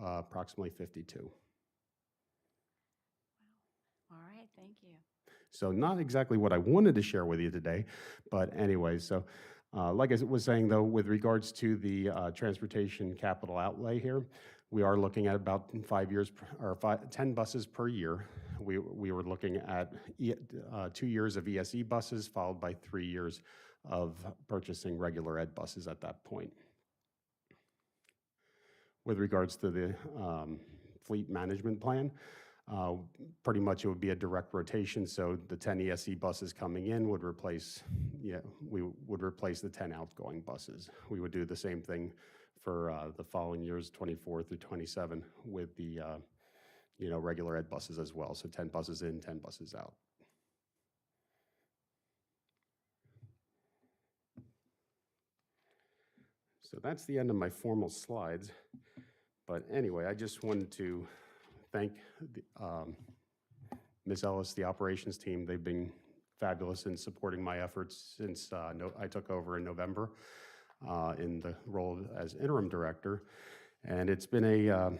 approximately 52. All right, thank you. So not exactly what I wanted to share with you today, but anyway, so like I was saying, though, with regards to the transportation capital outlay here, we are looking at about 10 buses per year. We were looking at 2 years of ESE buses, followed by 3 years of purchasing regular ed buses at that point. With regards to the fleet management plan, pretty much it would be a direct rotation, so the 10 ESE buses coming in would replace, we would replace the 10 outgoing buses. We would do the same thing for the following years, 24 through 27, with the regular ed buses as well. So 10 buses in, 10 buses out. So that's the end of my formal slides. But anyway, I just wanted to thank Ms. Ellis, the operations team. They've been fabulous in supporting my efforts since I took over in November in the role as interim director. And it's been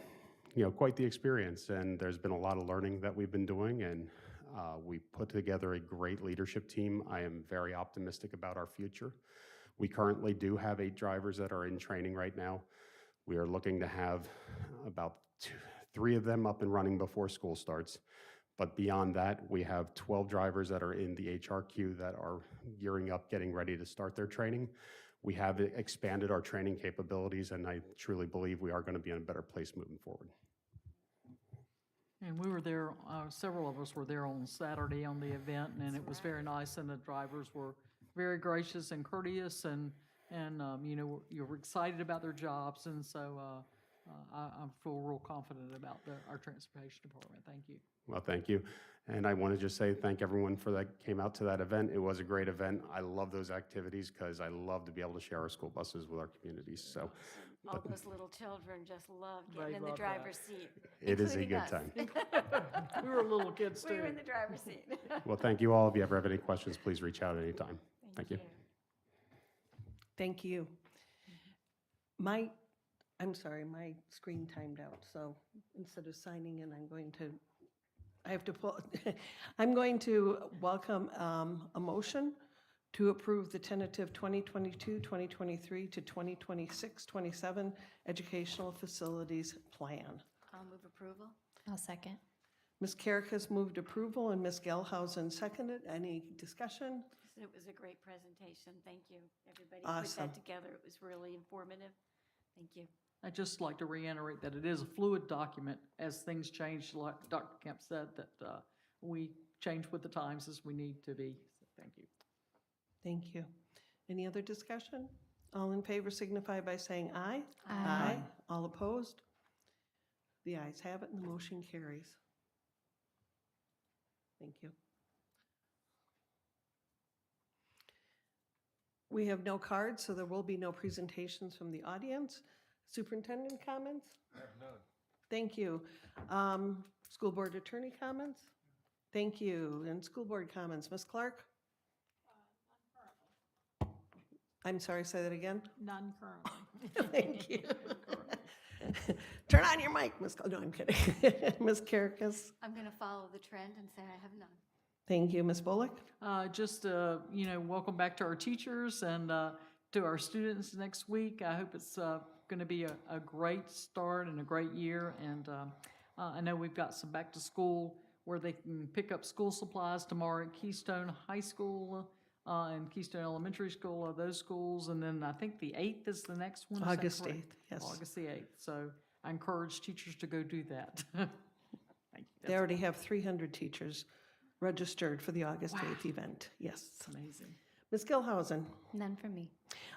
quite the experience, and there's been a lot of learning that we've been doing, and we put together a great leadership team. I am very optimistic about our future. We currently do have 8 drivers that are in training right now. We are looking to have about 3 of them up and running before school starts. But beyond that, we have 12 drivers that are in the HR queue that are gearing up, getting ready to start their training. We have expanded our training capabilities, and I truly believe we are going to be in a better place moving forward. And we were there, several of us were there on Saturday on the event, and it was very nice, and the drivers were very gracious and courteous, and you know, you were excited about their jobs, and so I feel real confident about our transportation department. Thank you. Well, thank you. And I want to just say thank everyone for that came out to that event. It was a great event. I love those activities because I love to be able to share our school buses with our communities. So All those little children just love They getting in the love that. driver's seat. it is a including good us. time. We were little kids We too. were in the driver's seat. Well, thank you all. If you ever have any questions, please reach out anytime. Thank you. Thank you. I'm sorry, my screen timed out, so instead of signing in, I'm going to welcome a motion to approve the tentative 2022, 2023 to 2026, 27 educational facilities plan. I'll move approval. I'll second. Ms. Carrick has moved approval and Ms. Gelhausen seconded. Any discussion? It was a great presentation. Thank you, everybody. Put Awesome. that together. It was really informative. Thank you. I'd just like to reiterate that it is a fluid document as things change, like Dr. Kemp said, that we change with the times as we need to be. So thank you. Thank you. Any other discussion? All in favor signify by saying aye. Aye. All opposed? The ayes have it and the motion carries. Thank you. We have no cards, so there will be no presentations from the audience. Superintendent comments? I have none. Thank you. School board attorney comments? Thank you. And school board comments, Ms. Clark? I'm sorry, say that again? None currently. Thank you. Turn on your mic, Ms. No, I'm kidding. Ms. Carrickas? I'm going to follow the trend and say I have none. Thank you. Ms. Bullock? Just, you know, welcome back to our teachers and to our students next week. I hope it's going to be a great start and a great year. And I know we've got some back to school where they can pick up school supplies tomorrow at Keystone High School and Keystone Elementary School, those schools. And then I think the 8th is the next one. Is that August correct? 8th, yes. August the 8th. So I encourage teachers to go do that. Thank you. They already have 300 teachers registered for the August 8th event. Yes. Amazing. Ms. Gilhausen? None from me.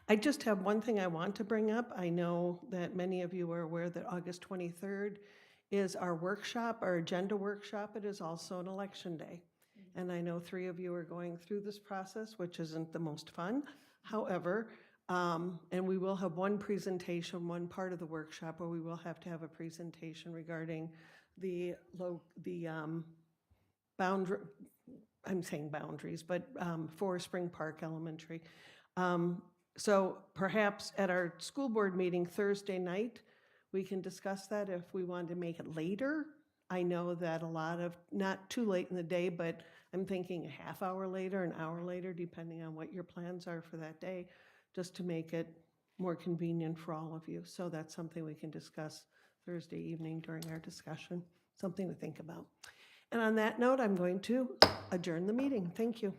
I just have one thing I want to bring up. I know that many of you are aware that August 23rd is our workshop, our agenda workshop. It is also an election day. And I know 3 of you are going through this process, which isn't the most fun. However, and we will have one presentation, one part of the workshop where we will have to have a presentation regarding the boundary, I'm saying boundaries, but for Spring Park Elementary. So perhaps at our school board meeting Thursday night, we can discuss that if we want to make it later. I know that not too late in the day, but I'm thinking a half hour later, an hour later, depending on what your plans are for that day, just to make it more convenient for all of you. So that's something we can discuss Thursday evening during our discussion, something to think about. And on that note, I'm going to adjourn the meeting. Thank you.